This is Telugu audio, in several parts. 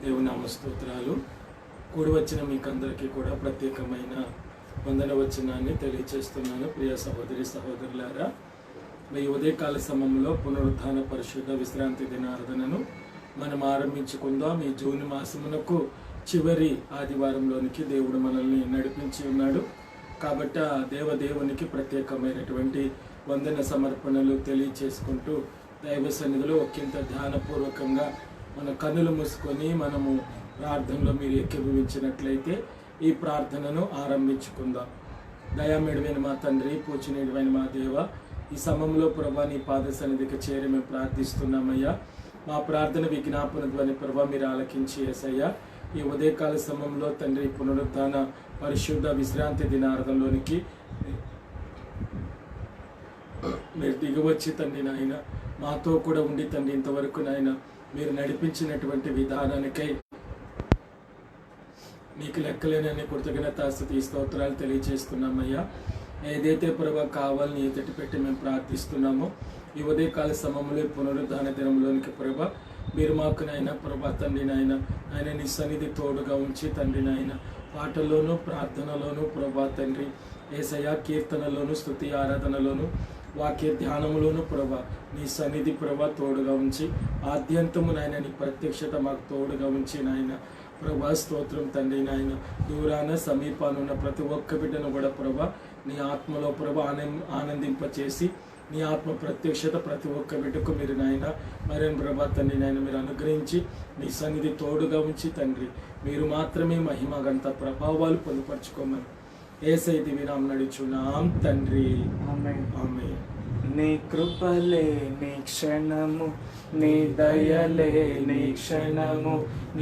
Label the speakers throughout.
Speaker 1: దేవుని నామ స్తోత్రాలు. కూడి వచ్చిన మీకు అందరికీ కూడా ప్రత్యేకమైన వందన వచనాన్ని తెలియచేస్తున్నాను. ప్రియ సహోదరి సహోదరులారా, ఈ ఉదయకాల సమయంలో పునరుద్ధాన పరిశుద్ధ విశ్రాంతి దినారాధనను మనం ఆరంభించుకుందాం. ఈ జూన్ మాసమునకు చివరి ఆదివారంలోనికి దేవుడు మనల్ని నడిపించి ఉన్నాడు. కాబట్టి ఆ దేవునికి ప్రత్యేకమైనటువంటి వందన సమర్పణలు తెలియచేసుకుంటూ దైవ సన్నిధిలో ఒకంత ధ్యానపూర్వకంగా మన కన్నులు మూసుకొని మనము ప్రార్థనలో మీరు ఏకీభవించినట్లయితే ఈ ప్రార్థనను ఆరంభించుకుందాం. దయామేడమైన మా తండ్రి, పూజనీయుడైన మా దేవ, ఈ సమయంలో ప్రభా నీ పాద సన్నిధికి చేరి మేము ప్రార్థిస్తున్నామయ్యా. మా ప్రార్థన విజ్ఞాపన ధ్వని ప్రభా మీరు ఆలకించి యేసయ్యా. ఈ ఉదయకాల సమయంలో తండ్రి పునరుద్ధాన పరిశుద్ధ విశ్రాంతి దినార్థంలోనికి మీరు దిగవచ్చి తండ్రి నాయన మాతో కూడా ఉండి తండ్రి ఇంతవరకు నాయన మీరు నడిపించినటువంటి విధానానికై మీకు లెక్కలేనని కృతజ్ఞతాస్తుతి స్తోత్రాలు తెలియజేస్తున్నామయ్యా. ఏదైతే ప్రభా కావాలని ఎదుటి పెట్టి మేము ప్రార్థిస్తున్నామో ఈ ఉదయకాల సమయంలో పునరుద్ధాన దినంలోనికి ప్రభా మీరు మాకు నాయన ప్రభా తండ్రి నాయన ఆయన నీ సన్నిధి తోడుగా ఉంచి తండ్రి నాయన పాటల్లోనూ ప్రార్థనలోనూ ప్రభా తండ్రి యేసయ్య కీర్తనలోను స్తుతి ఆరాధనలోను వాక్య ధ్యానములోను ప్రభా నీ సన్నిధి ప్రభా తోడుగా ఉంచి ఆద్యంతము నాయన నీ ప్రత్యక్షత మాకు తోడుగా ఉంచి నాయన ప్రభా స్తోత్రం తండ్రి నాయన దూరాన సమీపానున్న ప్రతి ఒక్క బిడ్డను కూడా ప్రభా నీ ఆత్మలో ప్రభా ఆనందింపచేసి నీ ఆత్మ ప్రత్యక్షత ప్రతి ఒక్క బిడ్డకు మీరు నాయన మరేం ప్రభా తండ్రి నాయన మీరు అనుగ్రహించి నీ సన్నిధి తోడుగా ఉంచి తండ్రి మీరు మాత్రమే మహిమ గంత ప్రభావాలు పొందుపరచుకోమని యేసయ్య దివ్యనామమున నడుచున్నాం తండ్రి, ఆమేన్.
Speaker 2: నీ కృపలే నీ క్షణము, నీ దయలే నీ క్షణము,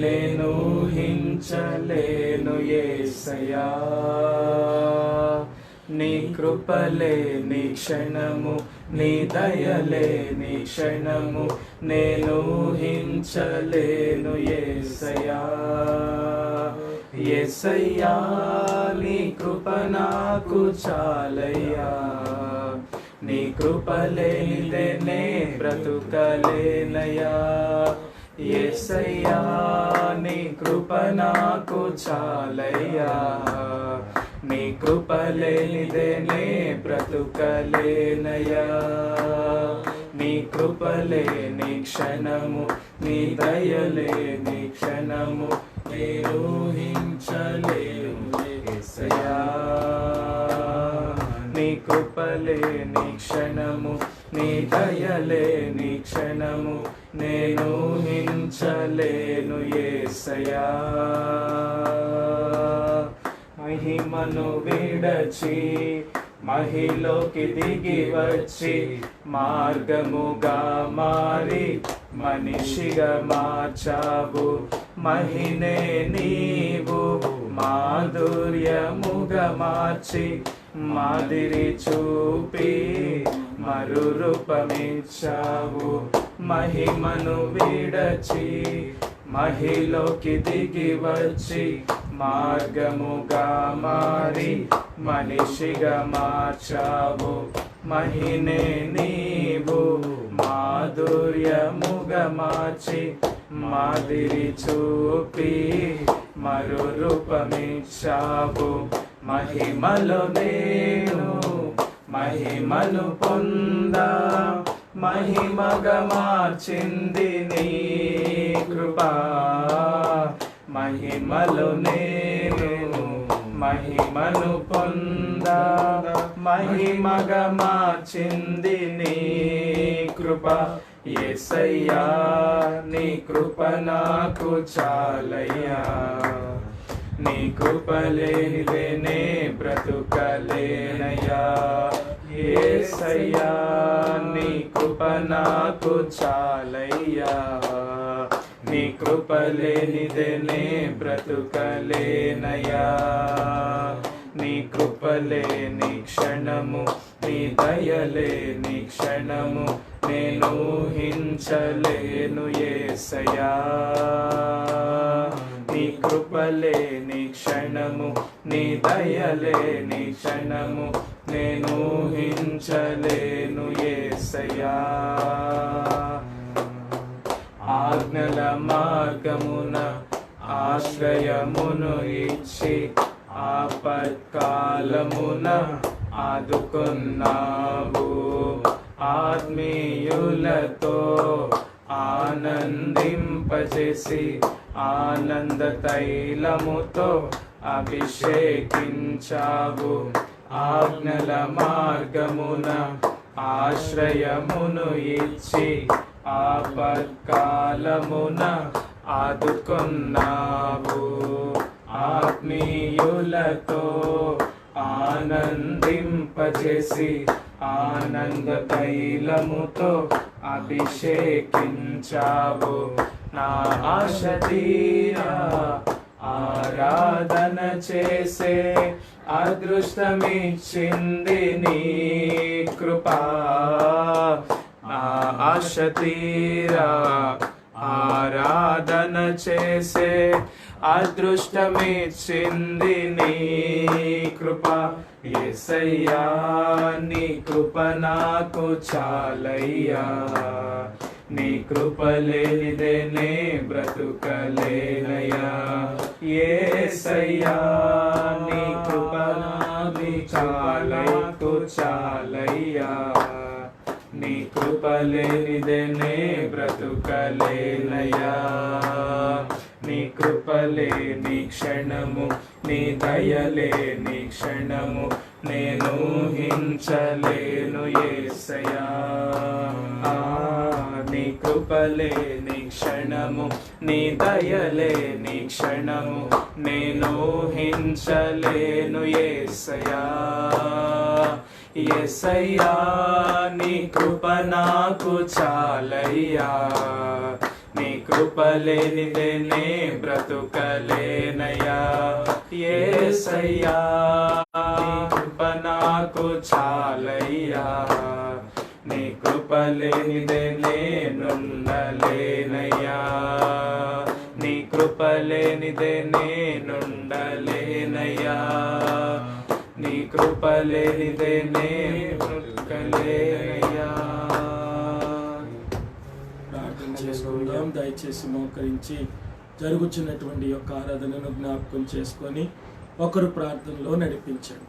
Speaker 2: నేను హించలేను యేసయ్యా. నీ కృపలే నీ క్షణము, నీ దయలే నీ క్షణము, నేను హించలేను యేసయ్యా. యేసయ్యా నీ కృప నాకు చాలయ్యా, నీ కృప లేనిదే నే బ్రతుకలేనయ్యా. యేసయ్యా నీ కృప నాకు చాలయ్యా, నీ కృప లేనిదే నే బ్రతుకలేనయ్యా. నీ కృపలే నీ క్షణము, నీ దయలే నీ క్షణము, నేను హించలేను యేసయ్యా. నీ కృపలే నీ క్షణము, నీ దయలే నీ క్షణము, నేను హించలేను యేసయ్యా. మహిమను విడచి మహిలోకి దిగి వచ్చి మార్గముగా మారి మనిషిగా మార్చావు. మహినే నీవు మాధుర్యముగా మార్చి మాదిరి చూపి మరు రూపమిచ్చావు. మహిమను విడచి మహిలోకి దిగి వచ్చి మార్గముగా మారి మనిషిగా మార్చావు. మహినే నీవు మాధుర్యముగా మార్చి మాదిరి చూపి మరు రూపమిచ్చావు. మహిమలో నేను మహిమను పొందా, మహిమగా మార్చింది నీ కృపా. మహిమలో నేను మహిమను పొందా, మహిమగా మార్చింది నీ కృప. యేసయ్యా నీ కృప నాకు చాలయ్యా, నీ కృప లేనిదే నే బ్రతుకలేనయ్యా. యేసయ్యా నీ కృప నాకు చాలయ్యా, నీ కృప లేనిదే నే బ్రతుకలేనయ్యా. నీ కృపలే నీ క్షణము, నీ దయలే నీ క్షణము, నేను హించలేను యేసయ్యా. నీ కృపలే నీ క్షణము, నీ దయలే నీ క్షణము, నేను హించలేను యేసయ్యా. ఆజ్ఞల మార్గమున ఆశ్రయమును ఇచ్చి ఆపత్కాలమున ఆదుకున్నావు. ఆత్మీయులతో ఆనందింపజేసి ఆనంద తైలముతో అభిషేకించావు. ఆజ్ఞల మార్గమున ఆశ్రయమును ఇచ్చి ఆపత్కాలమున ఆదుకున్నావు. ఆత్మీయులతో ఆనందింపజేసి ఆనంద తైలముతో అభిషేకించావు. నా ఆశ తీరా ఆరాధన చేసే అదృష్టమిచ్చింది నీ కృపా. నా ఆశ తీరా ఆరాధన చేసే అదృష్టమిచ్చింది నీ కృప. యేసయ్యా నీ కృప నాకు చాలయ్యా. నీ కృప లేనిదే నే బ్రతుకలేనయ్యా. యేసయ్యా నీ కృప నాకు చాలయ్యా. నీ కృప లేనిదే నే బ్రతుకలేనయ్యా. నీ కృప లేని క్షణము, నీ దయలేని క్షణము నేను ఊహించలేను యేసయ్యా. నీ కృప లేని క్షణము, నీ దయలేని క్షణము నేను ఊహించలేను యేసయ్యా. యేసయ్యా నీ కృప నాకు చాలయ్యా. నీ కృప లేనిదే నే బ్రతుకలేనయ్యా. యేసయ్యా నీ కృప నాకు చాలయ్యా. నీ కృప లేనిదే నేనుండలేనయ్యా. నీ కృప లేనిదే నేనుండలేనయ్యా. నీ కృప లేనిదే నేనుండలేనయ్యా.
Speaker 1: ప్రార్థన చేసుకుందాం. దయచేసి మోకరించి జరుగుతున్నటువంటి యొక్క ఆరాధనను జ్ఞాపకం చేసుకొని ఒకరు ప్రార్థనలో నడిపించండి.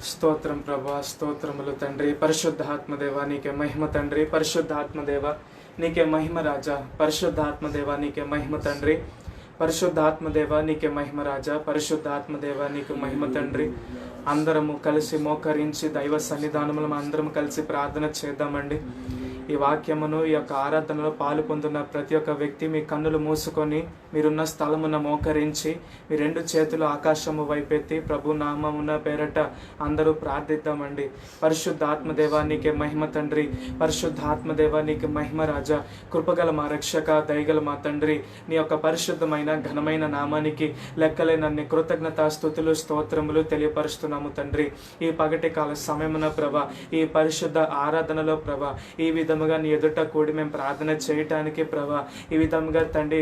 Speaker 2: స్తోత్రం ప్రభా, స్తోత్రములు తండ్రి. పరిశుద్ధాత్మదేవ నీకే మహిమ తండ్రి. పరిశుద్ధాత్మదేవ నీకే మహిమ రాజా. పరిశుద్ధాత్మదేవ నీకే మహిమ తండ్రి. పరిశుద్ధాత్మదేవ నీకే మహిమ రాజా. పరిశుద్ధాత్మదేవ నీకు మహిమ తండ్రి. అందరము కలిసి మోకరించి దైవ సన్నిధానములు అందరం కలిసి ప్రార్థన చేద్దామండి. ఈ వాక్యమును ఈ యొక్క ఆరాధనలో పాలు పొందున్న ప్రతి ఒక్క వ్యక్తి మీ కన్నులు మూసుకొని మీరున్న స్థలమున మోకరించి మీ రెండు చేతులు ఆకాశము వైపెత్తి ప్రభు నామమున పేరట అందరూ ప్రార్థిద్దామండి. పరిశుద్ధాత్మదేవ నీకే మహిమ తండ్రి. పరిశుద్ధాత్మదేవ నీకు మహిమ రాజా. కృపగల మా రక్షక, దయగల మా తండ్రి, నీ యొక్క పరిశుద్ధమైన ఘనమైన నామానికి లెక్కలేనన్ని కృతజ్ఞతా స్తుతులు స్తోత్రములు తెలియపరుస్తున్నాము తండ్రి. ఈ పగటి కాల సమయమున ప్రభా, ఈ పరిశుద్ధ ఆరాధనలో ప్రభా, ఈ విధముగా నీ ఎదుట కూడి మేము ప్రార్థన చేయటానికి ప్రభా, ఈ విధముగా తండ్రి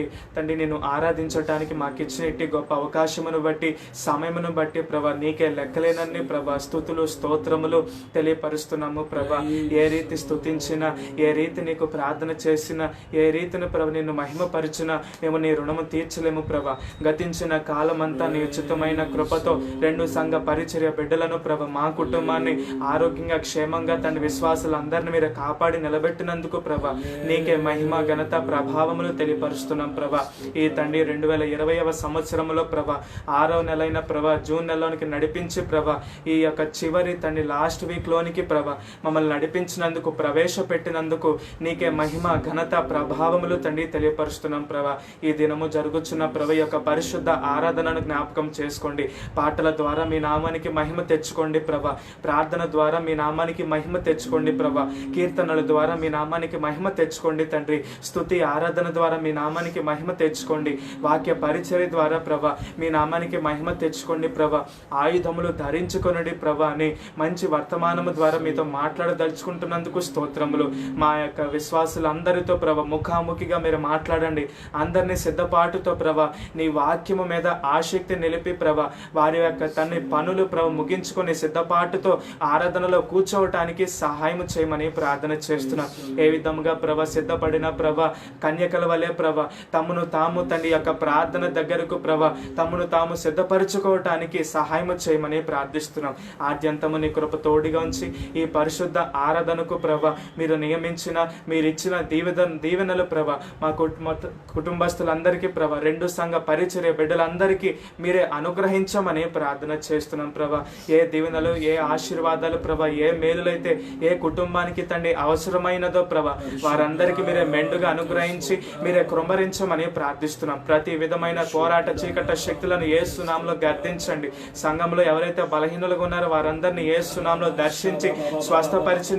Speaker 2: నేను ఆరాధించటానికి మాకు ఇచ్చిన ఇట్టి గొప్ప అవకాశమును బట్టి, సమయమును బట్టి ప్రభా, నీకే లెక్కలేనన్ని ప్రభా స్తుతులు స్తోత్రములు తెలియపరుస్తున్నాము ప్రభా. ఏ రీతి స్తుతించినా, ఏ రీతి నీకు ప్రార్థన చేసినా, ఏ రీతిని ప్రభా నిన్ను మహిమపరిచినా మేము నీ రుణము తీర్చలేము ప్రభా. గతించిన కాలమంతా నీ ఉచితమైన కృపతో రెండు సంఘ పరిచర్య బిడ్డలను ప్రభా, మా కుటుంబాన్ని ఆరోగ్యంగా క్షేమంగా తండ్రి విశ్వాసులందరినీ మీరు కాపాడి నిలబెట్టినందుకు ప్రభా నీకే మహిమ ఘనత ప్రభావములు తెలియపరుస్తున్నాం ప్రభా. ఈ తండ్రి 2020వ సంవత్సరంలో ప్రభా 6వ నెలైన ప్రభా జూన్ నెలలోనికి నడిపించి ప్రభా ఈ యొక్క చివరి తండ్రి లాస్ట్ వీక్ లోనికి ప్రభా మమ్మల్ని నడిపించినందుకు, ప్రవేశపెట్టినందుకు నీకే మహిమ ఘనత ప్రభావములు తండ్రి తెలియపరుస్తున్నాం ప్రభా. ఈ దినము జరుగుతున్న ప్రభా యొక్క పరిశుద్ధ ఆరాధనను జ్ఞాపకం చేసుకోండి. పాటల ద్వారా మీ నామానికి మహిమ తెచ్చుకోండి ప్రభా. ప్రార్థన ద్వారా మీ నామానికి మహిమ తెచ్చుకోండి ప్రభా. కీర్తనల ద్వారా మీ నామానికి మహిమ తెచ్చుకోండి తండ్రి. స్తుతి ఆరాధన ద్వారా మీ నామానికి మహిమ తెచ్చుకోండి. వాక్య పరిచర్య ద్వారా ప్రభా మీ నామానికి మహిమ తెచ్చుకోండి ప్రభా. ఆయుధములు ధరించుకొనండి ప్రభా అని మంచి వర్తమానము ద్వారా మీతో మాట్లాడదలుచుకుంటున్నందుకు స్తోత్రములు. మా యొక్క విశ్వాసులందరితో ప్రభా ముఖాముఖిగా మీరు మాట్లాడండి. అందరినీ సిద్ధపాటుతో ప్రభా నీ వాక్యము మీద ఆసక్తి నిలిపి ప్రభా వారి యొక్క తన్ని పనులు ప్రభా ముగించుకొని సిద్ధపాటుతో ఆరాధనలో కూర్చోవటానికి సహాయం చేయమని ప్రార్థన చేస్తున్నాం ప్రార్థిస్తున్నాం. ఏ విధముగా ప్రభ సిద్ధపడిన ప్రభ కన్యకల వలె ప్రభ తమను తాము తండ్రి యొక్క ప్రార్థన దగ్గరకు ప్రభ తమను తాము సిద్ధపరచుకోవటానికి సహాయం చేయమని ప్రార్థిస్తున్నాం. ఆద్యంతము నీ కృప తోడుగా ఉంచి ఈ పరిశుద్ధ ఆరాధనకు ప్రభ మీరు నియమించిన మీరిచ్చిన దీవెనలు ప్రభ మా కుటుంబస్తులందరికీ ప్రభ రెండు సంఘ పరిచర్య బిడ్డలందరికీ మీరే అనుగ్రహించమని ప్రార్థన చేస్తున్నాం ప్రభ. ఏ దీవెనలు ఏ ఆశీర్వాదాలు ప్రభ ఏ మేలులైతే ఏ కుటుంబానికి తండ్రి అవసరమైనదో ప్రభ వారందరికీ మీరే మెండుగా అనుగ్రహించి మీరే కృంభరించమని ప్రార్థిస్తున్నాం. ప్రతి విధమైన పోరాట చీకట శక్తులను యేసు నామములో గద్దించండి. సంఘంలో ఎవరైతే బలహీనులుగా ఉన్నారో వారందరినీ యేసు నామములో దర్శించి స్వస్థపరిచి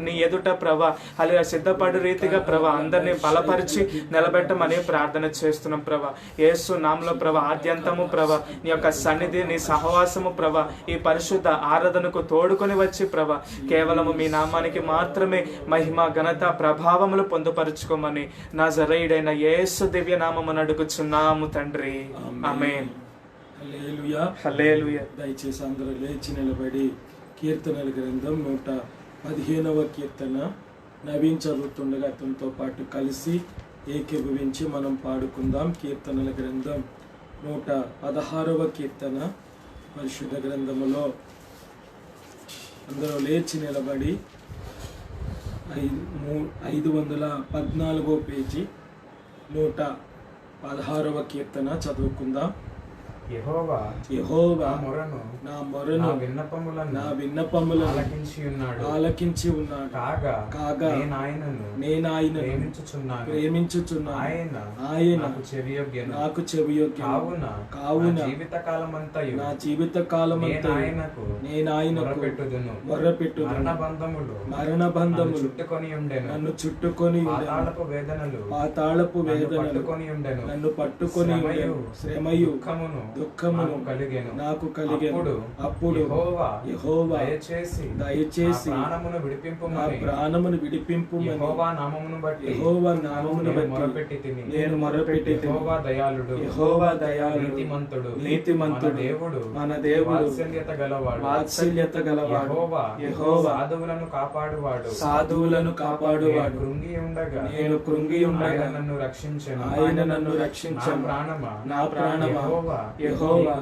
Speaker 2: నీ ఎదుట ప్రభ అలా సిద్ధపడు రీతిగా ప్రభ అందరినీ బలపరిచి నిలబెట్టమని ప్రార్థన చేస్తున్నాం ప్రభ. యేసు నామములో ప్రభ ఆద్యంతము ప్రభ నీ యొక్క సన్నిధి నీ సహవాసము ప్రభ ఈ పరిశుద్ధ ఆరాధనకు తోడుకొని వచ్చి ప్రభ కేవలము మీ నామానికి మాత్రమే మహిమ ఘనత ప్రభావములు పొందుపరుచుకోమని నజరేయుడైన యేసు దివ్య నామమును అడుగుచున్నాము తండ్రి. ఆమేన్.
Speaker 1: హల్లెలూయా.
Speaker 2: హల్లెలూయా.
Speaker 1: దయచేసి అందరూ లేచి నిలబడి కీర్తనల గ్రంథం 115వ కీర్తన నవీన్ చదువుతుండగా అతనితో పాటు కలిసి ఏకీభవించి మనం పాడుకుందాం. కీర్తనల గ్రంథం 116వ కీర్తన పరిశుద్ధ గ్రంథములో అందరూ లేచి నిలబడి 514వ పేజీ 116వ కీర్తన చదువుకుందాం.
Speaker 3: యెహోవా
Speaker 1: నా మొరను నా విన్నపములను ఆలకించి ఉన్నాడు. కాగా నేను ఆయనను ప్రేమించుచున్నాను. ఆయన నాకు చెవియొగ్గెను. కావున నా జీవిత కాలమంతా నేను ఆయనకు మొర్రపెట్టుదును. మరణబంధములు నన్ను చుట్టుకొని పాతాళపు వేదనలు నన్ను పట్టుకొని శ్రమయు దుఃఖమును నాకు కలిగెను. అప్పుడు యెహోవా దయచేసి నా ప్రాణమును విడిపింపుమని యెహోవా నామమును బట్టి నేను మొరపెట్టి యెహోవా దయాళుడు నీతిమంతుడు మన దేవుడు వాత్సల్యత గలవాడు. యెహోవా సాధువులను కాపాడువాడు. నేను కృంగి ఉండగా ఆయన నన్ను రక్షించెను. నా ప్రాణమా యెహోవా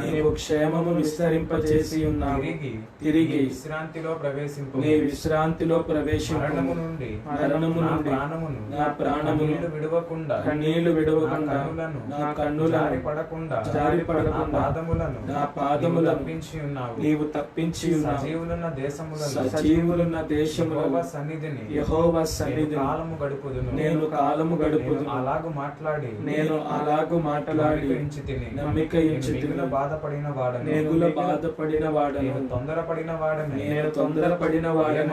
Speaker 1: నీవు క్షేమము విస్తరింపజేసి ఉన్నావు. తిరిగి నీ విశ్రాంతిలో ప్రవేశింపు. మరణము నుండి నా ప్రాణమును కన్నీళ్లు విడవకుండా నా కన్నులను జారిపడకుండా నా పాదములను నీవు తప్పించి ఉన్నావు. సజీవులున్న దేశములలో యెహోవా సన్నిధిని నేను కాలము గడుపుదును. నేను అలాగు మాట్లాడి నమ్మిక ఇంచితిని. బాధపడిన వాడను నేను తొందరపడిన వాడని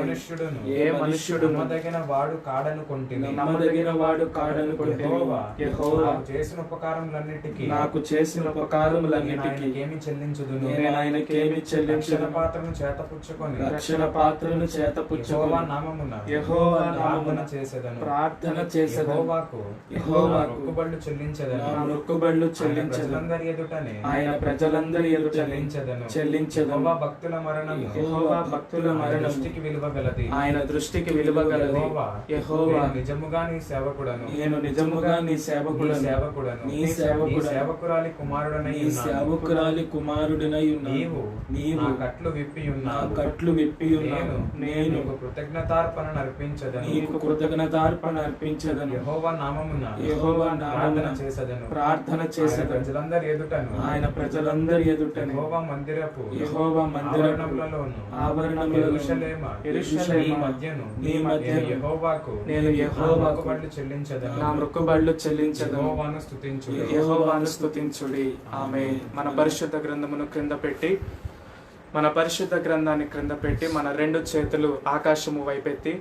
Speaker 1: ఏ మనుష్యుడు నమ్మదగిన వాడు కాడనుకొంటిని. యెహోవా నాకు చేసిన ఉపకారములన్నిటికీ నేను ఆయనకేమి చెల్లించుదును. రక్షణ పాత్రను చేతపుచ్చుకొని యెహోవా నామమున ప్రార్థన చేసెదను. యెహోవాకు మొక్కుబళ్ళు చెల్లించెదను. ఆయన ప్రజలందరి ఎదుట చెల్లించెదను. యెహోవా భక్తుల మరణం ఆయన దృష్టికి విలువగలది. యెహోవా నేను నిజముగా నీ సేవకుడను. నీ సేవకురాలి కుమారుడనై ఉన్నావు. నీవు నా కట్లు విప్పి ఉన్నాను. నేను నీకు కృతజ్ఞతార్పణ అర్పించదను. యెహోవా నామమున ప్రార్థన చేసేదను. ఆయన ప్రజలందరి ఎదుటను యెహోవా మందిరములలో యెరూషలేము నీ మధ్యను నేను యెహోవాకు నా మొక్కుబళ్ళు చెల్లించెదను. యెహోవాను స్తుతించుడి. ఆమేన్. మన పరిశుద్ధ గ్రంథమును క్రింద పెట్టి మన రెండు చేతులు ఆకాశము వైపెత్తి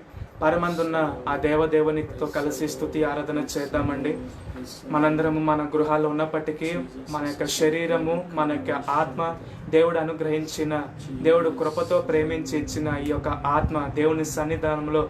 Speaker 1: పరమందున్న ఆ దేవదేవునితో కలిసి స్తుతి ఆరాధన చేద్దామండి. మనందరము మన గృహాల్లో ఉన్నప్పటికీ మన యొక్క శరీరము మన యొక్క ఆత్మ
Speaker 2: దేవుడు అనుగ్రహించిన, దేవుడు కృపతో ప్రేమించి ఇచ్చిన ఈ యొక్క ఆత్మ దేవుని సన్నిధానంలో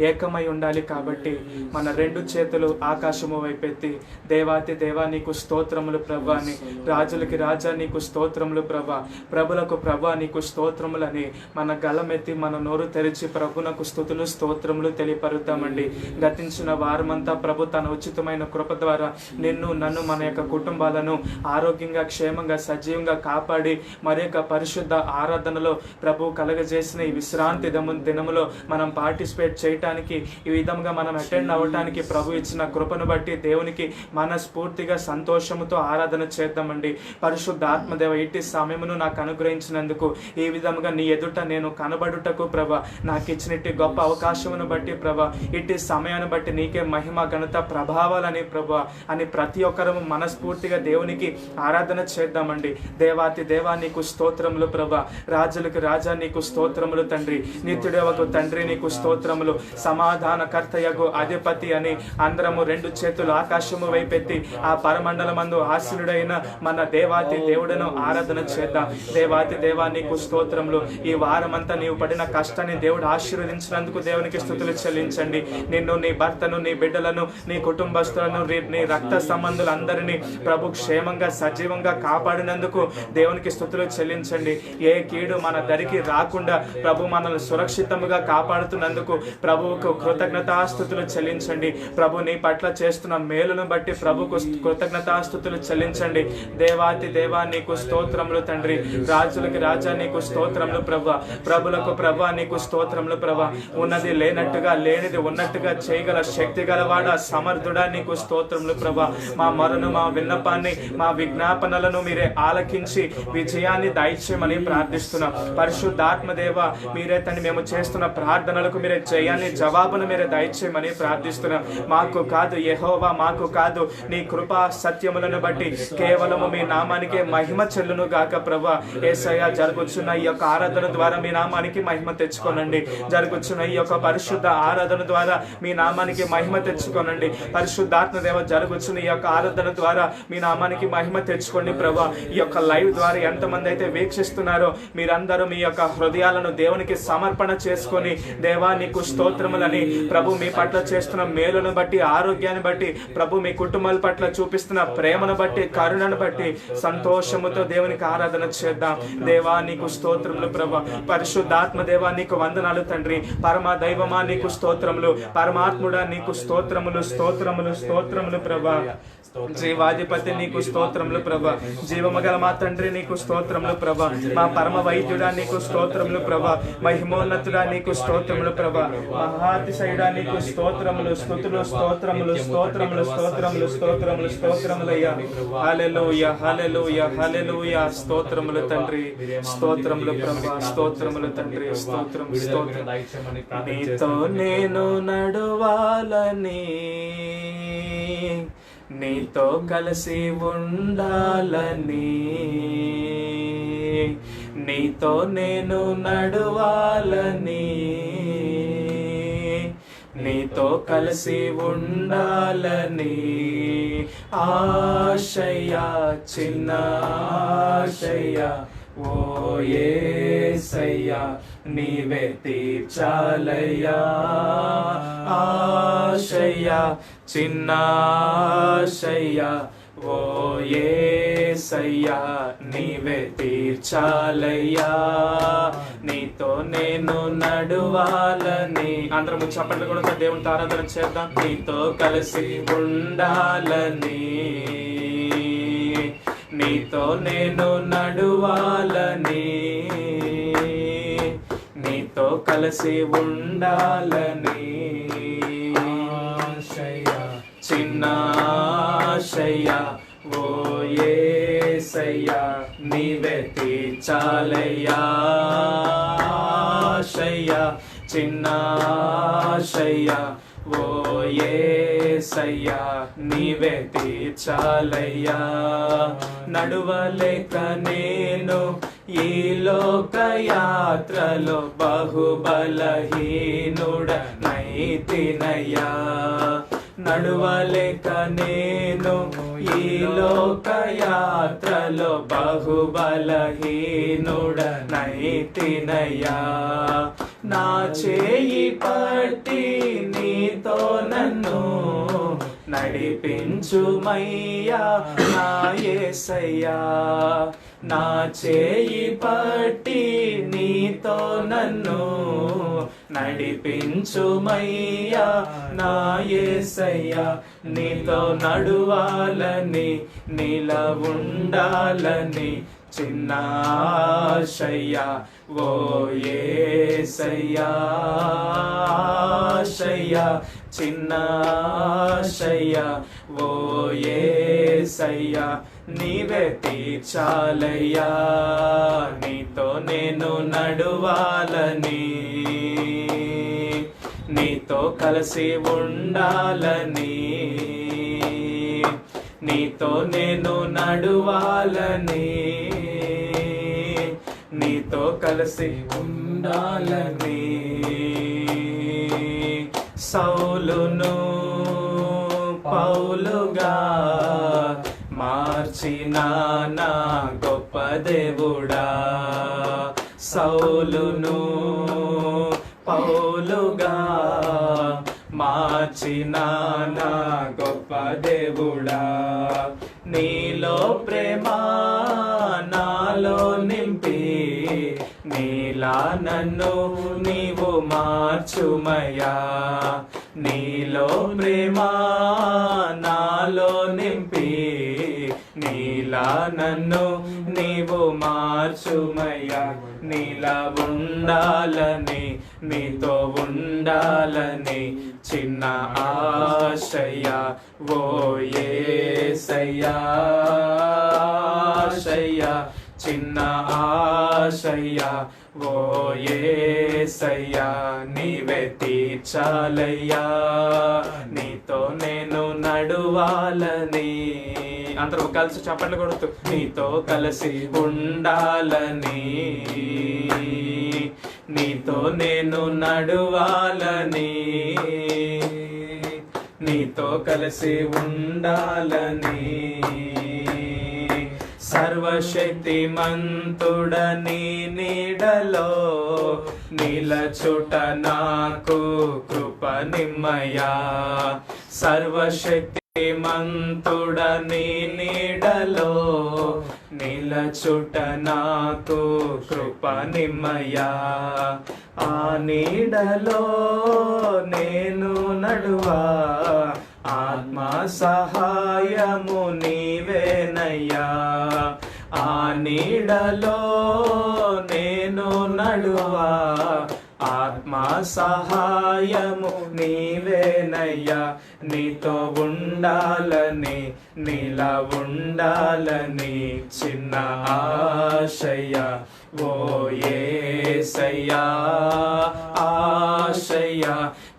Speaker 2: ఏకమై ఉండాలి. కాబట్టి మన రెండు చేతులు ఆకాశము వైపెత్తి, దేవాతి దేవా నీకు స్తోత్రములు ప్రభా అని, రాజులకి రాజా నీకు స్తోత్రములు ప్రభా, ప్రభులకు ప్రభా నీకు స్తోత్రములని మన గలమెత్తి మన నోరు తెరిచి ప్రభునకు స్తుతులు స్తోత్రములు తెలియపరుద్దామండి. గతించిన వారమంతా ప్రభు తన ఉచితమైన కృప ద్వారా నిన్ను నన్ను మన యొక్క కుటుంబాలను ఆరోగ్యంగా క్షేమంగా సజీవంగా కాపాడి మరి యొక్క పరిశుద్ధ ఆరాధనలో ప్రభు కలగజేసిన ఈ విశ్రాంతి దినములో మనం పార్టిసిపేట్ చేయటానికి, ఈ విధంగా మనం అటెండ్ అవ్వటానికి ప్రభు ఇచ్చిన కృపను బట్టి దేవునికి మనస్ఫూర్తిగా సంతోషముతో ఆరాధన చేద్దామండి. పరిశుద్ధ ఆత్మదేవ ఇట్టి సమయమును నాకు అనుగ్రహించినందుకు, ఈ విధంగా నీ ఎదుట నేను కనబడుటకు ప్రభా నాకు ఇచ్చినట్టి గొప్ప అవకాశమును బట్టి ప్రభా, ఇట్టి సమయాన్ని బట్టి నీకే మహిమ ఘనత ప్రభావాలని ప్రభా అని ప్రతి ఒక్కరము మనస్ఫూర్తిగా దేవునికి ఆరాధన చేద్దామండి. దేవాతి దేవా నీకు స్తోత్రములు ప్రభా, రాజులకు రాజా నీకు స్తోత్రములు తండ్రి, నిత్యుడేవకు తండ్రి నీకు స్తోత్రములు, సమాధానకర్తయగు అధిపతి అని అందరము రెండు చేతులు ఆకాశము వైపెత్తి ఆ పరమండలమందు ఆశీనుడైన మన దేవాతి దేవుడను ఆరాధన చేద్దాం. దేవాతి దేవా నీకు స్తోత్రములు. ఈ వారమంతా నీవు పడిన కష్టాన్ని దేవుడు ఆశీర్వదించినందుకు దేవునికి స్తుతులు చెల్లించండి. నిన్ను, నీ భర్తను, నీ బిడ్డలను, నీ కుటుంబస్తులను, నీ రక్త సంబంధులందరినీ ప్రభు క్షేమంగా సజీవంగా కాపాడినందుకు దేవునికి స్తుతులు చెల్లించండి. ఏ కీడు మన దరికి రాకుండా ప్రభు మనల్ని సురక్షితంగా కాపాడుతున్నందుకు ప్రభువుకు కృతజ్ఞతాస్తుతులు చెల్లించండి. ప్రభు నీ పట్ల చేస్తున్న మేలును బట్టి ప్రభుకు కృతజ్ఞతాస్తుతులు చెల్లించండి. దేవాతి దేవా నీకు స్తోత్రములు తండ్రి, రాజులకి రాజా నీకు స్తోత్రములు ప్రభా, ప్రభులకు ప్రభా నీకు స్తోత్రములు ప్రభా, ఉన్నది లేనట్టుగా లేనిది ఉన్నట్టుగా చేయగల శక్తి గలవాడ సమర్థుడా నీకు స్తోత్రములు ప్రభా. మా మొరను, మా విన్నపాన్ని, మా విజ్ఞాపనలను మీరే ఆలకించి విజయాన్ని దయచేయమని ప్రార్థిస్తున్నాం. పరిశుద్ధాత్మదేవ మీరే తండ్రి మేము చేస్తున్న ప్రార్థనలకు మీరే జయాన్ని జవాబును మీరే దయచేయమని ప్రార్థిస్తున్నాం. మాకు కాదు యెహోవా, మాకు కాదు, నీ కృపా సత్యములను బట్టి కేవలము మీ నామానికే మహిమ చెల్లును గాక ప్రభా. యేసయ్య జరుగుతున్న ఈ యొక్క ఆరాధన ద్వారా మీ నామానికి మహిమ తెచ్చుకోనండి. జరుగుతున్న ఈ యొక్క పరిశుద్ధ ఆరాధన ద్వారా మీ నామానికి మహిమ తెచ్చుకోనండి. పరిశుద్ధాత్మదేవ జరుగుతున్న ఈ యొక్క ఆరాధన ద్వారా మీ నామానికి మహిమ తెచ్చుకోండి ప్రభా. ఈ యొక్క లైవ్ ద్వారా ఎంతమంది అయితే వీక్షిస్తున్నారో మీరందరూ మీ యొక్క హృదయాలను దేవునికి సమర్పణ చేసుకొని, దేవా నీకు స్తోత్రములని ప్రభు మీ పట్ల చేస్తున్న మేలును బట్టి, ఆరోగ్యాన్ని బట్టి, ప్రభు మీ కుటుంబాల పట్ల చూపిస్తున్న ప్రేమను బట్టి, కరుణను బట్టి సంతోషముతో దేవునికి ఆరాధన చేద్దాం. దేవా నీకు స్తోత్రములు ప్రభా. పరిశుద్ధాత్మ దేవా నీకు వందనాలు తండ్రి. పరమ దైవమా నీకు స్తోత్రములు. పరమాత్ముడా నీకు స్తోత్రములు, స్తోత్రములు, స్తోత్రములు ప్రభా. జీవాధిపతి నీకు స్తోత్రములు ప్రభా. జీవమగల మా తండ్రి నీకు స్తోత్రములు ప్రభా. మా పరమ వైద్యుడా నీకు స్తోత్రములు ప్రభా. మహిమోన్నతుడా నీకు స్తోత్రములు ప్రభా. మహాతిశయుడా నీకు స్తోత్రములు, స్తుతులు, స్తోత్రములు, స్తోత్రములు, స్తోత్రములు, స్తోత్రములు, స్తోత్రములయ్యా. హల్లెలూయా, హల్లెలూయా, హల్లెలూయా. స్తోత్రములు తండ్రి, స్తోత్రములు ప్రభా, స్తోత్రములు తండ్రి, స్తోత్రం, స్తోత్రం. నీతో నేను నడవాలని, నీతో కలిసి ఉండాలని, నీతో నేను నడవాలని, నీతో కలిసి ఉండాలని ఆశయ్యా, చిన్న ఆశయ్యా. ఓ యేసయ్యా నీవే తీర్చాలయ్యా ఆశయ్యా, చిన్న ఆశయ్యా. ఓ యేసయ్యా నీవే తీర్చాలయ్యా, నీతో నేను నడవాలని. అందరం చప్పట్లు కూడా దేవునితో ఆరాధన చేద్దాం. నీతో కలిసి ఉండాలని, నీతో నేను నడవాలని, నీతో కలిసి ఉండాలని చిన్న ఆశయ్యా. ఓ యేసయ్యా నీవే తీర్చాలయ్యా ఆశయ్యా, చిన్న ఆశయ్యా. ఓ యేసయ్యా నీవే తీర్చాలయ్యా. నడువలేక నేను ఈ లోక యాత్రలో బహుబలహీనుడనైతినయ్యా. నడువలేక నేను ఈ లోకయాత్రలో బహుబలహీనుడనైతినయ్యా, నా చేయి పట్టి నీతో నన్ను నడిపించుమయ్యా నా యేసయ్యా, నా చేయి పట్టి నీతో నన్ను నడిపించుమయ్యా నా యేసయ్యా, నీతో నడువాలని నీలా ఉండాలని చిన్న ఆశయ్యా ఓ యేసయ్యా, ఆశయ్యా చిన్న ఆశయ్యా ఓ యేసయ్యా, నీవే తీర్చాలయ్యా, నీతో నేను నడువాలని, నీతో కలిసి ఉండాలని, నీతో నేను నడువాలని, నీతో కలిసి ఉండాలని. సౌలును పౌలుగా మార్చిన నా గొప్ప దేవుడా, సౌలును పౌలుగా మార్చిన నా గొప్ప దేవుడా, నీలో ప్రేమ నాలో నింపి నీలా నన్ను నీవు మార్చుమయ్యా, నీలో ప్రేమ నాలో నింపి నీలా నన్ను నీవు మార్చుమయ్యా, నీలా ఉండాలని నీతో ఉండాలని చిన్న ఆశయ్యా ఓ యేసయ్యా, ఆశయ్యా చిన్న ఆశయ్యా ఓ యేసయ్యా, నీవే తీర్చాలయ్యా, నీతో నేను నడువాలని. అందరూ కలిసి చప్పట్లు కొడుతూ నీతో కలిసి ఉండాలని, నీతో నేను నడువాలని, నీతో కలిసి ఉండాలని. సర్వశక్తిమంతుడని నీడలో నిలచుట నాకు కృపనిమ్మయ్యా, సర్వశక్తిమంతుడని నీడలో నిలచుట నాకు కృపనిమ్మయ్యా, ఆ నీడలో నేను నడువా ఆత్మ సహాయము నీవేనయ్యా, ఆ నీడలో నేను నడువా ఆత్మ సహాయము నీవేనయ్యా, నీతో ఉండాలని నీలా ఉండాలని చిన్న ఆశయ్యా ఓ యేసయ్యా, ఆశయ్యా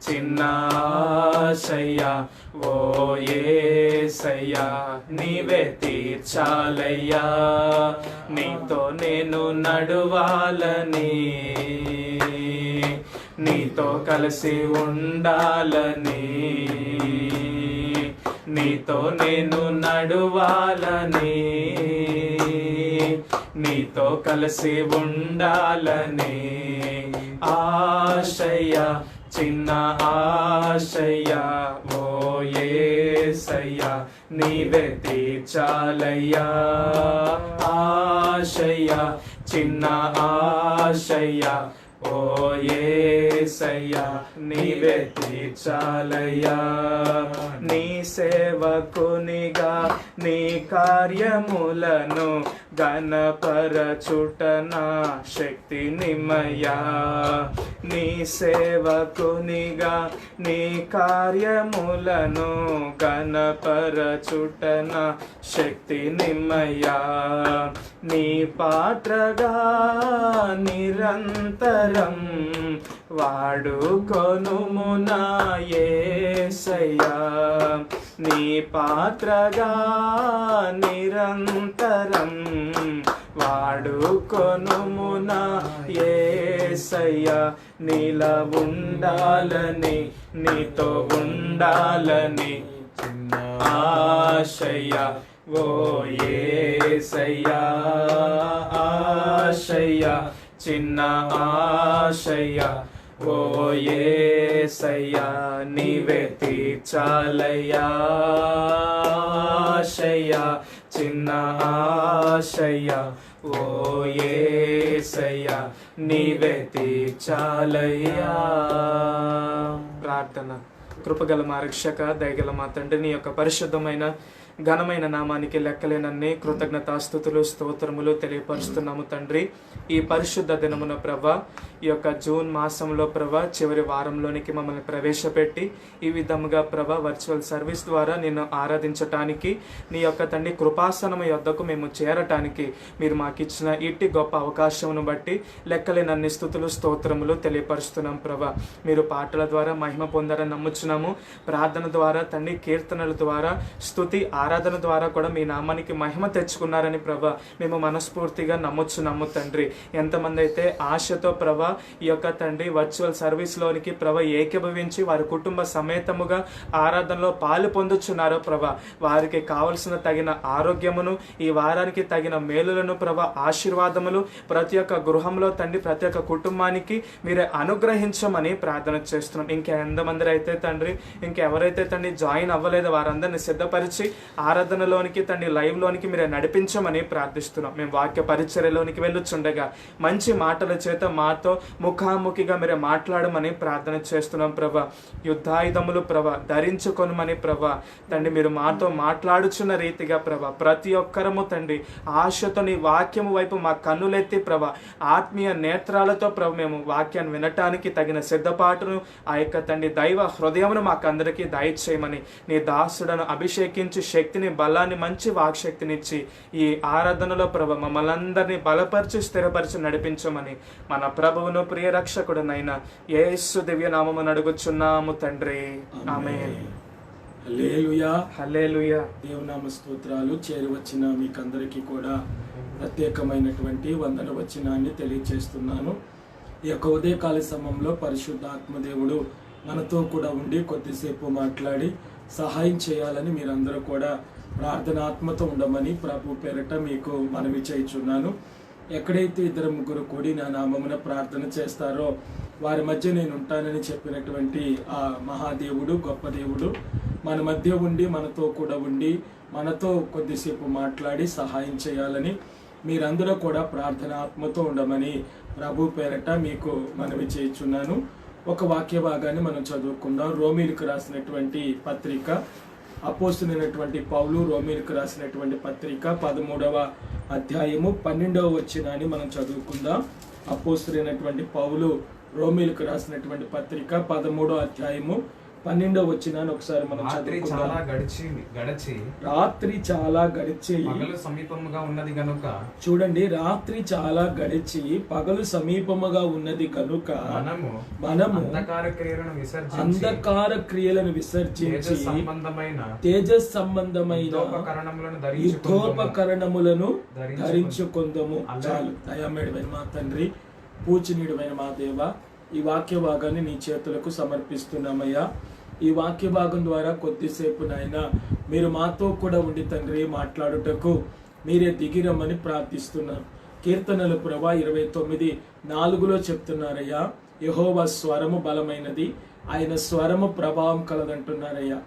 Speaker 2: చిన్న ఆశయ్యా ఓ యేసయ్యా, నీవే తీర్చాలయ్యా, నీతో నేను నడువాలని, నీతో కలిసి ఉండాలని, నీతో నేను నడువాలని, నీతో కలిసి ఉండాలని. ఆశయ్యా చిన్న ఆశయ్యా ఓ యేసయ్యా, నీవే తీర్చాలయ్యా, ఆశయ్యా చిన్న ఆశయ్యా ఓ యేసయ్యా, నీవే తీర్చాలయ్యా, నీ సేవకునిగా నీ కార్యములను ఘనపరచుట నా శక్తి నిమ్మయ్యా, నీ సేవకునిగా నీ కార్యములను ఘనపరచుట నా శక్తి నిమ్మయ్యా, నీ పాత్రగా నిరంతరం వాడుకొనుము నా యేసయ్యా, నీ పాత్రగా నిరంతరం వాడుకొనుము నా యేసయ్యా, నీలా ఉండాలని నీతో ఉండాలని ఆశయ్యా ఓ యేసయ్యా ఆశయ్య చిన్న ఆశయ్య ఓ యేసయ్యా నీవే తీర్చాలయ్యా ఆశయ్య చిన్న ఆశయ్య ఓ యేసయ్యా నీవే తీర్చాలయ్యా. ప్రార్థన. కృపగల మా రక్షక, దయగల మా తండ్రి, నీ యొక్క పరిశుద్ధమైన ఘనమైన నామానికి లెక్కలేనన్ని కృతజ్ఞతాస్తుతులు స్తోత్రములు తెలియపరుస్తున్నాము తండ్రి. ఈ పరిశుద్ధ దినమున ప్రభా, ఈ యొక్క జూన్ మాసంలో ప్రభా చివరి వారంలోనికి మమ్మల్ని ప్రవేశపెట్టి ఈ విధముగా ప్రభా వర్చువల్ సర్వీస్ ద్వారా నిన్ను ఆరాధించటానికి, నీ యొక్క తండ్రి కృపాసనము యొద్దకు మేము చేరటానికి మీరు మాకు ఇచ్చిన ఇట్టి గొప్ప అవకాశమును బట్టి లెక్కలేనన్ని స్తుతులు స్తోత్రములు తెలియపరుస్తున్నాం ప్రభా. మీరు పాటల ద్వారా మహిమ పొందారని నమ్ముచున్నాము. ప్రార్థన ద్వారా తండ్రి, కీర్తనల ద్వారా, స్తుతి ఆరాధన ద్వారా కూడా మీ నామానికి మహిమ తెచ్చుకున్నారని ప్రభా మేము మనస్ఫూర్తిగా నమ్ముచున్నాము తండ్రి. ఎంతమంది అయితే ఆశతో ప్రభా ఈ యొక్క తండ్రి వర్చువల్ సర్వీస్లోనికి ప్రభా ఏకీభవించి వారి కుటుంబ సమేతముగా ఆరాధనలో పాలు పొందుచున్నారో ప్రభా, వారికి కావలసిన తగిన ఆరోగ్యమును, ఈ వారానికి తగిన మేలులను ప్రభా ఆశీర్వాదములు ప్రతి ఒక్క గృహంలో తండ్రి, ప్రతి ఒక్క కుటుంబానికి మీరే అనుగ్రహించమని ప్రార్థన చేస్తున్నాం. ఇంకెంతమంది అయితే తండ్రి, ఇంకెవరైతే తండ్రి జాయిన్ అవ్వలేదో వారందరినీ సిద్ధపరిచి ఆరాధనలోనికి తండ్రి లైవ్లోనికి మీరే నడిపించమని ప్రార్థిస్తున్నాం. మేము వాక్య పరిచర్యలోనికి వెళ్ళుచుండగా మంచి మాటల చేత మాతో ముఖాముఖిగా మీరే మాట్లాడమని ప్రార్థన చేస్తున్నాం ప్రభా. యుద్ధాయుధములు ప్రభా ధరించుకొనమని ప్రభా తండ్రి మీరు మాతో మాట్లాడుచున్న రీతిగా ప్రభా ప్రతి ఒక్కరము తండ్రి ఆశతో నీ వాక్యము వైపు మా కన్నులెత్తి ప్రభా ఆత్మీయ నేత్రాలతో ప్రభు మేము వాక్యాన్ని వినటానికి తగిన సిద్ధపాటును ఆ యొక్క తండ్రి దైవ హృదయమును మాకు అందరికీ దయచేయమని నీ దాసుడను అభిషేకించి శక్తిని, బలాన్ని, మంచి వాక్శక్తినిచ్చి ఈ ఆరాధనలో ప్రభు మమ్మల్ని అందరినీ బలపరిచి స్థిరపరిచి నడిపించమని మన ప్రభువును ప్రియ రక్షకుడునైన యేసు దివ్య నామమున అడుగుచున్నాము తండ్రి. ఆమేన్.
Speaker 1: హల్లెలూయా.
Speaker 2: హల్లెలూయా.
Speaker 1: దేవునామ స్తోత్రాలు. చేరి వచ్చిన మీకందరికీ కూడా ప్రత్యేకమైనటువంటి వందన వచనాన్ని తెలియజేస్తున్నాను. ఈ యొక్క ఉదయకాల సమయంలో పరిశుద్ధాత్మదేవుడు మనతో కూడా ఉండి కొద్దిసేపు మాట్లాడి సహాయం చేయాలని మీరందరూ కూడా ప్రార్థనాత్మతో ఉండమని ప్రభు పేరట మీకు మనవి చేయుచున్నాను. ఎక్కడైతే 2-3 కూడి నా నామమున ప్రార్థన చేస్తారో వారి మధ్య నేను ఉంటానని చెప్పినటువంటి ఆ మహాదేవుడు, గొప్ప దేవుడు మన మధ్య ఉండి మనతో కూడా ఉండి మనతో కొద్దిసేపు మాట్లాడి సహాయం చేయాలని మీరందరూ కూడా ప్రార్థనాత్మతో ఉండమని ప్రభు పేరట మీకు మనవి చేయుచున్నాను. ఒక వాక్య భాగాన్ని మనం చదువుకుందాం. రోమీలకు రాసినటువంటి పత్రిక, అపోస్తులైనటువంటి పౌలు రోమీలకు రాసినటువంటి పత్రిక 13వ అధ్యాయము 12వ వచనాన్ని మనం చదువుకుందాం. అపోస్తులైనటువంటి పౌలు రోమీలకు రాసినటువంటి పత్రిక 13వ అధ్యాయము 12వ వచనాన్ని ఒకసారి మనం చదువుకుందాం. రాత్రి చాలా గడిచి
Speaker 3: పగలు సమీపముగా ఉన్నది గనుక,
Speaker 1: చూడండి, రాత్రి చాలా గడిచి పగలు సమీపముగా ఉన్నది కనుక మనము అంధకార క్రియలను విసర్జించి తేజస్ సంబంధమైన యుద్ధోపకరణములను ధరించుకుందాము. చాలు. దయామేడమైన మా తండ్రి, పూజనీయుడమైన మా దేవ, ఈ వాక్య భాగాన్ని నీ చేతులకు సమర్పిస్తున్నామయ్యా. ఈ వాక్య భాగం ద్వారా కొద్దిసేపు నాయన మీరు మాతో కూడా ఉండి తండ్రి మాట్లాడుటకు మీరే దిగిరమ్మని ప్రార్థిస్తున్నాను. కీర్తనలు ప్రభా 29:4 చెప్తున్నారయ్యా, యెహోవా స్వరము బలమైనది, ఆయన స్వరము ప్రభావం కలదంటున్నారయ్యా.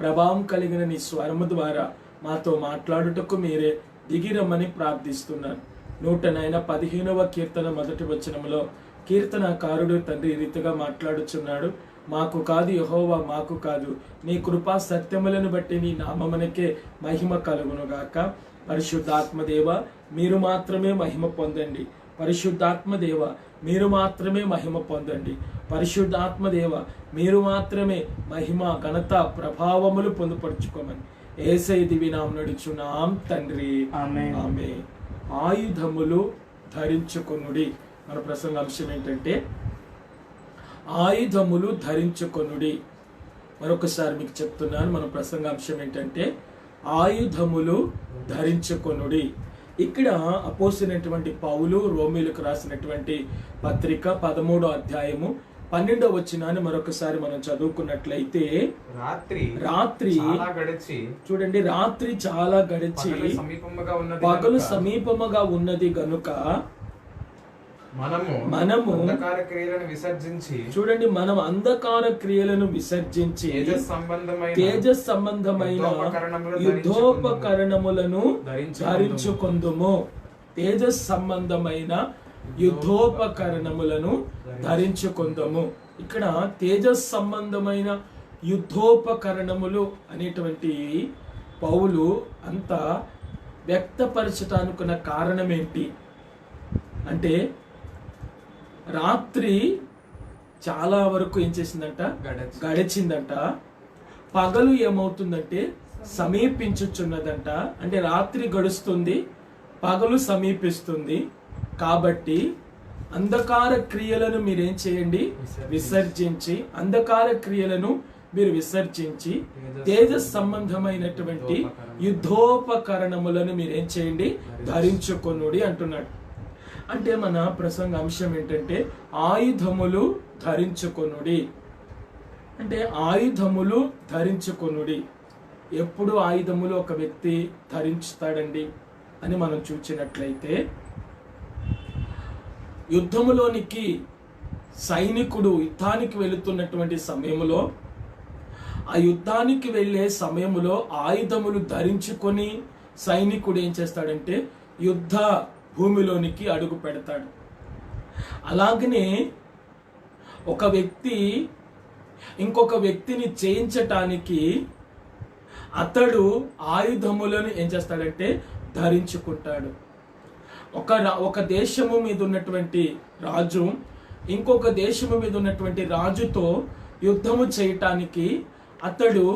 Speaker 1: ప్రభావం కలిగిన నీ స్వరము ద్వారా మాతో మాట్లాడుటకు మీరే దిగిరమ్మని ప్రార్థిస్తున్నాను. 115వ కీర్తన 1వ వచనములో కీర్తనకారుడు తండ్రి ఈ రీతిగా మాట్లాడుచున్నాడు, మాకు కాదు యెహోవా, మాకు కాదు, నీ కృపా సత్యములను బట్టి నీ నామమునకే మహిమ కలుగునుగాక. పరిశుద్ధాత్మదేవ మీరు మాత్రమే మహిమ పొందండి. పరిశుద్ధాత్మదేవ మీరు మాత్రమే మహిమ పొందండి. పరిశుద్ధాత్మదేవ మీరు మాత్రమే మహిమ, ఘనత, ప్రభావములు పొందుపరుచుకోమని యేసయ్య దివ్య నామమున అడుగుచున్నాం తండ్రి.
Speaker 2: ఆమేన్.
Speaker 1: ఆమేన్. ఆయుధములు ధరించుకొనుడి. మన ప్రసంగాంశం ఏంటంటే ఆయుధములు ధరించుకొనుడి. మరొకసారి మీకు చెప్తున్నాను, మన ప్రసంగాంశం ఏంటంటే ఆయుధములు ధరించుకొనుడి. ఇక్కడ అపోస్తలుడైనటువంటి పౌలు రోమీలకు రాసినటువంటి పత్రిక 13వ అధ్యాయము 12వ వచనాన్ని మరొకసారి మనం చదువుకున్నట్లయితే, రాత్రి చూడండి, రాత్రి చాలా గడిచి పగలు సమీపముగా ఉన్నది గనుక మనము
Speaker 3: అంధకార క్రియలను విసర్జించి,
Speaker 1: చూడండి, మనం అంధకార క్రియలను విసర్జించి తేజస్ సంబంధమైన యుద్ధోపకరణములను ధరించుకొందుము. తేజస్ సంబంధమైన యుద్ధోపకరణములను ధరించుకొందుము. ఇక్కడ తేజస్ సంబంధమైన యుద్ధోపకరణములు అనేటువంటి పౌలు అంతా వ్యక్తపరచటానుకున్న కారణం ఏంటి అంటే, రాత్రి చాలా వరకు ఏం చేసిందంట, గడిచిందంట. పగలు ఏమవుతుందంటే సమీపించుచున్నదంట. అంటే రాత్రి గడుస్తుంది, పగలు సమీపిస్తుంది. కాబట్టి అంధకార క్రియలను మీరేం చేయండి, విసర్జించి, అంధకార క్రియలను మీరు విసర్జించి తేజస్ సంబంధమైనటువంటి యుద్ధోపకరణములను మీరేం చేయండి, ధరించుకొనుడి అంటున్నాడు. అంటే మన ప్రసంగ అంశం ఏంటంటే ఆయుధములు ధరించుకొనుడి. అంటే ఆయుధములు ధరించుకొనుడి. ఎప్పుడు ఆయుధములు ఒక వ్యక్తి ధరించుతాడండి అని మనం చూసినట్లయితే, యుద్ధములోనికి సైనికుడు యుద్ధానికి వెళుతున్నటువంటి సమయంలో, ఆ యుద్ధానికి వెళ్ళే సమయంలో ఆయుధములు ధరించుకొని సైనికుడు ఏం చేస్తాడంటే యుద్ధ భూమిలోనికి అడుగు పెడతాడు. అలాగనే ఒక వ్యక్తి ఇంకొక వ్యక్తిని జయించటానికి అతడు ఆయుధములను ఏం చేస్తాడంటే ధరించుకుంటాడు. ఒక దేశము మీద ఉన్నటువంటి రాజు ఇంకొక దేశము మీద ఉన్నటువంటి రాజుతో యుద్ధము చేయటానికి అతడు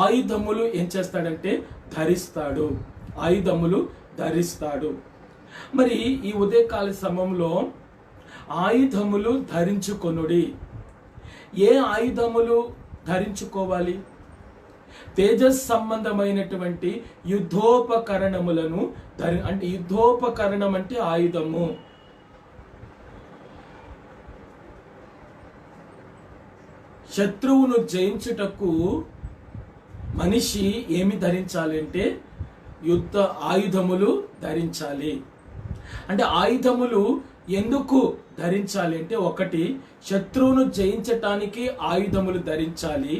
Speaker 1: ఆయుధములు ఏం చేస్తాడంటే ధరిస్తాడు. ఆయుధములు ధరిస్తాడు. మరి ఈ ఉదయకాల సమయంలో ఆయుధములు ధరించుకొనుడి. ఏ ఆయుధములు ధరించుకోవాలి? తేజస్ సంబంధమైనటువంటి యుద్ధోపకరణములను అంటే యుద్ధోపకరణం అంటే ఆయుధము. శత్రువును జయించుటకు మనిషి ఏమి ధరించాలి అంటే యుద్ధ ఆయుధములు ధరించాలి. అంటే ఆయుధములు ఎందుకు ధరించాలి అంటే, ఒకటి, శత్రువును జయించటానికి ఆయుధములు ధరించాలి.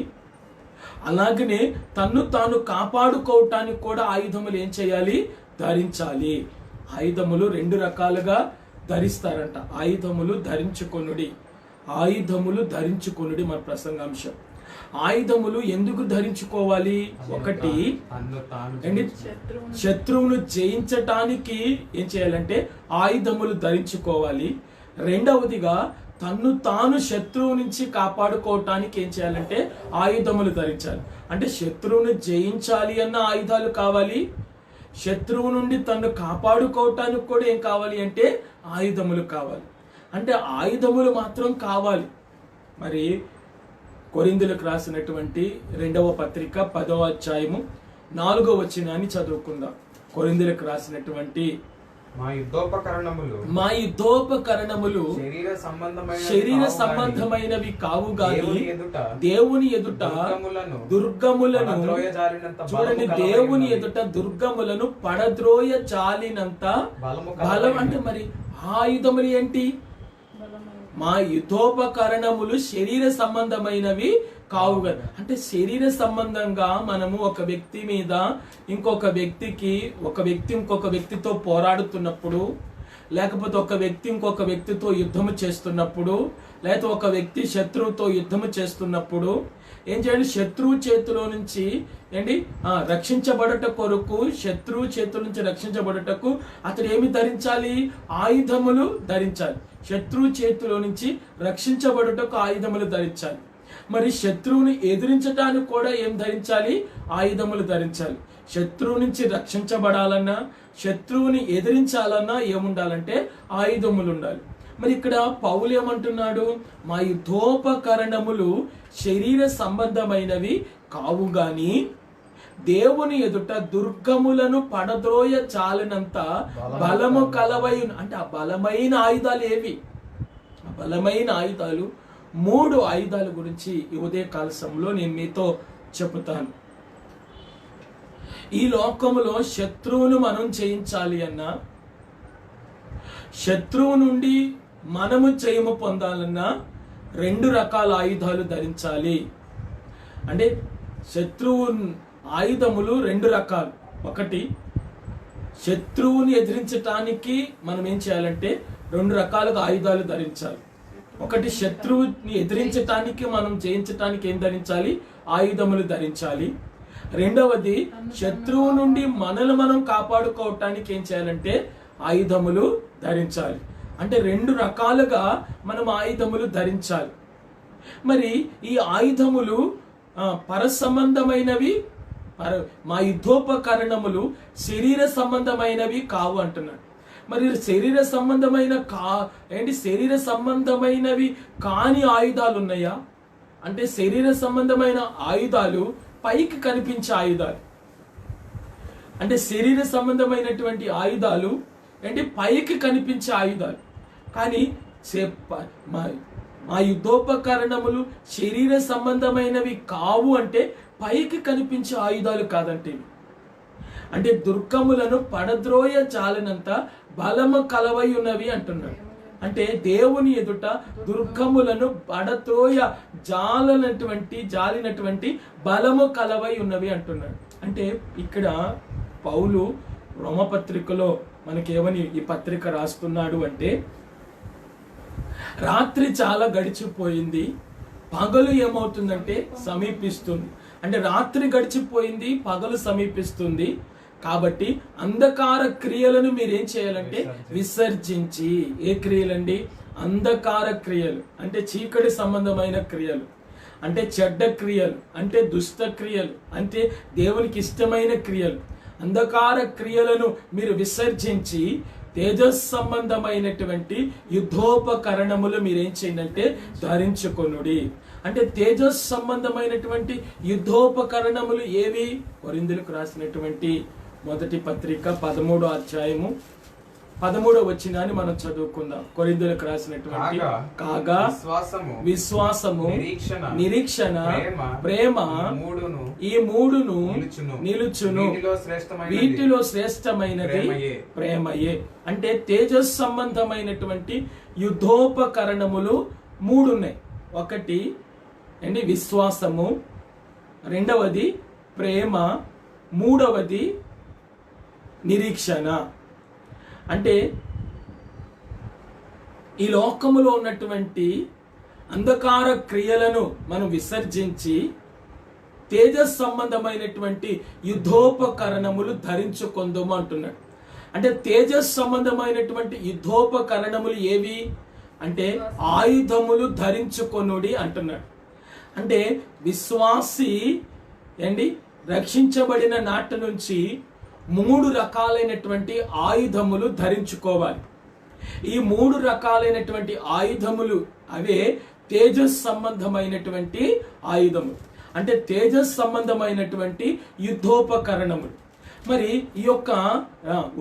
Speaker 1: అలాగనే తన్ను తాను కాపాడుకోవటానికి కూడా ఆయుధములు ఏం చేయాలి? ధరించాలి. ఆయుధములు 2 రకాలుగా ధరిస్తారంట. ఆయుధములు ధరించుకొనుడి. ఆయుధములు ధరించుకొనుడి మన ప్రసంగాంశం. ఆయుధములు ఎందుకు ధరించుకోవాలి? ఒకటి, శత్రువును జయించటానికి ఏం చేయాలంటే ఆయుధములు ధరించుకోవాలి. రెండవదిగా తన్ను తాను శత్రువు నుంచి కాపాడుకోవటానికి ఏం చేయాలంటే ఆయుధములు ధరించాలి. అంటే శత్రువును జయించాలి అన్న ఆయుధాలు కావాలి, శత్రువు నుండి తన్ను కాపాడుకోవటానికి కూడా ఏం కావాలి అంటే ఆయుధములు కావాలి. అంటే ఆయుధములు మాత్రం కావాలి. మరి కొరింథీయులకు రాసినటువంటి 2వ పత్రిక 10వ అధ్యాయము 4వ వచనాన్ని చదువుకుందాం. కొరింథీయులకు రాసినటువంటి
Speaker 3: మా యుద్ధోపకరణములు
Speaker 1: శరీర సంబంధమైనవి కావు గాని దేవుని ఎదుట దుర్గములను, చూడండి, దేవుని ఎదుట దుర్గములను పడద్రోయ చాలినంత బలం. అంటే మరి ఆయుధములు ఏంటి? మా యుద్ధోపకరణములు శరీర సంబంధమైనవి కావు కదా. అంటే శరీర సంబంధంగా మనము ఒక వ్యక్తి మీద ఇంకొక వ్యక్తితో పోరాడుతున్నప్పుడు, లేకపోతే ఒక వ్యక్తి ఇంకొక వ్యక్తితో యుద్ధము చేస్తున్నప్పుడు, లేకపోతే ఒక వ్యక్తి శత్రువుతో యుద్ధము చేస్తున్నప్పుడు ఏం చేయాలి? శత్రువు చేతిలో నుంచి రక్షించబడట కొరకు, శత్రువు చేతుల నుంచి రక్షించబడటకు అతడు ఏమి ధరించాలి? ఆయుధములు ధరించాలి. శత్రువు చేతిలో నుంచి రక్షించబడటకు ఆయుధములు ధరించాలి. మరి శత్రువుని ఎదిరించడానికి కూడా ఏం ధరించాలి? ఆయుధములు ధరించాలి. శత్రువు నుంచి రక్షించబడాలన్నా, శత్రువుని ఎదిరించాలన్నా ఏముండాలంటే ఆయుధములు ఉండాలి. మరి ఇక్కడ పౌలు ఏమంటున్నాడు? మా యుద్ధోపకరణములు శరీర సంబంధమైనవి కావు గాని దేవుని ఎదుట దుర్గములను పడద్రోయ చాలినంత బలము కలవై. అంటే ఆ బలమైన ఆయుధాలు ఏవి? ఆ బలమైన ఆయుధాలు 3 ఆయుధాల గురించి ఈ ఉదయకాల సమయంలో నేను మీతో చెబుతాను. ఈ లోకములో శత్రువును మనం జయించాలి అన్నా, శత్రువు నుండి మనము జయము పొందాలన్నా 2 రకాల ఆయుధాలు ధరించాలి. అంటే శత్రువు ఆయుధములు 2 రకాలు. ఒకటి, శత్రువుని ఎదిరించటానికి మనం ఏం చేయాలంటే 2 రకాలుగా ఆయుధాలు ధరించాలి. ఒకటి, శత్రువుని ఎదిరించటానికి మనం జయించటానికి ఏం ధరించాలి? ఆయుధములు ధరించాలి. రెండవది, శత్రువు నుండి మనల్ని మనం కాపాడుకోవటానికి ఏం చేయాలంటే ఆయుధములు ధరించాలి. అంటే 2 రకాలుగా మనం ఆయుధములు ధరించాలి. మరి ఈ ఆయుధములు పర సంబంధమైనవి, మా యుద్ధోపకరణములు శరీర సంబంధమైనవి కావు అంటున్నాడు. మరి శరీర సంబంధమైనవి కాని ఆయుధాలు ఉన్నాయా అంటే, శరీర సంబంధమైన ఆయుధాలు పైకి కనిపించే ఆయుధాలు. అంటే శరీర సంబంధమైనటువంటి ఆయుధాలు అంటే పైకి కనిపించే ఆయుధాలు. కానీ మా యుద్ధోపకరణములు శరీర సంబంధమైనవి కావు అంటే పైకి కనిపించే ఆయుధాలు కాదంటే, అంటే దుర్గములను పడద్రోయ జాలనంత బలము కలవై ఉన్నవి అంటున్నాడు. అంటే దేవుని ఎదుట దుర్గములను పడద్రోయ జాలినటువంటి బలము కలవై ఉన్నవి అంటున్నాడు. అంటే ఇక్కడ పౌలు రోమపత్రికలో మనకేమని ఈ పత్రిక రాస్తున్నాడు అంటే, రాత్రి చాలా గడిచిపోయింది, పగలు ఏమవుతుందంటే సమీపిస్తుంది. అంటే రాత్రి గడిచిపోయింది, పగలు సమీపిస్తుంది. కాబట్టి అంధకార క్రియలను మీరేం చేయాలంటే విసర్జించి, ఏ క్రియలండి? అంధకార క్రియలు అంటే చీకటి సంబంధమైన క్రియలు, అంటే చెడ్డ క్రియలు, అంటే దుష్ట క్రియలు, అంటే దేవునికి ఇష్టమైన క్రియలు, అంధకార క్రియలను మీరు విసర్జించి తేజస్ సంబంధమైనటువంటి యుద్ధోపకరణములు మీరేం చేయండి ధరించుకొనుడి. అంటే తేజస్ సంబంధమైనటువంటి యుద్ధోపకరణములు ఏవి? కొరింథీయులకు రాసినటువంటి మొదటి పత్రిక 13వ అధ్యాయము 13వ వచనాన్ని మనం చదువుకుందాం. కొరింథీయులకు రాసినటువంటి కాగా విశ్వాసము, నిరీక్షణ, ప్రేమ ఈ మూడును నిలుచును, వీటిలో శ్రేష్టమైనది ప్రేమయే. అంటే తేజస్ సంబంధమైనటువంటి యుద్ధోపకరణములు 3 ఉన్నాయి. ఒకటి అండి విశ్వాసము, రెండవది ప్రేమ, మూడవది నిరీక్షణ. అంటే ఈ లోకములో ఉన్నటువంటి అంధకార క్రియలను మనం విసర్జించి తేజస్ సంబంధమైనటువంటి యుద్ధోపకరణములు ధరించుకొందుము అంటున్నాడు. అంటే తేజస్ సంబంధమైనటువంటి యుద్ధోపకరణములు ఏవి అంటే ఆయుధములు ధరించుకొనుడి అంటున్నాడు. అంటే విశ్వాసి రక్షించబడిన నాటి నుంచి 3 రకాలైనటువంటి ఆయుధములు ధరించుకోవాలి. ఈ 3 రకాలైనటువంటి ఆయుధములు అవే తేజస్ సంబంధమైనటువంటి ఆయుధములు, అంటే తేజస్ సంబంధమైనటువంటి యుద్ధోపకరణములు. మరి ఈ యొక్క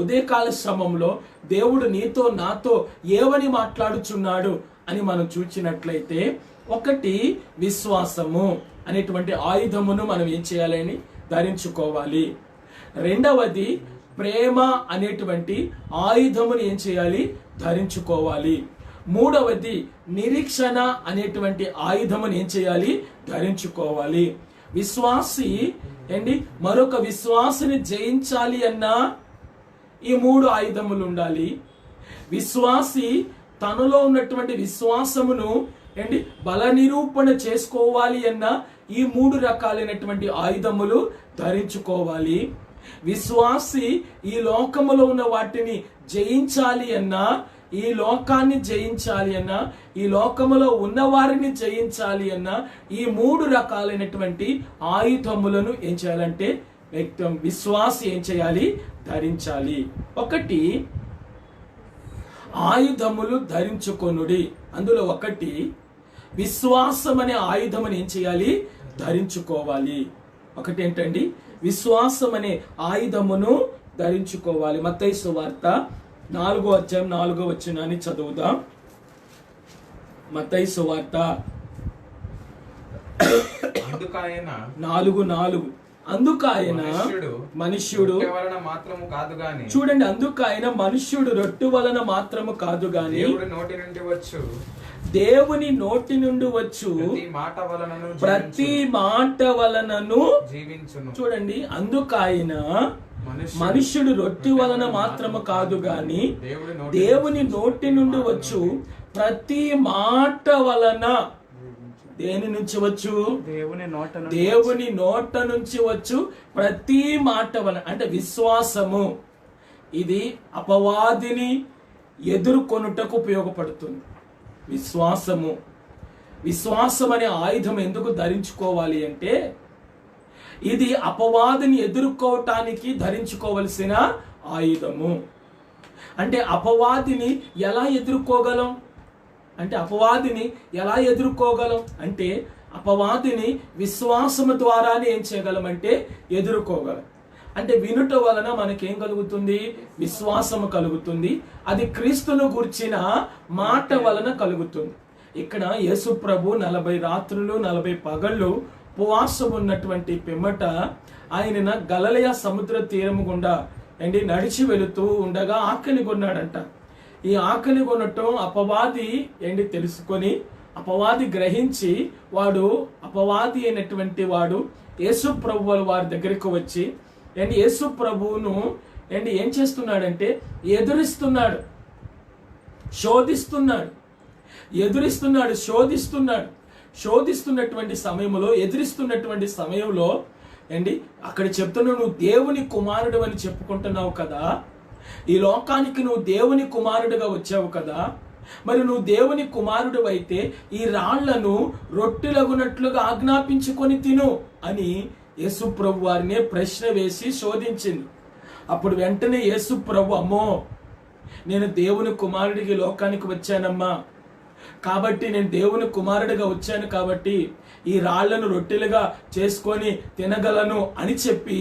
Speaker 1: ఉదయకాల సమయంలో దేవుడు నీతో నాతో ఏమని మాట్లాడుచున్నాడు అని మనం చూచినట్లయితే, ఒకటి విశ్వాసము అనేటువంటి ఆయుధమును మనం ఏం చేయాలని ధరించుకోవాలి. రెండవది ప్రేమ అనేటువంటి ఆయుధమును ఏం చేయాలి ధరించుకోవాలి. మూడవది నిరీక్షణ అనేటువంటి ఆయుధమును ఏం చేయాలి ధరించుకోవాలి. విశ్వాసి మరొక విశ్వాసిని జయించాలి అన్నా ఈ 3 ఆయుధములు ఉండాలి. విశ్వాసి తనలో ఉన్నటువంటి విశ్వాసమును బల నిరూపణ చేసుకోవాలి అన్నా ఈ 3 రకాలైనటువంటి ఆయుధములు ధరించుకోవాలి. విశ్వాసి ఈ లోకములో ఉన్న వాటిని జయించాలి అన్నా, ఈ లోకాన్ని జయించాలి అన్నా, ఈ లోకములో ఉన్న వారిని జయించాలి అన్నా ఈ 3 రకాలైనటువంటి ఆయుధములను ఏం చేయాలంటే విశ్వాసి ఏం చేయాలి ధరించాలి. ఒకటి ఆయుధములు ధరించుకొనుడి, అందులో ఒకటి విశ్వాసం అనే ఆయుధమును ఏం చేయాలి ధరించుకోవాలి. ఒకటి ఏంటండి విశ్వాసం అనే ఆయుధమును ధరించుకోవాలి. మత్తయి సువార్త 4వ అధ్యాయం 4వ వచనాన్ని చదువుదాం. మత్తయి సువార్త
Speaker 3: అందుకాయన
Speaker 1: 4:4. అందుకాయన మనుష్యుడు
Speaker 3: వలన మాత్రము కాదు గాని,
Speaker 1: చూడండి, అందుకాయన మనుష్యుడు రొట్టె వలన మాత్రము కాదు గాని
Speaker 3: దేవుడి నోటి నుండి వచ్చు
Speaker 1: దేవుని నోటి నుండి వచ్చు ప్రతి మాట వలనను
Speaker 3: జీవించును.
Speaker 1: చూడండి, అందుకాయన మనుష్యుడు రొట్టె వలన మాత్రము కాదు గాని దేవుని నోటి నుండి వచ్చు ప్రతి మాట వలన. దేని నుంచి వచ్చు? దేవుని నోట నుంచి వచ్చు ప్రతి మాట వలన. అంటే విశ్వాసము. ఇది అపవాదిని ఎదుర్కొనుటకు ఉపయోగపడుతుంది. విశ్వాసము. విశ్వాసం అనే ఆయుధం ఎందుకు ధరించుకోవాలి అంటే, ఇది అపవాదిని ఎదుర్కోవటానికి ధరించుకోవలసిన ఆయుధము. అంటే అపవాదిని ఎలా ఎదుర్కోగలం అంటే అపవాదిని విశ్వాసము ద్వారానే ఏం చేయగలం అంటే ఎదుర్కోగలం. అంటే వినుట వలన మనకేం కలుగుతుంది? విశ్వాసము కలుగుతుంది. అది క్రీస్తును గూర్చిన మాట వలన కలుగుతుంది. ఇక్కడ యేసు ప్రభు 40 రాత్రులు 40 పగళ్ళు ఉపవాసం ఉన్నటువంటి పిమ్మట ఆయన గలిలయ సముద్ర తీరము గుండా నడిచి వెళుతూ ఉండగా ఆకలి కొన్నాడంట. ఈ ఆకలి కొనటం అపవాది తెలుసుకొని, అపవాది గ్రహించి, అపవాది అయినటువంటి వాడు యేసు ప్రభు వారి దగ్గరికి వచ్చి యేసు ప్రభువును ఏం చేస్తున్నాడంటే ఎదురిస్తున్నాడు, శోధిస్తున్నటువంటి సమయంలో, ఎదురిస్తున్నటువంటి సమయంలో అక్కడ చెప్తున్నావు, నువ్వు దేవుని కుమారుడు అని చెప్పుకుంటున్నావు కదా, ఈ లోకానికి నువ్వు దేవుని కుమారుడుగా వచ్చావు కదా, మరి నువ్వు దేవుని కుమారుడు అయితే ఈ రాళ్లను రొట్టెలగునట్లుగా ఆజ్ఞాపించుకొని తిను అని యేసు ప్రభు వారిని ప్రశ్న వేసి శోధించింది. అప్పుడు వెంటనే యేసు ప్రభు, అమ్మో, నేను దేవుని కుమారుడికి లోకానికి వచ్చానమ్మా, కాబట్టి నేను దేవుని కుమారుడిగా వచ్చాను కాబట్టి ఈ రాళ్లను రొట్టెలుగా చేసుకొని తినగలను అని చెప్పి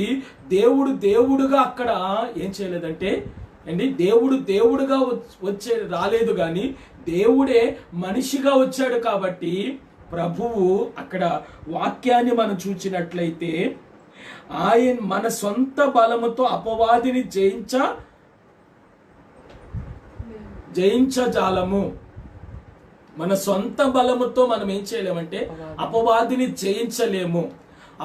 Speaker 1: దేవుడుగా అక్కడ ఏం చేయలేదంటే దేవుడుగా రాలేదు గాని దేవుడే మనిషిగా వచ్చాడు. కాబట్టి ప్రభువు అక్కడ వాక్యాన్ని మనం చూచినట్లయితే, ఆయన మన సొంత బలముతో అపవాదిని జయించజాలము. మన సొంత బలముతో మనం ఏం చేయలేమంటే అపవాదిని జయించలేము.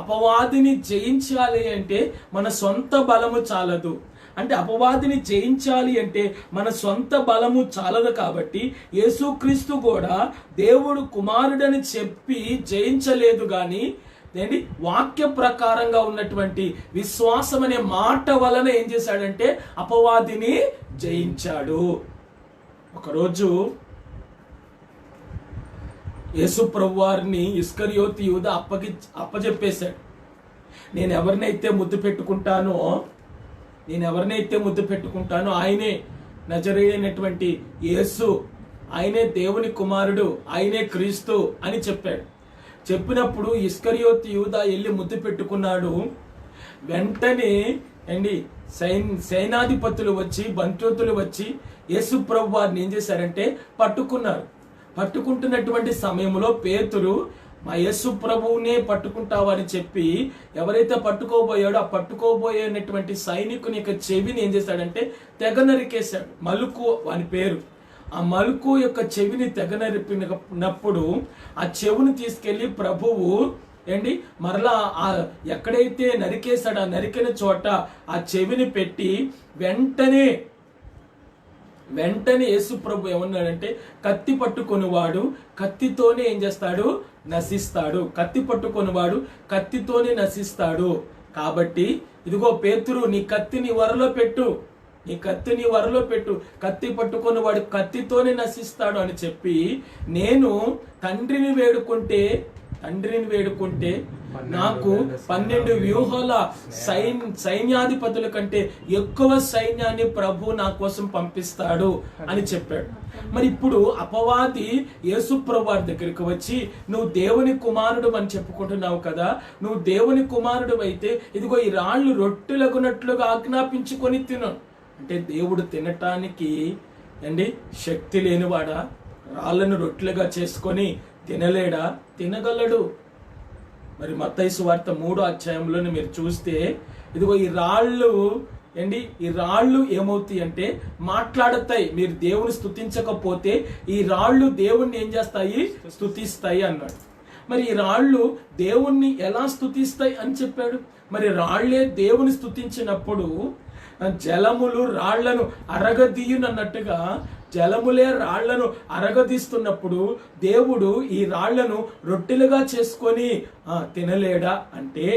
Speaker 1: అపవాదిని జయించాలి అంటే మన సొంత బలము చాలదు. అంటే అపవాదిని జయించాలి అంటే మన సొంత బలము చాలదు. కాబట్టి యేసుక్రీస్తు కూడా దేవుడు కుమారుడని చెప్పి జయించలేదు గాని వాక్య ప్రకారంగా ఉన్నటువంటి విశ్వాసం అనే మాట వలన ఏం చేశాడంటే అపవాదిని జయించాడు. ఒకరోజు యేసు ప్రభు వారిని ఇస్కరియోతు యూదా అప్పజెప్పేశాడు. నేను ఎవరినైతే ముద్దు పెట్టుకుంటానో ఆయనే నజరేయుడైనటువంటి యేసు, ఆయనే దేవుని కుమారుడు, ఆయనే క్రీస్తు అని చెప్పాడు. చెప్పినప్పుడు ఇస్కరియోతు యూదా వెళ్ళి ముద్దు పెట్టుకున్నాడు. వెంటనే సైనాధిపతులు వచ్చి, బంట్రోతులు వచ్చి యేసు ప్రభు వారిని ఏం చేశారంటే పట్టుకున్నారు. పట్టుకుంటున్నటువంటి సమయంలో పేతురు, మా యేసు ప్రభువునే పట్టుకుంటావని చెప్పి ఎవరైతే పట్టుకోబోయాడో ఆ పట్టుకోబోయేటువంటి సైనికుని యొక్క చెవిని ఏం చేశాడంటే తెగ నరికేశాడు. మలుకు అని పేరు. ఆ మలుకు యొక్క చెవిని తెగ నరిపినప్పుడు ఆ చెవుని తీసుకెళ్లి ప్రభువు మరలా ఎక్కడైతే నరికేశాడో ఆ నరికిన చోట ఆ చెవిని పెట్టి వెంటనే యేసు ప్రభు ఏమన్నాడంటే, కత్తి పట్టుకొనివాడు కత్తితోనే ఏం చేస్తాడు? నశిస్తాడు. కత్తి పట్టుకొనివాడు కత్తితోనే నశిస్తాడు. కాబట్టి ఇదిగో పేతురు, నీ కత్తి నీ వరలో పెట్టు, కత్తి పట్టుకొని వాడు కత్తితోనే నశిస్తాడు అని చెప్పి, నేను తండ్రిని వేడుకుంటే నాకు 12 వ్యూహాల సైన్యాధిపతుల కంటే ఎక్కువ సైన్యాన్ని ప్రభు నా కోసం పంపిస్తాడు అని చెప్పాడు. మరి ఇప్పుడు అపవాది యేసు ప్రభు వారి దగ్గరికి వచ్చి, నువ్వు దేవుని కుమారుడు అని చెప్పుకుంటున్నావు కదా, నువ్వు దేవుని కుమారుడు అయితే ఇదిగో ఈ రాళ్లు రొట్టెలగునట్లుగా ఆజ్ఞాపించుకొని తిను అంటే, దేవుడు తినటానికి శక్తి లేనివాడా? రాళ్ళను రొట్టెలుగా చేసుకొని తినలేడా? తినగలడు. మరి మత్తయి సువార్త 3వ అధ్యాయంలోనే మీరు చూస్తే ఇదిగో ఈ రాళ్ళు ఏమవుతాయి అంటే మాట్లాడతాయి. మీరు దేవుని స్తుతించకపోతే ఈ రాళ్ళు దేవుణ్ణి ఏం చేస్తాయి? స్తుతిస్తాయి అన్నాడు. మరి ఈ రాళ్ళు దేవుణ్ణి ఎలా స్తుతిస్తాయి అని చెప్పాడు. మరి రాళ్లే దేవుని స్తుతించినప్పుడు జలములు రాళ్లను అరగదీయునన్నట్టుగా జలములే రాళ్లను అరగదీస్తున్నప్పుడు దేవుడు ఈ రాళ్లను రొట్టెలుగా చేసుకొని తినలేడా అంటే,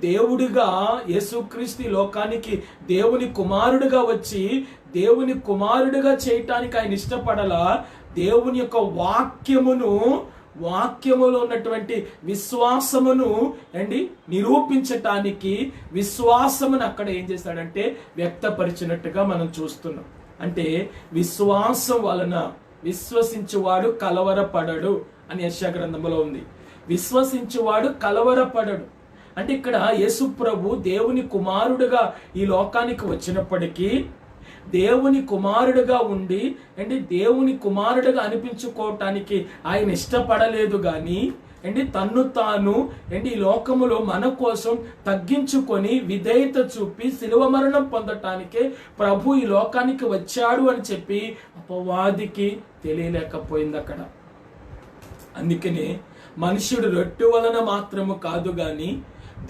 Speaker 1: దేవుడిగా యేసుక్రీస్తు లోకానికి దేవుని కుమారుడుగా వచ్చి దేవుని కుమారుడుగా చేయటానికి ఆయన ఇష్టపడలా. దేవుని యొక్క వాక్యములో ఉన్నటువంటి విశ్వాసమును నిరూపించటానికి విశ్వాసమును అక్కడ ఏం చేశాడంటే వ్యక్తపరిచినట్టుగా మనం చూస్తున్నాం. అంటే విశ్వాసం వలన విశ్వసించువాడు కలవరపడడు అని యెషయా గ్రంథంలో ఉంది. విశ్వసించువాడు కలవరపడడు అంటే ఇక్కడ యేసు ప్రభు దేవుని కుమారుడుగా ఈ లోకానికి వచ్చినప్పటికీ దేవుని కుమారుడుగా ఉండి దేవుని కుమారుడుగా అనిపించుకోవటానికి ఆయన ఇష్టపడలేదు. కానీ తన్ను తాను ఈ లోకములో మన కోసం తగ్గించుకొని విధేయత చూపి శిలువ మరణం పొందటానికే ప్రభు ఈ లోకానికి వచ్చాడు అని చెప్పి అపవాదికి తెలియలేకపోయింది అక్కడ. అందుకనే మనుష్యుడు రొట్టె వలన మాత్రము కాదు గాని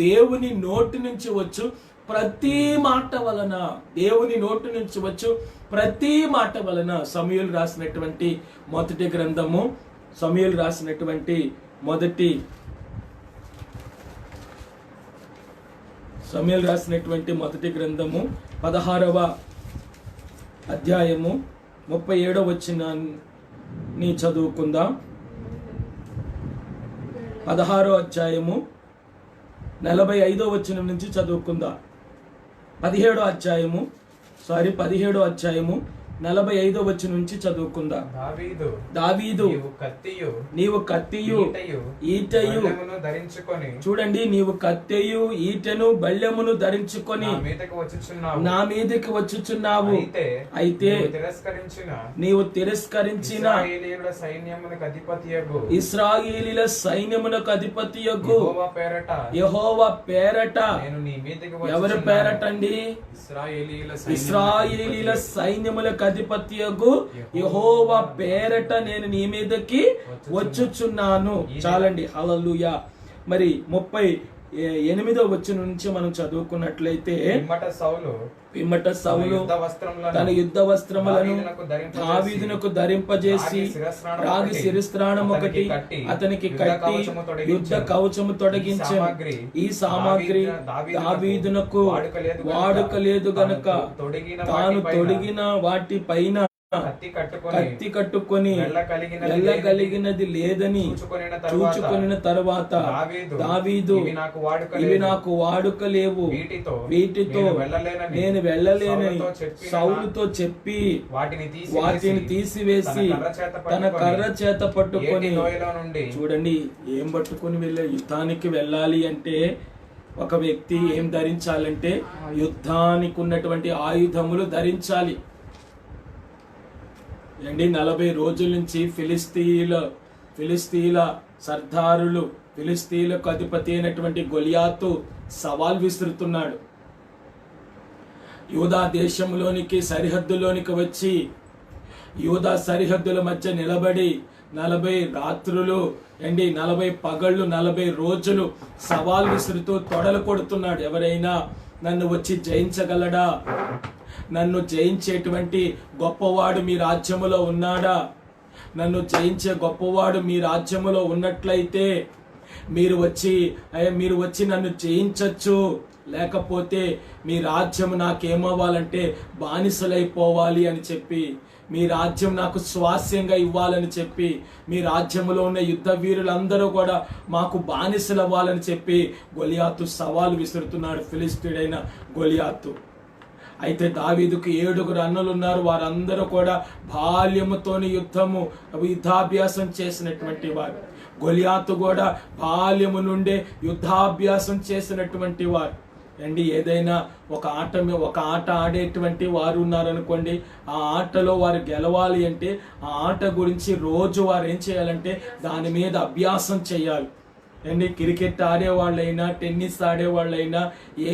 Speaker 1: దేవుని నోటి నుంచి వచ్చు ప్రతి మాట వలన, దేవుని నోటి నుంచి వచ్చు ప్రతి మాట వలన సమూయేలు రాసినటువంటి మొదటి గ్రంథము 16వ అధ్యాయము 37వ వచనాన్ని చదువుకుందాం. 16వ అధ్యాయము 45వ వచనం నుంచి చదువుకుందాం. 17వ అధ్యాయము 45వ వచనం నుంచి చదువుకుందాం. దావీదు నీవు కత్తియు ఈటయు చూడండి, నీవు కత్తెయు ఈటెను బల్లెమును ధరించుకొని నా మీదకి వచ్చుచున్నావు. అయితే నీవు తిరస్కరించిన ఇశ్రాయేలీయుల సైన్యమునకు అధిపతియగు యెహోవా పేరట. ఎవరి పేరట అండి? ఇశ్రాయేలీయుల సైన్యములకు అధిపతియగు యెహోవా పేరట నేను నీ మీదకి వచ్చుచున్నాను. చాలండి, హల్లెలూయా. మరి 38వ వచనం నుంచి మనం చదువుకున్నట్లయితే పిమ్మట సౌలు తన యుద్ధ వస్త్రములను దావీదునకు ధరింపజేసి రాగి శిరస్త్రాణం ఒకటి అతనికి కట్టి యుద్ధ కవచము తొడిగించెను. ఈ సామాగ్రి దావీదునకు వాడుక లేదు గనుక తాను తొడిగిన వాటి పైన కత్తి కట్టుకొని వెళ్ళగలిగినది లేదని చూచుకొనిన తరువాత దావీదు ఇవి నాకు వాడుక లేవు, వీటితో నేను వెళ్ళలేనని సౌలుతో చెప్పి వాటిని తీసివేసి తన కర్ర చేత పట్టుకొని, చూడండి ఏం పట్టుకొని యుద్ధానికి వెళ్ళాలి అంటే ఒక వ్యక్తి ఏం ధరించాలంటే యుద్ధానికి ఉన్నటువంటి ఆయుధములు ధరించాలి. 40 రోజుల నుంచి ఫిలిస్తీన్ల సర్దారులు, ఫిలిస్తీన్లకు అధిపతి అయినటువంటి గొలియాతు సవాల్ విసురుతున్నాడు. యూదా దేశంలోనికి సరిహద్దులోనికి వచ్చి యూదా సరిహద్దుల మధ్య నిలబడి 40 రాత్రులు 40 పగళ్ళు 40 రోజులు సవాల్ విసురుతూ తొడలు కొడుతున్నాడు. ఎవరైనా నన్ను వచ్చి జయించగలడా? నన్ను జయించేటువంటి గొప్పవాడు మీ రాజ్యములో ఉన్నాడా? నన్ను జయించే గొప్పవాడు మీ రాజ్యములో ఉన్నట్లయితే మీరు వచ్చి నన్ను జయించచ్చు. లేకపోతే మీ రాజ్యం నాకేమవ్వాలంటే బానిసలైపోవాలి అని చెప్పి, మీ రాజ్యం నాకు స్వాస్యంగా ఇవ్వాలని చెప్పి, మీ రాజ్యంలో ఉన్న యుద్ధ వీరులందరూ కూడా మాకు బానిసలు అవ్వాలని చెప్పి గొలియాతు సవాలు విసురుతున్నాడు, ఫిలిస్తీయుడైన గొలియాతు. అయితే దావీదుకు 7 అన్నలు ఉన్నారు. వారందరూ కూడా బాల్యముతోని యుద్ధాభ్యాసం చేసినటువంటి వారు. గొలియాతు కూడా బాల్యము నుండే యుద్ధాభ్యాసం చేసినటువంటి వారు. అండి ఏదైనా ఒక ఆట ఆడేటువంటి వారు ఉన్నారనుకోండి, ఆ ఆటలో వారు గెలవాలి అంటే ఆ ఆట గురించి రోజు వారు ఏం చేయాలంటే దాని మీద అభ్యాసం చేయాలి అండి. క్రికెట్ ఆడేవాళ్ళైనా, టెన్నిస్ ఆడేవాళ్ళైనా,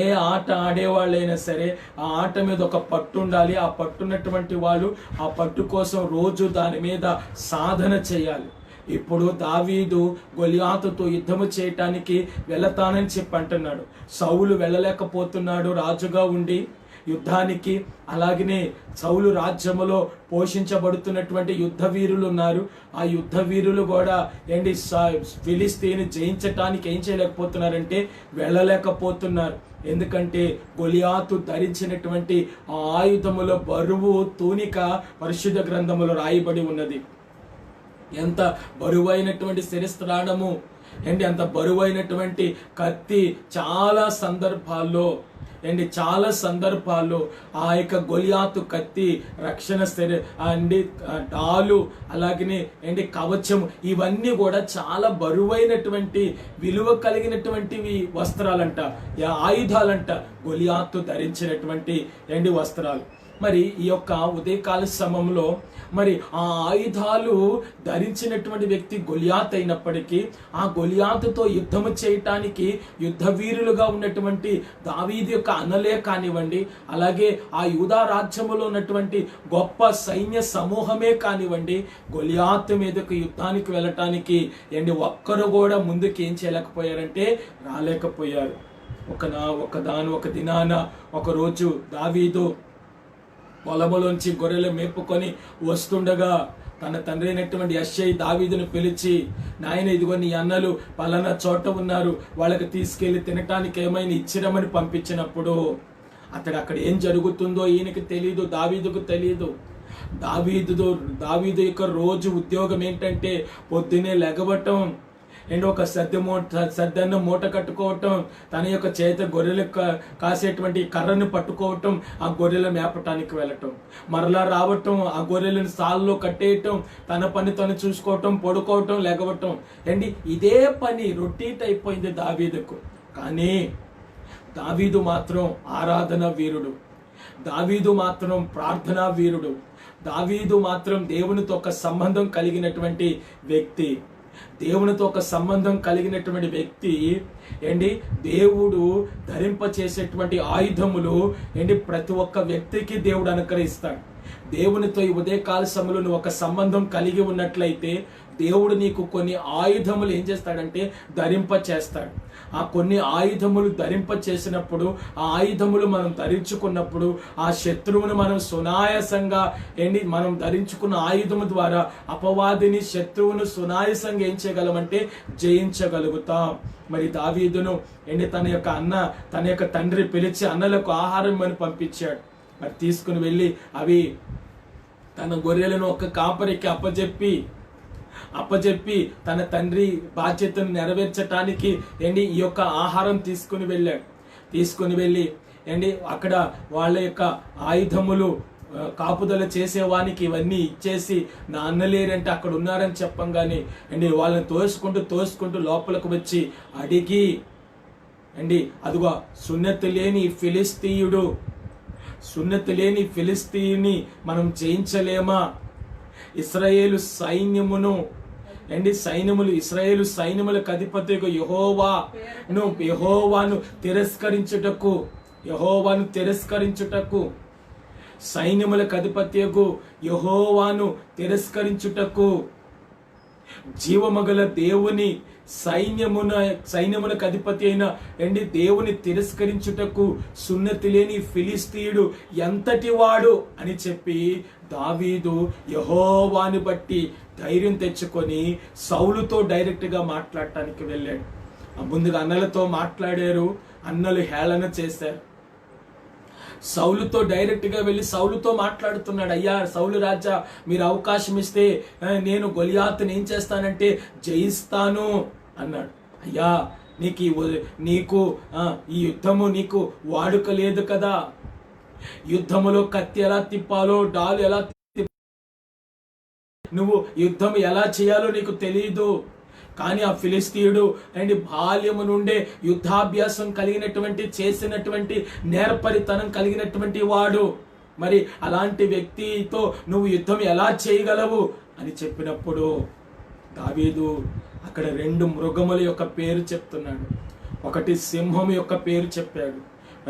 Speaker 1: ఏ ఆట ఆడేవాళ్ళైనా సరే ఆ ఆట మీద ఒక పట్టు ఉండాలి. ఆ పట్టున్నటువంటి వాళ్ళు ఆ పట్టు కోసం రోజు దాని మీద సాధన చేయాలి. ఇప్పుడు దావీదు గొలియాతుతో యుద్ధము చేయటానికి వెళతానని చెప్పి అంటున్నాడు. సౌలు వెళ్ళలేకపోతున్నాడు రాజుగా ఉండి యుద్ధానికి. అలాగనే సౌలు రాజ్యములో పోషించబడుతున్నటువంటి యుద్ధ వీరులు ఉన్నారు. ఆ యుద్ధ వీరులు కూడా ఏంటి ఫిలిస్తీని జయించటానికి ఏం చేయలేకపోతున్నారంటే వెళ్ళలేకపోతున్నారు. ఎందుకంటే గొలియాతు ధరించినటువంటి ఆ ఆయుధముల బరువు తూనిక పరిశుద్ధ గ్రంథములో రాయబడి ఉన్నది. ఎంత బరువైనటువంటి శిరస్త్రాణము అండి, అంత బరువైనటువంటి కత్తి. చాలా సందర్భాల్లో ఆ యొక్క గొలియాతు కత్తి, రక్షణ అండి, డాలు, అలాగనే ఏంటి కవచం, ఇవన్నీ కూడా చాలా బరువైనటువంటి విలువ కలిగినటువంటివి వస్త్రాలంట, ఆయుధాలంట, గొలియాతు ధరించినటువంటి ఏంటి వస్త్రాలు. మరి ఈ యొక్క ఉదయకాల సమయంలో మరి ఆ ఆయుధాలు ధరించినటువంటి వ్యక్తి గొలియాత్ అయినప్పటికీ ఆ గొలియాతుతో యుద్ధము చేయటానికి యుద్ధ వీరులుగా ఉన్నటువంటి దావీదు యొక్క అన్నలే కానివ్వండి, అలాగే ఆ యూదా రాజ్యములో ఉన్నటువంటి గొప్ప సైన్య సమూహమే కానివ్వండి, గొలియాతు మీదకు యుద్ధానికి వెళ్ళటానికి ఒక్కరు కూడా ముందుకు ఏం చేయలేకపోయారంటే రాలేకపోయారు. ఒక దినాన ఒకరోజు దావీదు పొలములోంచి గొర్రెలు మేపుకొని వస్తుండగా తన తండ్రి అయినటువంటి యెష్షయి దావీదును పిలిచి, నాయన ఇదిగో నీ అన్నలు పలానా చోట ఉన్నారు, వాళ్ళకి తీసుకెళ్లి తినటానికి ఏమైనా ఇచ్చిరమని పంపించినప్పుడు అక్కడ ఏం జరుగుతుందో ఈయనకి తెలియదు, దావీదుకు తెలియదు. దావీదు యొక్క రోజు ఉద్యోగం ఏంటంటే పొద్దునే లెగవటం అండ్ ఒక సద్దన్న మూట కట్టుకోవటం, తన యొక్క చేత గొర్రెలు కాసేటువంటి కర్రను పట్టుకోవటం, ఆ గొర్రెల మేపటానికి వెళ్ళటం, మరలా రావటం, ఆ గొర్రెలను సాల్లో కట్టేయటం, తన పని తను చూసుకోవటం, పడుకోవటం, లెగవటం. అండి ఇదే పని రొటీట్ అయిపోయింది దావీదుకు. కానీ దావీదు మాత్రం ఆరాధన వీరుడు, దావీదు మాత్రం ప్రార్థనా వీరుడు, దావీదు మాత్రం దేవునితో ఒక సంబంధం కలిగినటువంటి వ్యక్తి. దేవునితో ఒక సంబంధం కలిగినటువంటి వ్యక్తి దేవుడు ధరింప చేసేటువంటి ఆయుధములు ప్రతి ఒక్క వ్యక్తికి దేవుడు అనుగ్రహిస్తాడు. దేవునితో ఈ ఉదయకాల సమయంలో నువ్వు ఒక సంబంధం కలిగి ఉన్నట్లయితే దేవుడు నీకు కొన్ని ఆయుధములు ఏం చేస్తాడంటే ధరింప చేస్తాడు. ఆ కొన్ని ఆయుధములు ధరింప చేసినప్పుడు, ఆ ఆయుధములు మనం ధరించుకున్నప్పుడు ఆ శత్రువును మనం సునాయాసంగా మనం ధరించుకున్న ఆయుధము ద్వారా అపవాదిని, శత్రువును సునాయాసంగా ఏం చేయగలమంటే జయించగలుగుతాం. మరి దావీదును తన యొక్క తండ్రి పిలిచి అన్నలకు ఆహారం అని పంపించాడు. మరి తీసుకుని వెళ్ళి అవి తన గొర్రెలను ఒక కాపరికి అప్పచెప్పి తన తండ్రి బాధ్యతను నెరవేర్చటానికి ఈ యొక్క ఆహారం తీసుకుని వెళ్ళి అక్కడ వాళ్ళ యొక్క ఆయుధములు కాపుదల చేసేవానికి ఇవన్నీ ఇచ్చేసి, నా అన్నలేరంటే అక్కడ ఉన్నారని చెప్పంగానే వాళ్ళని తోసుకుంటూ లోపలికి వచ్చి అడిగి అదిగో సున్నతి లేని ఫిలిస్తీయుని మనం జయించలేమా? ఇశ్రాయేలు సైన్యములకు అధిపతిగా యెహోవాను తిరస్కరించుటకు సైన్యములకు అధిపతియగు యెహోవాను తిరస్కరించుటకు జీవమగల దేవుని సైన్యమునకు అధిపతి అయిన దేవుని తిరస్కరించుటకు సున్నతి లేని ఫిలిస్తీయుడు ఎంతటి వాడు అని చెప్పి దావీదు యెహోవాను బట్టి ధైర్యం తెచ్చుకొని సౌలుతో డైరెక్ట్ గా మాట్లాడటానికి వెళ్ళాడు. ముందుగా అన్నలతో మాట్లాడారు, అన్నలు హేళన చేశారు. సౌలుతో డైరెక్ట్ గా వెళ్ళి సౌలుతో మాట్లాడుతున్నాడు. అయ్యా సౌలు రాజా, మీరు అవకాశం ఇస్తే నేను గొలియాతుని ఏం చేస్తానంటే జయిస్తాను అన్నాడు. అయ్యా నీకు ఈ యుద్ధము నీకు వాడుక లేదు కదా, యుద్ధములో కత్తి ఎలా తిప్పాలో, డాలు ఎలా నువ్వు యుద్ధం ఎలా చేయాలో నీకు తెలియదు. కానీ ఆ ఫిలిస్తీయుడు అండ్ బాల్యము నుండే యుద్ధాభ్యాసం కలిగినటువంటి, చేసినటువంటి నేర్పరితనం కలిగినటువంటి వాడు. మరి అలాంటి వ్యక్తితో నువ్వు యుద్ధం ఎలా చేయగలవు అని చెప్పినప్పుడు దావీదు అక్కడ 2 మృగముల యొక్క పేరు చెప్తున్నాడు. ఒకటి సింహం యొక్క పేరు చెప్పాడు,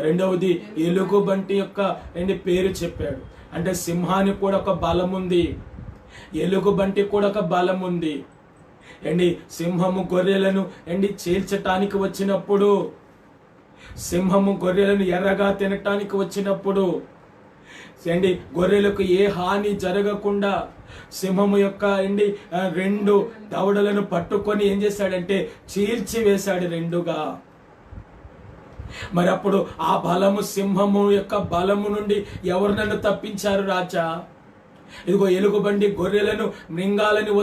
Speaker 1: రెండవది ఎలుగుబంటి యొక్క పేరు చెప్పాడు. అంటే సింహానికి కూడా ఒక బలం ఉంది, ఎలుగుబంటి కూడా ఒక బలం ఉంది. సింహము గొర్రెలను చీల్చటానికి వచ్చినప్పుడు, సింహము గొర్రెలను ఎర్రగా తినటానికి వచ్చినప్పుడు, గొర్రెలకు ఏ హాని జరగకుండా సింహము యొక్క 2 దవడలను పట్టుకొని ఏం చేశాడంటే చీల్చి వేశాడు 2గా. మరి అప్పుడు ఆ బలము, సింహము యొక్క బలము నుండి ఎవరు నన్ను తప్పించారు రాజా? ఇదిగో ఎలుగుబంటి గొర్రెలను మృంగాలని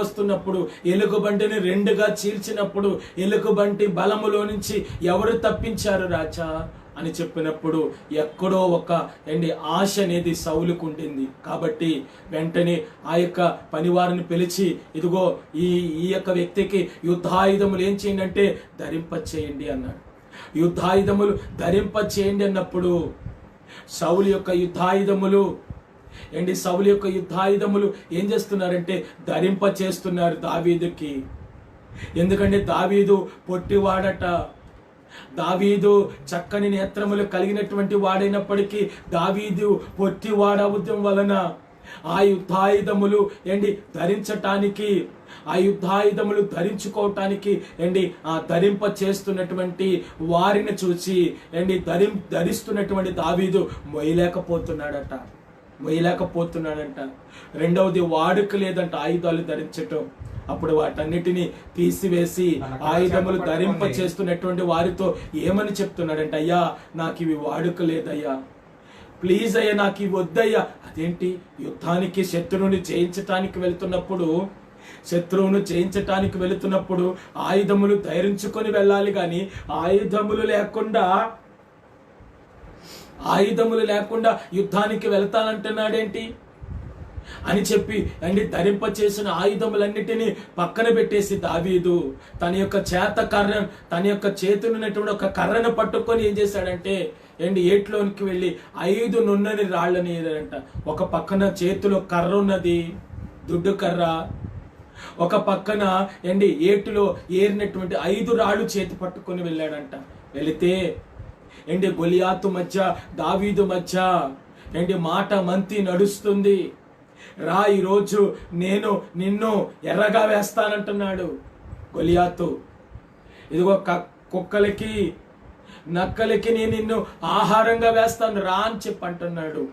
Speaker 1: వస్తున్నప్పుడు, ఎలుగుబంటిని 2గా చీల్చినప్పుడు ఎలుగుబంటి బలములో నుంచి ఎవరు తప్పించారు రాజా అని చెప్పినప్పుడు ఎక్కడో ఒక ఆశ అనేది సౌలుకు ఉంటుంది. కాబట్టి వెంటనే ఆ యొక్క పనివారిని పిలిచి, ఇదిగో ఈ యొక్క వ్యక్తికి యుద్ధాయుధములు ఏం చేయండి అంటే ధరింప చేయండి అన్నాడు. యుద్ధాయుధములు ధరింప చేయండి అన్నప్పుడు సౌలు యొక్క యుద్ధాయుధములు ఏం చేస్తున్నారంటే ధరింప చేస్తున్నారు దావీదుకి. ఎందుకంటే దావీదు పొట్టివాడట, దావీదు చక్కని నేత్రములు కలిగినటువంటి వాడైనప్పటికీ దావీదు పొట్టివాడవడం వలన ఆ యుద్ధాయుధములు ధరించటానికి, ఆ యుద్ధాయుధములు ధరించుకోవటానికి ఆ ధరింప చేస్తున్నటువంటి వారిని చూసి ధరిస్తున్నటువంటి దావీదు మొయ్యలేకపోతున్నాడంట. రెండవది వాడుక లేదంట ఆయుధాలు ధరించటం. అప్పుడు వాటన్నిటిని తీసివేసి ఆయుధములు ధరింప చేస్తున్నటువంటి వారితో ఏమని చెప్తున్నాడంటే, అయ్యా నాకు ఇవి వాడుక లేదయ్యా, ప్లీజ్ అయ్యా నాకు ఇవి వద్దయ్యా. అదేంటి? యుద్ధానికి శత్రువుని జయించటానికి వెళుతున్నప్పుడు ఆయుధములు ధరించుకొని వెళ్ళాలి, కానీ ఆయుధములు లేకుండా యుద్ధానికి వెళ్తానంటున్నాడేంటి అని చెప్పి ధరింప చేసిన ఆయుధములన్నిటినీ పక్కన పెట్టేసి దావీదు తన యొక్క చేతులున్నటువంటి ఒక కర్రను పట్టుకొని ఏం చేశాడంటే ఏట్లోనికి వెళ్ళి 5 నున్నని రాళ్ళని ఏదంట. ఒక పక్కన చేతిలో కర్ర ఉన్నది, దుడ్డు కర్ర, ఒక పక్కన ఏటిలో ఏరినటువంటి 5 రాళ్ళు చేతి పట్టుకొని వెళ్ళాడంట. వెళితే గొలియాతు మధ్య దావీదు మధ్య మాట మంతి నడుస్తుంది. రా, ఈరోజు నేను నిన్ను ఎర్రగా వేస్తానంటున్నాడు గొలియాతు. ఇదిగో కుక్కలకి నక్కలకి నేను నిన్ను ఆహారంగా వేస్తాను రా అని చెప్పి అంటున్నాడు.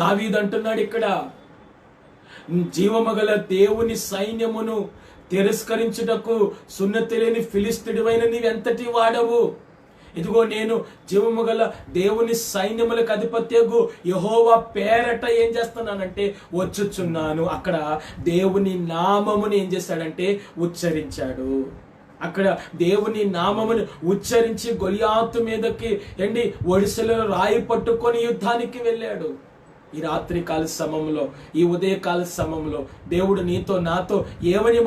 Speaker 1: దావీదు అంటున్నాడు ఇక్కడ, జీవమగల దేవుని సైన్యమును తిరస్కరించుటకు సున్నతి లేని ఫిలిస్తీయుడైన నీవెంతటి వాడవు? ఇదిగో నేను జీవము గల దేవుని సైన్యములకు అధిపత్యగు యెహోవా పేరట ఏం చేస్తున్నానంటే వచ్చుచున్నాను. అక్కడ దేవుని నామముని ఏం చేశాడంటే ఉచ్చరించాడు. అక్కడ దేవుని నామమును ఉచ్చరించి గొలియాతు మీదకి ఒడిసెలో రాయి పట్టుకొని యుద్ధానికి వెళ్ళాడు. ఈ రాత్రి కాల సమయంలో, ఈ ఉదయకాల సమయంలో దేవుడు నీతో నాతో ఏమని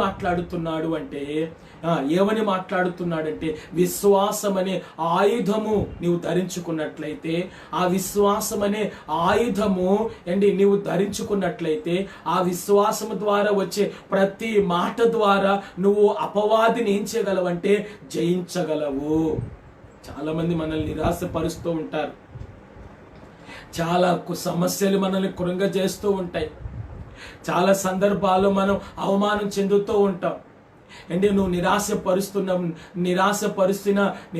Speaker 1: మాట్లాడుతున్నాడంటే విశ్వాసం అనే ఆయుధము నీవు ధరించుకున్నట్లయితే, ఆ విశ్వాసం అనే ఆయుధము నీవు ధరించుకున్నట్లయితే, ఆ విశ్వాసము ద్వారా వచ్చే ప్రతి మాట ద్వారా నువ్వు అపవాదిని ఏం చేయగలవంటే జయించగలవు. చాలా మంది మనల్ని నిరాశపరుస్తూ ఉంటారు, చాలా సమస్యలు మనల్ని కృంగజేస్తూ ఉంటాయి, చాలా సందర్భాల్లో మనం అవమానం చెందుతూ ఉంటాం. నువ్వు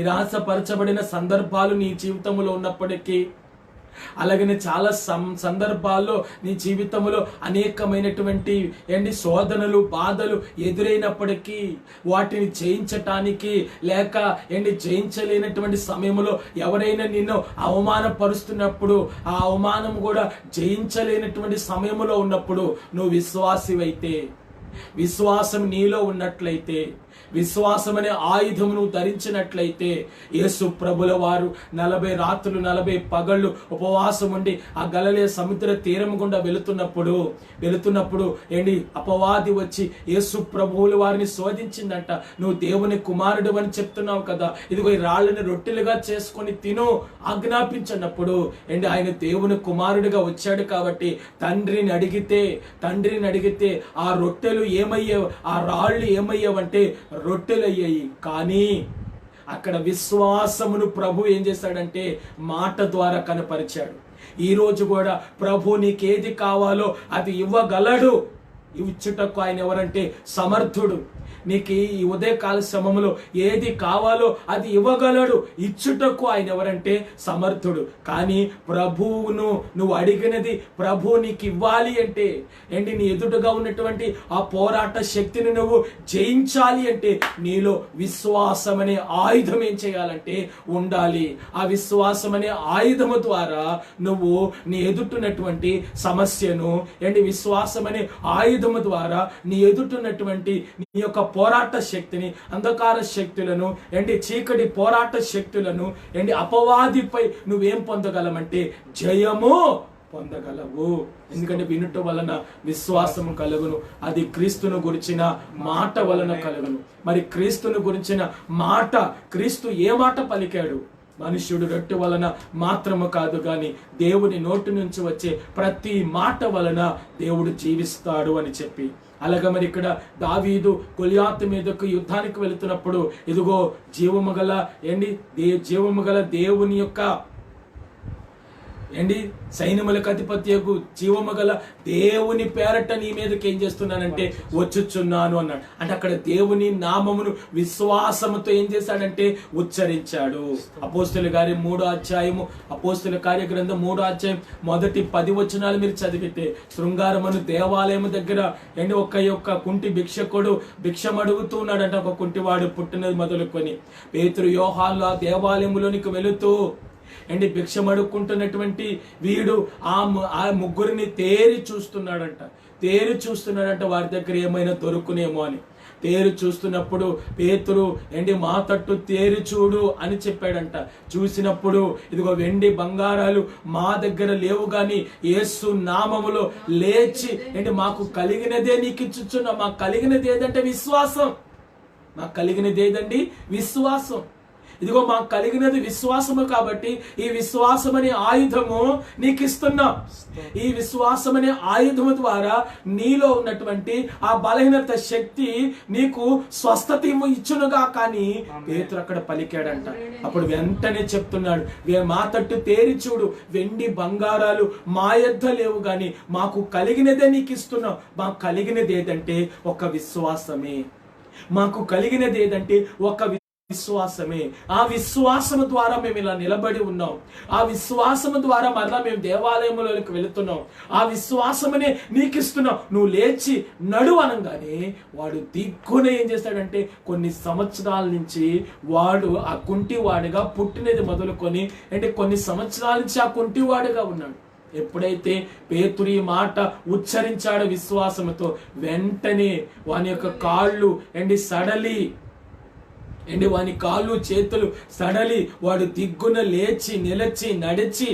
Speaker 1: నిరాశపరచబడిన సందర్భాలు నీ జీవితంలో ఉన్నప్పటికీ, అలాగనే చాలా సందర్భాల్లో నీ జీవితంలో అనేకమైనటువంటి శోధనలు, బాధలు ఎదురైనప్పటికీ వాటిని జయించటానికి లేక జయించలేనటువంటి సమయంలో ఎవరైనా నిన్ను అవమానపరుస్తున్నప్పుడు, ఆ అవమానం కూడా జయించలేనటువంటి సమయంలో ఉన్నప్పుడు నువ్వు విశ్వాసివైతే, విశ్వాసం నీలో ఉన్నట్లయితే, విశ్వాసం అనే ఆయుధమును ధరించినట్లయితే యేసు ప్రభుల వారు 40 రాత్రులు 40 పగళ్ళు ఉపవాసం ఉండి ఆ గలిలయ సముద్ర తీరం గుండా వెళుతున్నప్పుడు ఏంటి అపవాది వచ్చి యేసు ప్రభువుల వారిని శోధించిందంట. నువ్వు దేవుని కుమారుడు అని చెప్తున్నావు కదా, ఇదిగో ఈ రాళ్ళని రొట్టెలుగా చేసుకొని తిను ఆజ్ఞాపించినప్పుడు ఏంటి ఆయన దేవుని కుమారుడిగా వచ్చాడు కాబట్టి తండ్రిని అడిగితే ఆ రొట్టెలు ఏమయ్యావు, ఆ రాళ్ళు ఏమయ్యావంటే రొట్టెలు అయ్యాయి. కానీ అక్కడ విశ్వాసమును ప్రభు ఏం చేశాడంటే మాట ద్వారా కనపరిచాడు. ఈ రోజు కూడా ప్రభు నీకేది కావాలో అది ఇవ్వగలడు. ఇచ్చుటకు ఆయన ఎవరంటే సమర్థుడు. నీకు ఈ ఉదయకాల సమయంలో ఏది కావాలో అది ఇవ్వగలడు. ఇచ్చుటకు ఆయన ఎవరంటే సమర్థుడు. కానీ ప్రభువును నువ్వు అడిగినది ప్రభు నీకు ఇవ్వాలి అంటే ఏంటి, నీ ఎదుటగా ఉన్నటువంటి ఆ పోరాట శక్తిని నువ్వు జయించాలి అంటే నీలో విశ్వాసం అనే ఆయుధం ఏం చేయాలంటే ఉండాలి. ఆ విశ్వాసం అనే ఆయుధము ద్వారా నువ్వు నీ ఎదుటున్నటువంటి సమస్యను విశ్వాసం అనే ఆయుధము ద్వారా నీ ఎదుటున్నటువంటి నీ యొక్క పోరాట శక్తిని, అంధకార శక్తులను చీకటి పోరాట శక్తులను అపవాదిపై నువ్వేం పొందగలమంటే జయము పొందగలవు. ఎందుకంటే వినుట వలన విశ్వాసము కలుగును, అది క్రీస్తును గురించిన మాట వలన కలుగును. మరి క్రీస్తును గురించిన మాట, క్రీస్తు ఏ మాట పలికాడు? మనుష్యుడు రొట్టె వలన మాత్రము కాదు గాని దేవుని నోటి నుంచి వచ్చే ప్రతి మాట వలన దేవుడు జీవిస్తాడు అని చెప్పి, అలాగే మరి ఇక్కడ దావీదు గొలియాతు మీదకు యుద్ధానికి వెళుతున్నప్పుడు ఇదిగో జీవము గల దేవుని యొక్క సైన్యములకు అధిపత్యకు జీవము గల దేవుని పేరట నీ మీదకి ఏం చేస్తున్నానంటే వచ్చుచున్నాను అన్నాడు. అంటే అక్కడ దేవుని నామమును విశ్వాసముతో ఏం చేశాడంటే ఉచ్చరించాడు. అపోస్తుల గారి 3వ అధ్యాయము, అపోస్తుల కార్య గ్రంథం 3వ అధ్యాయం మొదటి 10 వచనాలు మీరు చదివితే శృంగారమును దేవాలయము దగ్గర ఒక కుంటి భిక్షకుడు భిక్షం అడుగుతూ ఉన్నాడంట. ఒక కుంటివాడు పుట్టినది మొదలుకొని పేతురు యోహాను ఆ దేవాలయములోనికి వెళుతూ భిక్షం అడుక్కుంటున్నటువంటి వీడు ఆ ముగ్గురిని తేరి చూస్తున్నాడంట వారి దగ్గర ఏమైనా దొరుకునేమో అని. తేరు చూస్తున్నప్పుడు పేతురు మా తట్టు తేరి చూడు అని చెప్పాడంట. చూసినప్పుడు ఇదిగో వెండి బంగారాలు మా దగ్గర లేవు గాని యేసు నామములో లేచి మాకు కలిగినదే నీకు ఇచ్చుచున్నా. మాకు కలిగినది ఏదంటే విశ్వాసం. మాకు కలిగినది ఏదండి? విశ్వాసం. ఇదిగో మాకు కలిగినది విశ్వాసము కాబట్టి ఈ విశ్వాసం అనే ఆయుధము నీకు ఇస్తున్నా. ఈ విశ్వాసం అనే ఆయుధము ద్వారా నీలో ఉన్నటువంటి ఆ బలహీనత శక్తి నీకు స్వస్థత ఇచ్చునుగా. కానీ పేతురు అక్కడ పలికాడంట. అప్పుడు వెంటనే చెప్తున్నాడు, మా తట్టు తేరి చూడు, వెండి బంగారాలు మా యొద్ద లేవు గాని మాకు కలిగినదే నీకు ఇస్తున్నావు. మాకు కలిగినది ఏదంటే ఒక విశ్వాసమే. మాకు కలిగినది ఏదంటే ఒక విశ్వాసమే. ఆ విశ్వాసము ద్వారా మేము ఇలా నిలబడి ఉన్నాం. ఆ విశ్వాసము ద్వారా మరలా మేము దేవాలయంలోకి వెళుతున్నాం. ఆ విశ్వాసమనే నీకు ఇస్తున్నాం, నువ్వు లేచి నడు అనగానే వాడు దిగ్గున ఏం చేస్తాడంటే కొన్ని సంవత్సరాల నుంచి వాడు ఆ కుంటివాడిగా పుట్టినది మొదలుకొని కొన్ని సంవత్సరాల నుంచి ఆ కుంటివాడిగా ఉన్నాడు. ఎప్పుడైతే పేతురు ఈ మాట ఉచ్చరించాడో విశ్వాసముతో వెంటనే వాని యొక్క కాళ్ళు సడలి వాని కాళ్ళు చేతులు సడలి వాడు దిగ్గున లేచి నిలచి నడిచి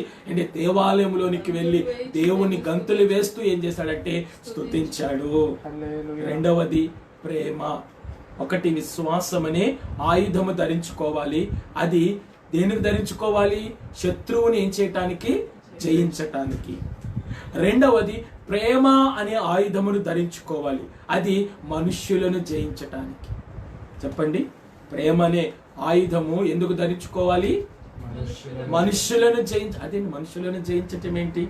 Speaker 1: దేవాలయంలోనికి వెళ్ళి దేవుని గంతులు వేస్తూ ఏం చేశాడంటే స్తుతించాడు. రెండవది ప్రేమ. ఒకటి విశ్వాసం అనే ఆయుధము ధరించుకోవాలి. అది దేనికి ధరించుకోవాలి? శత్రువుని ఏం చేయటానికి? జయించటానికి. రెండవది ప్రేమ అనే ఆయుధమును ధరించుకోవాలి. అది మనుష్యులను జయించటానికి. చెప్పండి, ప్రేమ అనే ఆయుధము ఎందుకు ధరించుకోవాలి? మనుష్యులను మనుషులను జయించటం ఏంటి?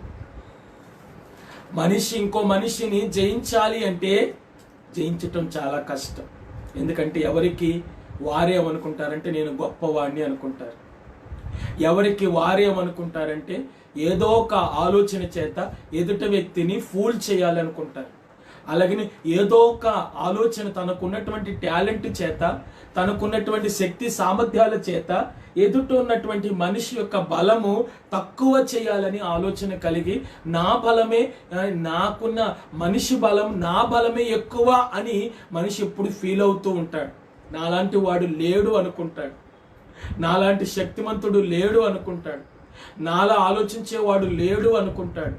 Speaker 1: మనిషి ఇంకో మనిషిని జయించాలి అంటే జయించటం చాలా కష్టం. ఎందుకంటే ఎవరికి వారేమనుకుంటారంటే నేను గొప్పవాడిని అనుకుంటారు. ఎవరికి వారేమనుకుంటారంటే ఏదో ఒక ఆలోచన చేత ఎదుట వ్యక్తిని ఫూల్ చేయాలనుకుంటారు. అలాగే ఏదో ఒక ఆలోచన తనకున్నటువంటి టాలెంట్ చేత, తనకున్నటువంటి శక్తి సామర్థ్యాల చేత ఎదుట ఉన్నటువంటి మనిషి యొక్క బలము తక్కువ చేయాలని ఆలోచన కలిగి నా బలమే, నాకున్న మనిషి బలం నా బలమే ఎక్కువ అని మనిషి ఎప్పుడు ఫీల్ అవుతూ ఉంటాడు. నాలాంటి వాడు లేడు అనుకుంటాడు, నాలాంటి శక్తిమంతుడు లేడు అనుకుంటాడు, నాలా ఆలోచించేవాడు లేడు అనుకుంటాడు,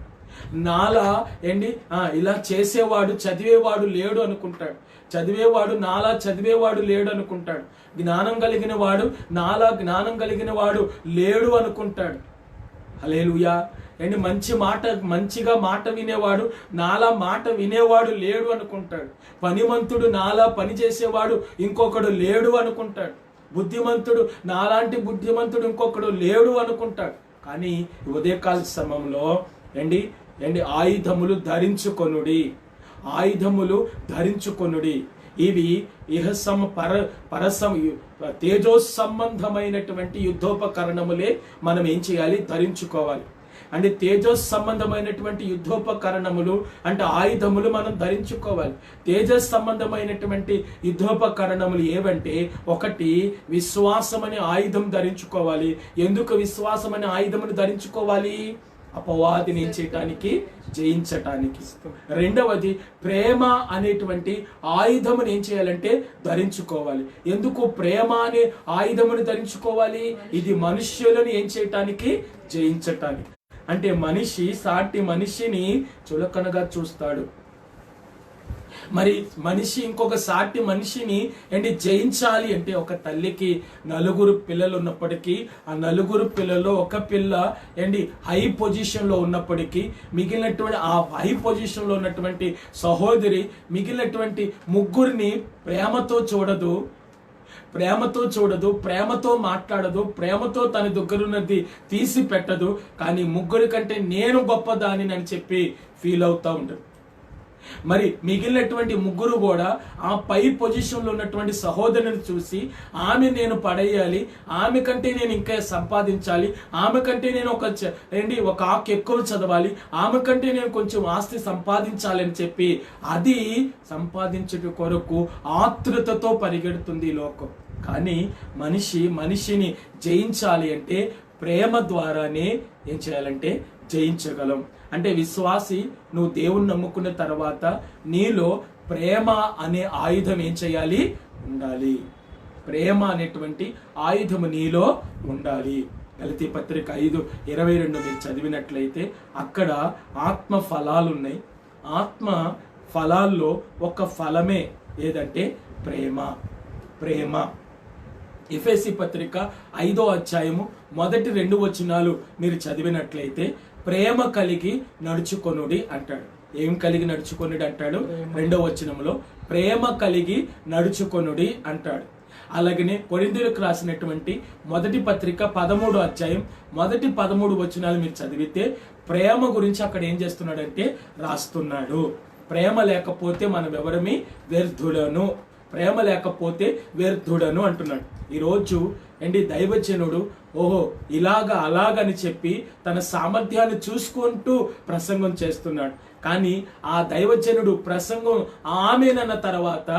Speaker 1: నాలా ఇలా చేసేవాడు చదివేవాడు లేడు అనుకుంటాడు, నాలా చదివేవాడు లేడు అనుకుంటాడు, జ్ఞానం కలిగిన వాడు నాలా జ్ఞానం కలిగిన వాడు లేడు అనుకుంటాడు. హల్లెలూయా. మంచిగా మాట వినేవాడు నాలా మాట వినేవాడు లేడు అనుకుంటాడు. పనిమంతుడు నాలా పని చేసేవాడు ఇంకొకడు లేడు అనుకుంటాడు. బుద్ధిమంతుడు నాలాంటి బుద్ధిమంతుడు ఇంకొకడు లేడు అనుకుంటాడు. కానీ ఉదయకాల సమయంలో ఆయుధములు ధరించుకొనుడి. ఇవి తేజో సంబంధమైనటువంటి యుద్ధోపకరణములే మనం ఏం చేయాలి? ధరించుకోవాలి. అంటే తేజో సంబంధమైనటువంటి యుద్ధోపకరణములు అంటే ఆయుధములు మనం ధరించుకోవాలి. తేజస్ సంబంధమైనటువంటి యుద్ధోపకరణములు ఏవంటే, ఒకటి విశ్వాసం అనే ఆయుధం ధరించుకోవాలి. ఎందుకు విశ్వాసం అనే ఆయుధమును ధరించుకోవాలి? అపవాదిని చేయటానికి, జయించటానికి. రెండవది ప్రేమ అనేటువంటి ఆయుధమును ఏం చేయాలంటే ధరించుకోవాలి. ఎందుకు ప్రేమ అనే ఆయుధమును ధరించుకోవాలి? ఇది మనుష్యులను ఏం చేయటానికి? జయించటానికి. అంటే మనిషి సాటి మనిషిని చులకనగా చూస్తాడు. మరి మనిషి ఇంకొక సాటి మనిషిని జయించాలి అంటే, ఒక తల్లికి 9 పిల్లలు ఉన్నప్పటికీ ఆ 9 పిల్లల్లో ఒక పిల్ల హై పొజిషన్ లో ఉన్నప్పటికీ మిగిలినటువంటి ఆ హై పొజిషన్ లో ఉన్నటువంటి సహోదరి మిగిలినటువంటి 3 ప్రేమతో చూడదు, ప్రేమతో మాట్లాడదు, ప్రేమతో తన దగ్గరున్నది తీసి పెట్టదు. కానీ 3 కంటే నేను గొప్పదాని అని చెప్పి ఫీల్ అవుతా ఉంటాడు. మరి మిగిలినటువంటి 3 కూడా ఆ పై పొజిషన్ లో ఉన్నటువంటి సహోదరుని చూసి, ఆమె నేను పడేయాలి, ఆమె కంటే నేను ఇంకా సంపాదించాలి, ఆమె కంటే నేను ఒక ఆకు ఎక్కువ చదవాలి, ఆమె కంటే నేను కొంచెం ఆస్తి సంపాదించాలి అని చెప్పి అది సంపాదించట కొరకు ఆతృతతో పరిగెడుతుంది ఈ లోకం. కానీ మనిషిని జయించాలి అంటే ప్రేమ ద్వారానే ఏం చేయాలంటే జయించగలం. అంటే విశ్వాసి, నువ్వు దేవుణ్ణి నమ్ముకున్న తర్వాత నీలో ప్రేమ అనే ఆయుధం ఏం చేయాలి? ఉండాలి. ప్రేమ అనేటువంటి ఆయుధము నీలో ఉండాలి. గలతీ పత్రిక 5:22 మీరు చదివినట్లయితే అక్కడ ఆత్మ ఫలాలు ఉన్నాయి. ఆత్మ ఫలాల్లో ఒక ఫలమే ఏదంటే ప్రేమ. ఎఫెసీ పత్రిక 5వ అధ్యాయము మొదటి 2 వచనాలు మీరు చదివినట్లయితే ప్రేమ కలిగి నడుచుకొనుడి అంటాడు. ఏం కలిగి నడుచుకొనుడి అంటాడు? 2వ వచనంలో ప్రేమ కలిగి నడుచుకొనుడి అంటాడు. అలాగనే కొరింథీయులకు రాసినటువంటి మొదటి పత్రిక 13వ అధ్యాయం మొదటి 13 వచనాలు మీరు చదివితే ప్రేమ గురించి అక్కడ ఏం చేస్తున్నాడంటే రాస్తున్నాడు. ప్రేమ లేకపోతే మనం ఎవరమి? వ్యర్థులను. ప్రేమ లేకపోతే వ్యర్థుడను అంటున్నాడు. ఈరోజు దైవజనుడు అలాగని చెప్పి తన సామర్థ్యాన్ని చూసుకుంటూ ప్రసంగం చేస్తున్నాడు. కానీ ఆ దైవజనుడు ప్రసంగం ఆమెనన్న తర్వాత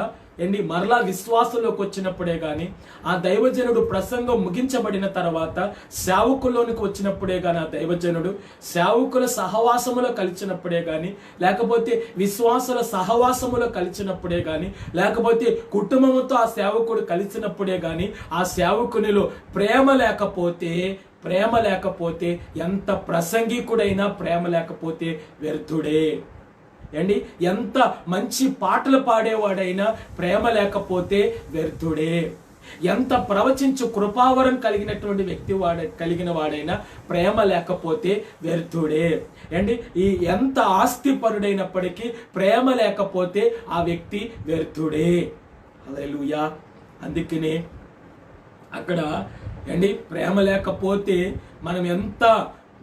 Speaker 1: మరలా విశ్వాసంలోకి వచ్చినప్పుడే గాని, ఆ దైవజనుడు ప్రసంగం ముగించబడిన తర్వాత సేవకుల్లోనికి వచ్చినప్పుడే గాని, ఆ దైవజనుడు సేవకుల సహవాసములో కలిసినప్పుడే గాని, లేకపోతే విశ్వాసుల సహవాసములో కలిసినప్పుడే గాని, లేకపోతే కుటుంబంతో ఆ సేవకుడు కలిసినప్పుడే గాని, ఆ సేవకునిలో ప్రేమ లేకపోతే ఎంత ప్రసంగికుడైనా ప్రేమ లేకపోతే వ్యర్థుడే. ఎంత మంచి పాటలు పాడేవాడైనా ప్రేమ లేకపోతే వ్యర్థుడే. ఎంత ప్రవచించు కృపావరం కలిగినటువంటి కలిగిన వాడైనా ప్రేమ లేకపోతే వ్యర్థుడే. ఎంత ఆస్తిపరుడైనప్పటికీ ప్రేమ లేకపోతే ఆ వ్యక్తి వ్యర్థుడే. హల్లెలూయా. అందుకనే అక్కడ ప్రేమ లేకపోతే మనం ఎంత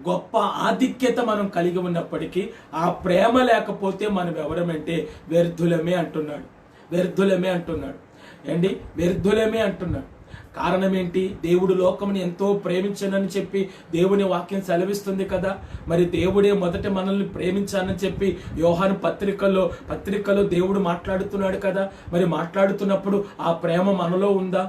Speaker 1: గొప్ప ఆధిక్యత మనం కలిగి ఉన్నప్పటికీ ఆ ప్రేమ లేకపోతే మనం ఎవరమంటే వ్యర్థులమే అంటున్నాడు. వ్యర్థులమే అంటున్నాడు. కారణం ఏంటి? దేవుడు లోకముని ఎంతో ప్రేమించనని చెప్పి దేవుని వాక్యం సెలవిస్తుంది కదా. మరి దేవుడే మొదట మనల్ని ప్రేమించానని చెప్పి యోహాను పత్రికలో దేవుడు మాట్లాడుతున్నాడు కదా. మరి మాట్లాడుతున్నప్పుడు ఆ ప్రేమ మనలో ఉందా?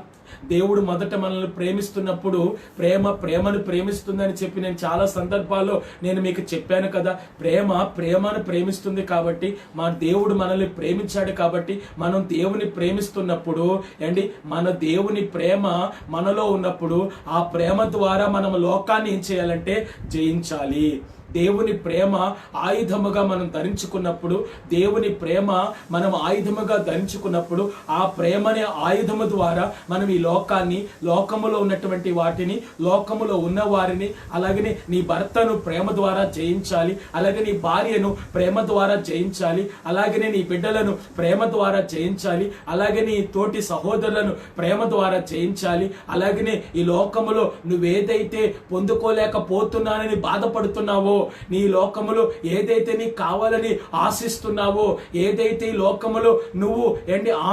Speaker 1: దేవుడు మొదట మనల్ని ప్రేమిస్తున్నప్పుడు ప్రేమను ప్రేమిస్తుందని చెప్పి నేను చాలా సందర్భాల్లో నేను మీకు చెప్పాను కదా. ప్రేమను ప్రేమిస్తుంది కాబట్టి మా దేవుడు మనల్ని ప్రేమించాడు కాబట్టి మనం దేవుని ప్రేమిస్తున్నప్పుడు మన దేవుని ప్రేమ మనలో ఉన్నప్పుడు ఆ ప్రేమ ద్వారా మనం లోకాన్ని ఏం చేయాలంటే జయించాలి. దేవుని ప్రేమ ఆయుధముగా మనం ధరించుకున్నప్పుడు, దేవుని ప్రేమ మనం ఆయుధముగా ధరించుకున్నప్పుడు ఆ ప్రేమనే ఆయుధము ద్వారా మనం ఈ లోకాన్ని, లోకములో ఉన్నటువంటి వాటిని, లోకములో ఉన్న వారిని, అలాగనే నీ భర్తను ప్రేమ ద్వారా జయించాలి, అలాగే నీ భార్యను ప్రేమ ద్వారా జయించాలి, అలాగనే నీ బిడ్డలను ప్రేమ ద్వారా జయించాలి, అలాగే నీ తోటి సహోదరులను ప్రేమ ద్వారా జయించాలి. అలాగనే ఈ లోకములో నువ్వేదైతే పొందుకోలేకపోతున్నానని బాధపడుతున్నావో, నీ లోకములో ఏదైతే నీకు కావాలని ఆశిస్తున్నావో, ఏదైతే ఈ లోకములో నువ్వు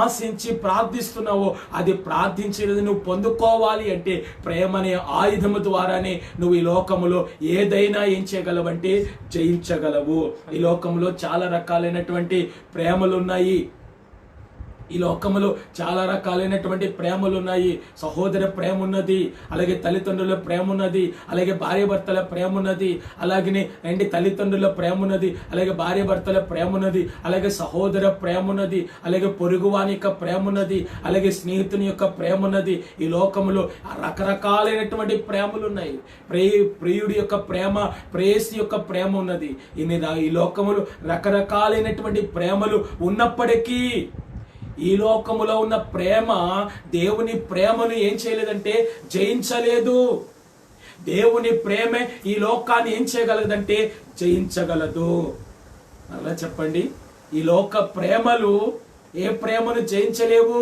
Speaker 1: ఆశించి ప్రార్థిస్తున్నావో, అది ప్రార్థించేది నువ్వు పొందుకోవాలి అంటే ప్రేమ అనే ఆయుధము ద్వారానే నువ్వు ఈ లోకములో ఏదైనా ఏం చేయగలవంటే జయించగలవు. ఈ లోకములో చాలా రకాలైనటువంటి ప్రేమలు ఉన్నాయి. ఈ లోకములో చాలా రకాలైనటువంటి ప్రేమలు ఉన్నాయి. సహోదర ప్రేమ ఉన్నది, అలాగే తల్లిదండ్రుల ప్రేమ ఉన్నది, అలాగే భార్యాభర్తల ప్రేమ ఉన్నది, అలాగే తల్లిదండ్రుల ప్రేమ ఉన్నది, అలాగే భార్యాభర్తల ప్రేమ ఉన్నది, అలాగే సహోదర ప్రేమ ఉన్నది, అలాగే పొరుగువాని యొక్క ప్రేమ ఉన్నది, అలాగే స్నేహితుని యొక్క ప్రేమ ఉన్నది. ఈ లోకములో రకరకాలైనటువంటి ప్రేమలు ఉన్నాయి. ప్రియుడి యొక్క ప్రేమ, ప్రేయసి యొక్క ప్రేమ ఉన్నది. ఈ లోకములో రకరకాలైనటువంటి ప్రేమలు ఉన్నప్పటికీ ఈ లోకములో ఉన్న ప్రేమ దేవుని ప్రేమను ఏం చేయలేదంటే జయించలేదు. దేవుని ప్రేమే ఈ లోకాన్ని ఏం చేయగలదంటే జయించగలదు. అలా చెప్పండి, ఈ లోక ప్రేమలు ఏ ప్రేమను జయించలేవు?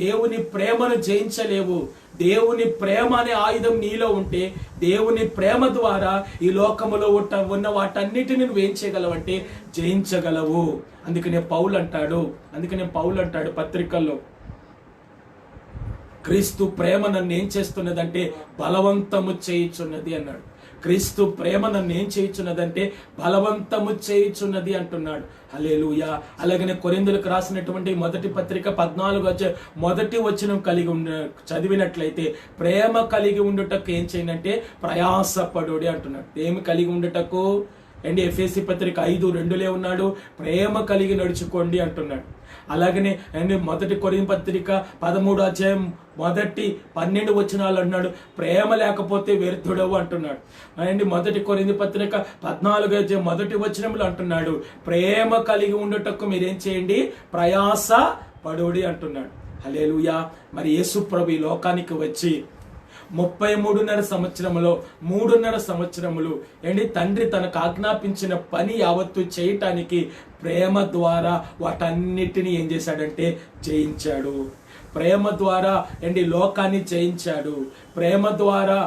Speaker 1: దేవుని ప్రేమను జయించలేవు. దేవుని ప్రేమ అనే ఆయుధం నీలో ఉంటే, దేవుని ప్రేమ ద్వారా ఈ లోకములో ఉన్న వాటన్నిటిని నువ్వు ఏం చేయగలవంటే జయించగలవు. అందుకనే పౌలు అంటాడు పత్రికల్లో, క్రీస్తు ప్రేమ నన్ను ఏం చేస్తున్నదంటే బలవంతము చేయుచున్నది అన్నాడు. క్రీస్తు ప్రేమ నన్ను ఏం చేయుచున్నదంటే బలవంతము చేయుచున్నది అంటున్నాడు. హల్లెలూయా. అలాగనే కొరింథీయులకు రాసినటువంటి మొదటి పత్రిక 14 మొదటి వచనం చదివినట్లయితే ప్రేమ కలిగి ఉండుటకు ఏం చేయంటే ప్రయాసపడుడి అంటున్నాడు. ఏమి కలిగి ఉండుటకు ఎఫెసీ పత్రిక 5:2 ఉన్నాడు, ప్రేమ కలిగి నడుచుకోండి అంటున్నాడు. అలాగనే మొదటి కొరింథీ పత్రిక 13 మొదటి 12 వచనాలు అన్నాడు, ప్రేమ లేకపోతే వ్యర్థుడవు అంటున్నాడు. మొదటి కొరింథీ పత్రిక 14 మొదటి వచనంలో అంటున్నాడు, ప్రేమ కలిగి ఉండుటకు మీరేం చేయండి ప్రయాస పడుడి అంటున్నాడు. హల్లెలూయా. మరి యేసు ప్రభు ఈ లోకానికి వచ్చి 33.5 సంవత్సరములో 3.5 సంవత్సరములు తండ్రి తనకు ఆజ్ఞాపించిన పని యావత్తు చేయటానికి ప్రేమ ద్వారా వాటన్నిటిని ఏం చేశాడంటే జయించాడు. ప్రేమ ద్వారా లోకాన్ని జయించాడు. ప్రేమ ద్వారా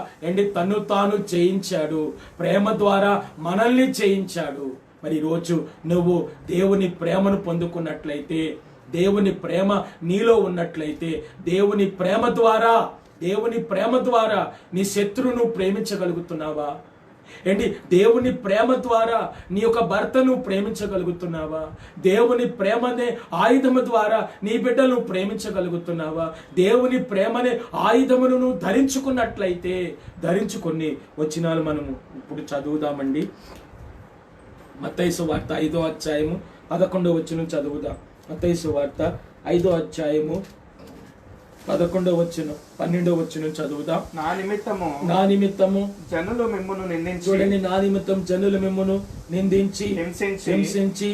Speaker 1: తను తాను జయించాడు. ప్రేమ ద్వారా మనల్ని జయించాడు. మరి ఈరోజు నువ్వు దేవుని ప్రేమను పొందుకున్నట్లయితే, దేవుని ప్రేమ నీలో ఉన్నట్లయితే, దేవుని ప్రేమ ద్వారా నీ శత్రువును ప్రేమించగలుగుతున్నావా? దేవుని ప్రేమ ద్వారా నీ యొక్క భర్తను ప్రేమించగలుగుతున్నావా? దేవుని ప్రేమనే ఆయుధము ద్వారా నీ బిడ్డను ప్రేమించగలుగుతున్నావా? దేవుని ప్రేమనే ఆయుధమును నువ్వు ధరించుకున్నట్లయితే, ధరించుకొని వచనాలు మనము ఇప్పుడు చదువుదామండి. మత్తయి సువార్త 5వ అధ్యాయము 11వ వచనం చదువుదాం. మత్తయి సువార్త 5వ అధ్యాయము 11వ వచనం 12వ వచనం చదువుదాం.
Speaker 2: నా నిమిత్తము
Speaker 1: జనులు మిమ్మును నిందించి,
Speaker 2: చూడండి, నా నిమిత్తం జనులు మిమ్మును నిందించి
Speaker 1: హింసించి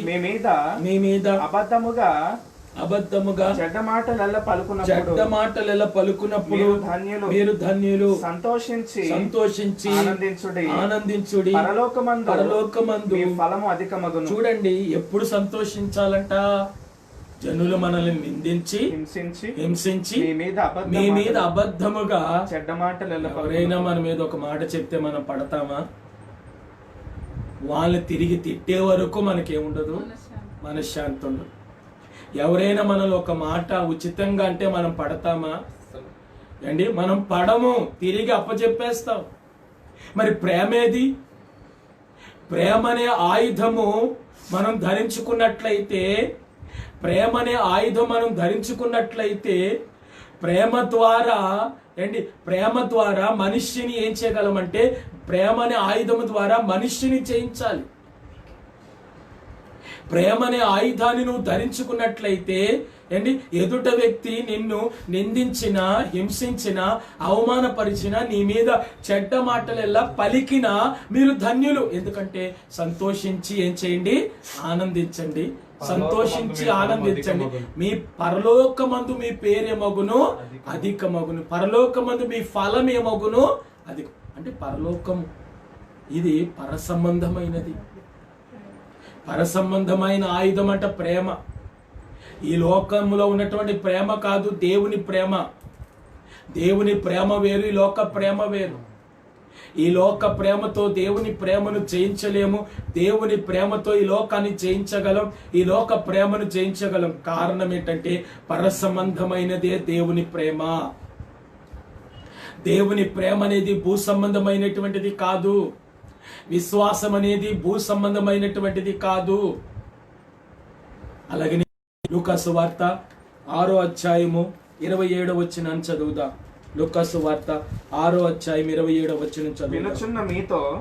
Speaker 1: మీ మీద అబద్ధముగా చెడ్డ మాటలెల్ల పలుకున్నప్పుడు మీరు ధన్యులు, సంతోషించి ఆనందించుడి, పరలోకమందు మీ ఫలము అధికమగును. చూడండి, ఎప్పుడు సంతోషించాలంట? జనులు మనల్ని నిందించి హింసించి మీ మీద అబద్ధముగా చెడ్డ మాటలు. ఎవరైనా మన మీద ఒక మాట చెప్తే మనం పడతామా? వాళ్ళని తిరిగి తిట్టే వరకు మనకేముండదు, మనశ్శాంతి ఉండదు. ఎవరైనా మనల్ని ఒక మాట ఉచితంగా అంటే మనం పడతామా? మనం పడము, తిరిగి అప్పచెప్పేస్తాం. మరి ప్రేమేది? ప్రేమనే ఆయుధము మనం ధరించుకున్నట్లయితే, ప్రేమ ద్వారా ప్రేమ ద్వారా మనిషిని ఏం చేయగలమంటే ప్రేమ అనే ఆయుధము ద్వారా మనిషిని జయించాలి. ప్రేమ అనే ఆయుధాన్ని నువ్వు ధరించుకున్నట్లయితే ఎదుట వ్యక్తి నిన్ను నిందించిన, హింసించిన, అవమానపరిచిన, నీ మీద చెడ్డ మాటలెల్లా పలికిన మీరు ధన్యులు. ఎందుకంటే సంతోషించి ఏం చేయండి? ఆనందించండి. సంతోషించి ఆనందించండి. మీ పరలోకమందు మీ పేరేమగును అధికమగును. పరలోకమందు మీ ఫలం ఏమగును అధికం. అంటే పరలోకం ఇది పరసంబంధమైనది. పరసంబంధమైన ఆయుధం అంట ప్రేమ. ఈ లోకంలో ఉన్నటువంటి ప్రేమ కాదు, దేవుని ప్రేమ. దేవుని ప్రేమ వేరు, ఈ లోక ప్రేమ వేరు. ఈ లోక ప్రేమతో దేవుని ప్రేమను జయించలేము. దేవుని ప్రేమతో ఈ లోకాన్ని జయించగలం, ఈ లోక ప్రేమను జయించగలం. కారణం ఏంటంటే పరసంబంధమైనదే దేవుని ప్రేమ. దేవుని ప్రేమ అనేది భూ సంబంధమైనటువంటిది కాదు. విశ్వాసం అనేది భూ సంబంధమైనటువంటిది కాదు. అలాగే లూకాసు వార్త 6వ అధ్యాయము 27వ వచనాన్ని చదువుదాం. లూకాసు వార్త 6వ అధ్యాయం 27వ వచనం చదువుదాం.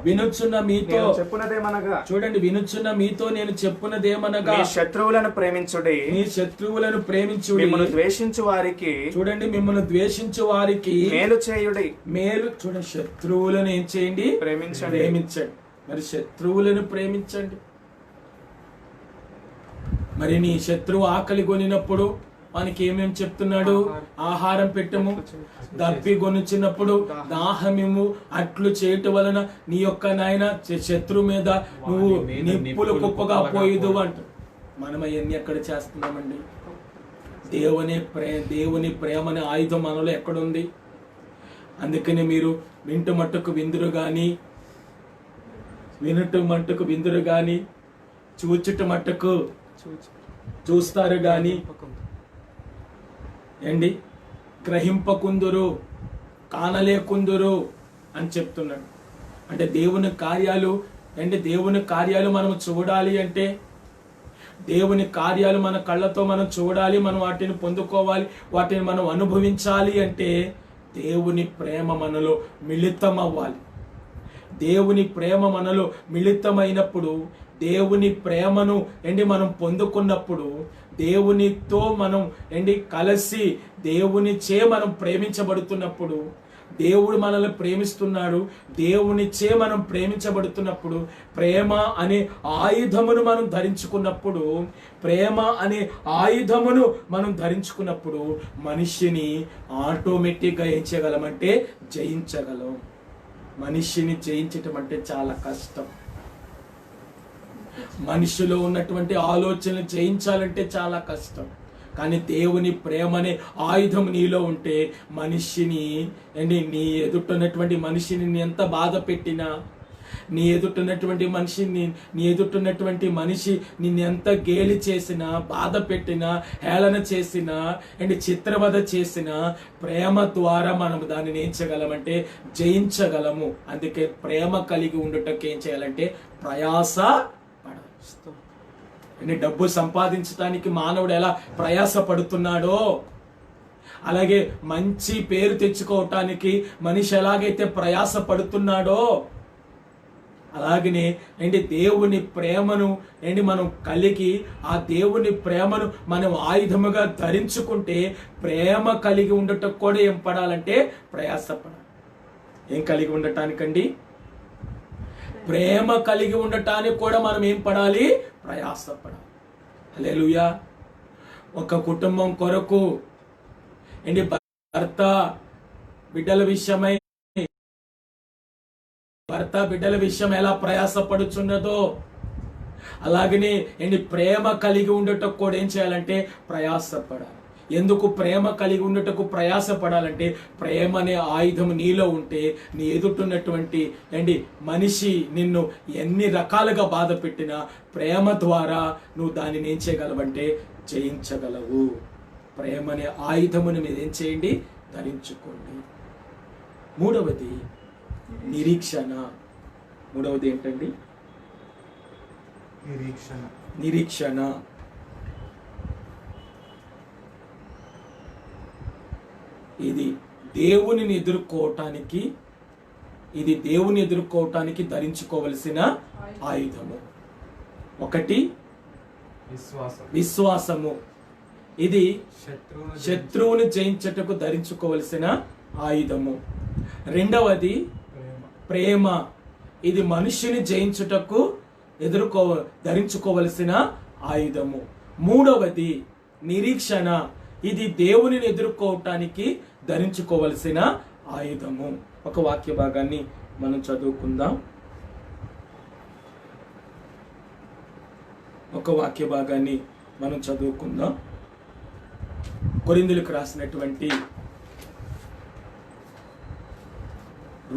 Speaker 1: వినుచున్న మీతో
Speaker 2: చెప్పునదేమనగా,
Speaker 1: చూడండి, వినుచున్న మీతో నేను చెప్పునదేమనగా,
Speaker 2: మీ శత్రువులను ప్రేమించుడి,
Speaker 1: మీ శత్రువులను ప్రేమించుడి,
Speaker 2: మిమ్మల్ని ద్వేషించు వారికి,
Speaker 1: చూడండి, మిమ్మల్ని ద్వేషించు వారికి
Speaker 2: మేలు చేయుడి.
Speaker 1: మేలు, చూడండి, శత్రువులను ఏం చేయండి? ప్రేమించండి. మరి శత్రువులను ప్రేమించండి. మరి నీ శత్రువు ఆకలి కొనినప్పుడు మనకి ఏమేమి చెప్తున్నాడు? ఆహారం పెట్టము. దప్పి కొనుచినప్పుడు దాహమిము. అట్లు చేయటం వలన నీ యొక్క నాయన శత్రువు మీద నువ్వు నిప్పులు కుప్పగా పోయిదు అంట. మనం అవన్నీ ఎక్కడ చేస్తున్నామండి? దేవుని ప్రేమనే ఆయుధం మనలో ఎక్కడుంది? అందుకని మీరు వింటు మట్టుకు విందురు గాని, వినుట మట్టుకు విందురు గాని, చూచుట మట్టుకు చూస్తారు గాని గ్రహింపకుందురు, కానలేకుందురు అని చెప్తున్నాడు. అంటే దేవుని కార్యాలు మనం చూడాలి అంటే, దేవుని కార్యాలు మన కళ్ళతో మనం చూడాలి, మనం వాటిని పొందుకోవాలి, వాటిని మనం అనుభవించాలి అంటే దేవుని ప్రేమ మనలో మిళితం అవ్వాలి. దేవుని ప్రేమ మనలో మిళితమైనప్పుడు, దేవుని ప్రేమను మనం పొందుకున్నప్పుడు, దేవునితో మనం కలిసి దేవునిచే మనం ప్రేమించబడుతున్నప్పుడు, దేవుడు మనల్ని ప్రేమిస్తున్నాడు, దేవునిచే మనం ప్రేమించబడుతున్నప్పుడు, ప్రేమ అనే ఆయుధమును మనం ధరించుకున్నప్పుడు, ప్రేమ అనే ఆయుధమును మనం ధరించుకున్నప్పుడు మనిషిని ఆటోమేటిక్గా ఏం చేయగలమంటే జయించగలం. మనిషిని జయించటం అంటే చాలా కష్టం. మనిషిలో ఉన్నటువంటి ఆలోచనలు జయించాలంటే చాలా కష్టం. కానీ దేవుని ప్రేమ అనే ఆయుధం నీలో ఉంటే మనిషిని నీ ఎదుటిన్నటువంటి మనిషిని ఎంత బాధ పెట్టినా, నీ ఎదుటిన్నటువంటి మనిషి నిన్ను ఎంత గేలి చేసినా, బాధ పెట్టినా, హేళన చేసినా, చిత్రవద చేసినా, ప్రేమ ద్వారా మనం దానిని ఏం చేయగలమంటే జయించగలము. అందుకే ప్రేమ కలిగి ఉండుటకు ఏం చేయాలంటే ప్రయాస పడవచ్చు. డబ్బు సంపాదించడానికి మానవుడు ఎలా ప్రయాస పడుతున్నాడో, అలాగే మంచి పేరు తెచ్చుకోవటానికి మనిషి ఎలాగైతే ప్రయాస పడుతున్నాడో, అలాగనే దేవుని ప్రేమను మనం కలిగి, ఆ దేవుని ప్రేమను మనం ఆయుధముగా ధరించుకుంటే, ప్రేమ కలిగి ఉండటం కూడా ఏం పడాలంటే ప్రయాసపడాలి. ఏం కలిగి ఉండటానికండి? ప్రేమ కలిగి ఉండటానికి కూడా మనం ఏం పడాలి? ప్రయాసపడాలి. హల్లెలూయా. ఒక కుటుంబం కొరకు భర్త బిడ్డల విషయం ఎలా ప్రయాసపడుచున్నదో, అలాగనే ప్రేమ కలిగి ఉండటం కూడా ఏం చేయాలంటే ప్రయాసపడాలి. ఎందుకు ప్రేమ కలిగి ఉండటకు ప్రయాసపడాలంటే, ప్రేమ అనే ఆయుధం నీలో ఉంటే నీ ఎదుటిన్నటువంటి మనిషి నిన్ను ఎన్ని రకాలుగా బాధ పెట్టినా ప్రేమ ద్వారా నువ్వు దానిని ఏం చేయగలవంటే జయించగలవు. ప్రేమ అనే ఆయుధమును మీరు ఏం చేయండి? ధరించుకోండి. మూడవది నిరీక్షణ. మూడవది ఏంటండి? నిరీక్షణ. ఇది దేవుని ఎదుర్కోవటానికి ధరించుకోవలసిన ఆయుధము. ఒకటి విశ్వాసము, ఇది శత్రువుని జయించటకు ధరించుకోవలసిన ఆయుధము. రెండవది ప్రేమ, ఇది మనుష్యుని జయించుటకు ధరించుకోవలసిన ఆయుధము. మూడవది నిరీక్షణ, ఇది దేవుని ఎదుర్కోవటానికి ధరించుకోవలసిన ఆయుధము. ఒక వాక్య భాగాన్ని మనం చదువుకుందాం. కొరింథీయులకు రాసినటువంటి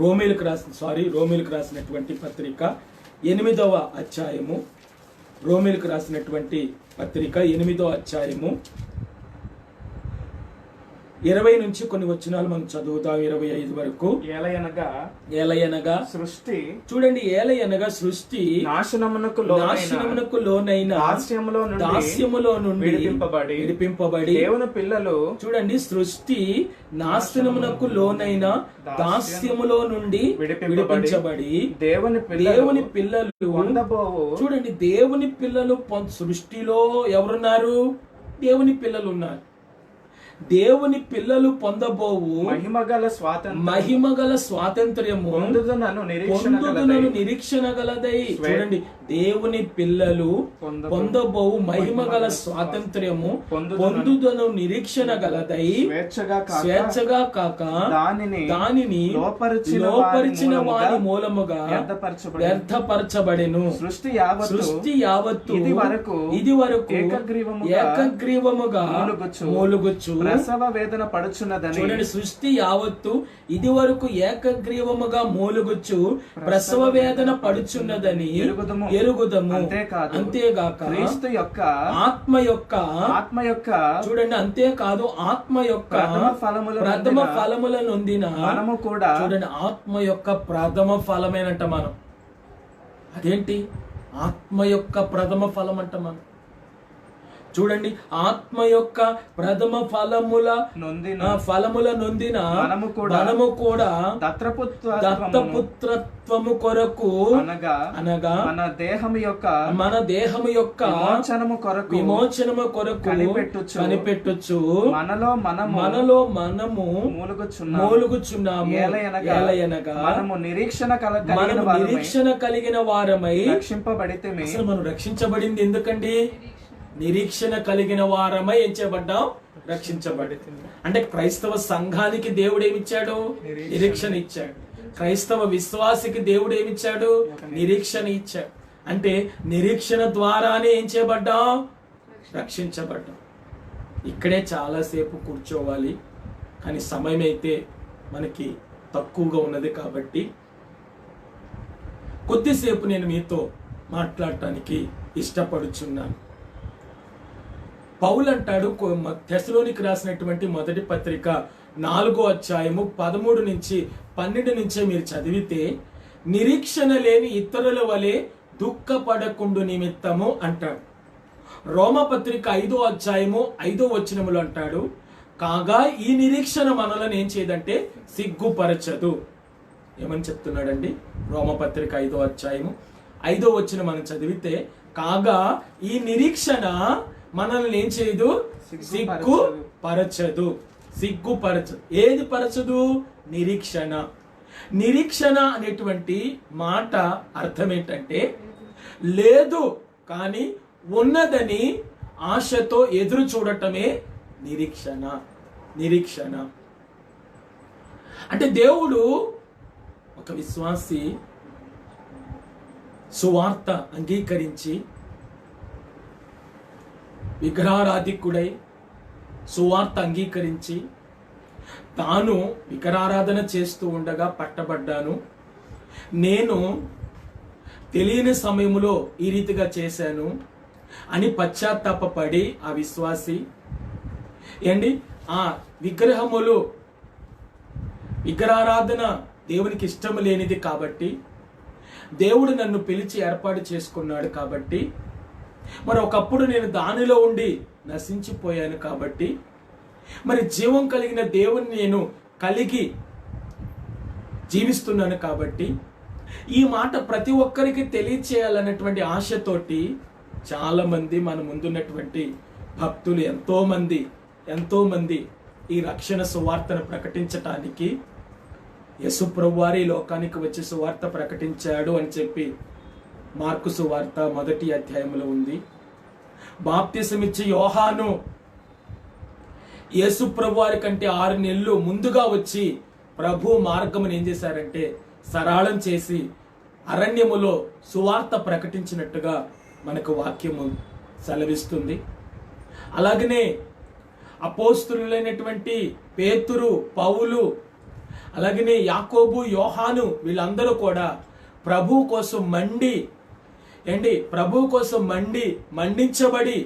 Speaker 1: రోమీయులకు రాసినటువంటి పత్రిక 8వ అధ్యాయము, 20 నుంచి కొన్ని వచనాలు మనం చదువుతాం, 25 వరకు. ఏలయనగా సృష్టి, చూడండి, ఏలయనగా సృష్టి నాశనమునకు లోనైన దాస్యములో నుండి విడిపింపబడి దేవుని పిల్లలు, చూడండి, సృష్టి నాశనమునకు లోనైన దాస్యములో నుండి విడిపించబడి దేవుని పిల్లలు, చూడండి, దేవుని పిల్లలు సృష్టిలో ఎవరున్నారు? దేవుని పిల్లలు ఉన్నారు. దేవుని పిల్లలు పొందబోవు మహిమగల స్వాతంత్ర్యము పొందుదునను నిరీక్షణ గలదై. చూడండి, దేవుని పిల్లలు పొందబోవు మహిమగల స్వాతంత్ర్యము పొందుదును నిరీక్షణ గలదై, స్వేచ్ఛగా కాక దానిని లోపరిచిన వారి మూలముగా వ్యర్థపరచబడెను. సృష్టి యావత్తు ఇది వరకు ఏకగ్రీవముగా మూలుగుచు ప్రసవ వేదన పడుచున్నదని. చూడండి, సృష్టి యావత్తు ఇది వరకు ఏకగ్రీవముగా మూలుగుచు ప్రసవ వేదన పడుచున్నదని ఎరుగుదము. అంతేగాక క్రీస్తు యొక్క ఆత్మ యొక్క చూడండి, అంతేకాదు ఆత్మ యొక్క ప్రథమ ఫలముల నొందిన మనము కూడా. చూడండి, ఆత్మ యొక్క ప్రథమ ఫలమేనంట మనం. అదేంటి ఆత్మ యొక్క ప్రథమ ఫలం అంట మనం? చూడండి, ఆత్మ యొక్క ప్రథమ ఫలముల నొందిన మనము కూడా దత్తపుత్రత్వము కొరకు అనగా మన దేహము యొక్క విమోచనము కొరకు కనిపెట్టుచు మనలో మనము మూలుగుచున్నాము. ఏలయనగా మనము నిరీక్షణ కలిగిన వారమై రక్షింపబడితే. అసలు మనం రక్షించబడింది ఎందుకండి? నిరీక్షణ కలిగిన వారమై ఏం చేయబడ్డాం? రక్షించబడి. అంటే క్రైస్తవ సంఘానికి దేవుడు ఏమిచ్చాడు? నిరీక్షణ ఇచ్చాడు. క్రైస్తవ విశ్వాసికి దేవుడు ఏమిచ్చాడు? నిరీక్షణ ఇచ్చాడు. అంటే నిరీక్షణ ద్వారానే ఏం చేయబడ్డాం? రక్షించబడ్డాం. ఇక్కడే చాలాసేపు కూర్చోవాలి, కానీ సమయం అయితే మనకి తక్కువగా ఉన్నది కాబట్టి కొద్దిసేపు నేను మీతో మాట్లాడటానికి ఇష్టపడుచున్నాను. పౌలు అంటాడు, తెస్సలోనికి రాసినటువంటి మొదటి పత్రిక 4వ అధ్యాయము 13 నుంచి 12 నుంచే మీరు చదివితే, నిరీక్షణ లేని ఇతరుల వలె దుఃఖపడకుండు నిమిత్తము అంటాడు. రోమపత్రిక 5వ అధ్యాయము 5వ వచనములు అంటాడు, కాగా ఈ నిరీక్షణ మనలను ఏం చేయదంటే సిగ్గుపరచదు. ఏమని చెప్తున్నాడండి? రోమపత్రిక 5వ అధ్యాయము 5వ వచనం మనం చదివితే, కాగా ఈ నిరీక్షణ మనల్ని ఏం చేయదు? సిగ్గుపరచదు. ఏది పరచదు? నిరీక్షణ అనేటువంటి మాట అర్థం ఏంటంటే, లేదు కానీ ఉన్నదని ఆశతో ఎదురు చూడటమే నిరీక్షణ. అంటే దేవుడు ఒక విశ్వాసి సువార్త అంగీకరించి విగ్రహారాధికుడై సువార్త అంగీకరించి తాను విగ్రహారాధన చేస్తూ ఉండగా పట్టబడ్డాను, నేను తెలియని సమయంలో ఈ రీతిగా చేశాను అని పశ్చాత్తాపపడి ఆ విశ్వాసి ఆ విగ్రహారాధన దేవునికి ఇష్టం లేనిది కాబట్టి, దేవుడు నన్ను పిలిచి ఏర్పాటు చేసుకున్నాడు కాబట్టి, మరి ఒకప్పుడు నేను దానిలో ఉండి నశించిపోయాను కాబట్టి మరి జీవం కలిగిన దేవుని నేను కలిగి జీవిస్తున్నాను కాబట్టి ఈ మాట ప్రతి ఒక్కరికి తెలియచేయాలన్నటువంటి ఆశతోటి చాలా మంది మన ముందున్నటువంటి భక్తులు ఎంతో మంది ఈ రక్షణ సువార్తను ప్రకటించటానికి యేసు ప్రభువారు ఈ లోకానికి వచ్చి సువార్త ప్రకటించాడు అని చెప్పి మార్కు సువార్త 1వ అధ్యాయంలో ఉంది. బాప్తిసమిచ్చి యోహాను యేసు ప్రభువారి కంటే 6 నెలలు ముందుగా వచ్చి ప్రభు మార్గమును ఏం చేశారంటే సరళం చేసి అరణ్యములో సువార్త ప్రకటించినట్టుగా మనకు వాక్యము సెలవిస్తుంది. అలాగనే అపోస్తలులైనటువంటి పేతురు, పౌలు, అలాగనే యాకోబు, యోహాను వీళ్ళందరూ కూడా ప్రభు కోసం మండించబడి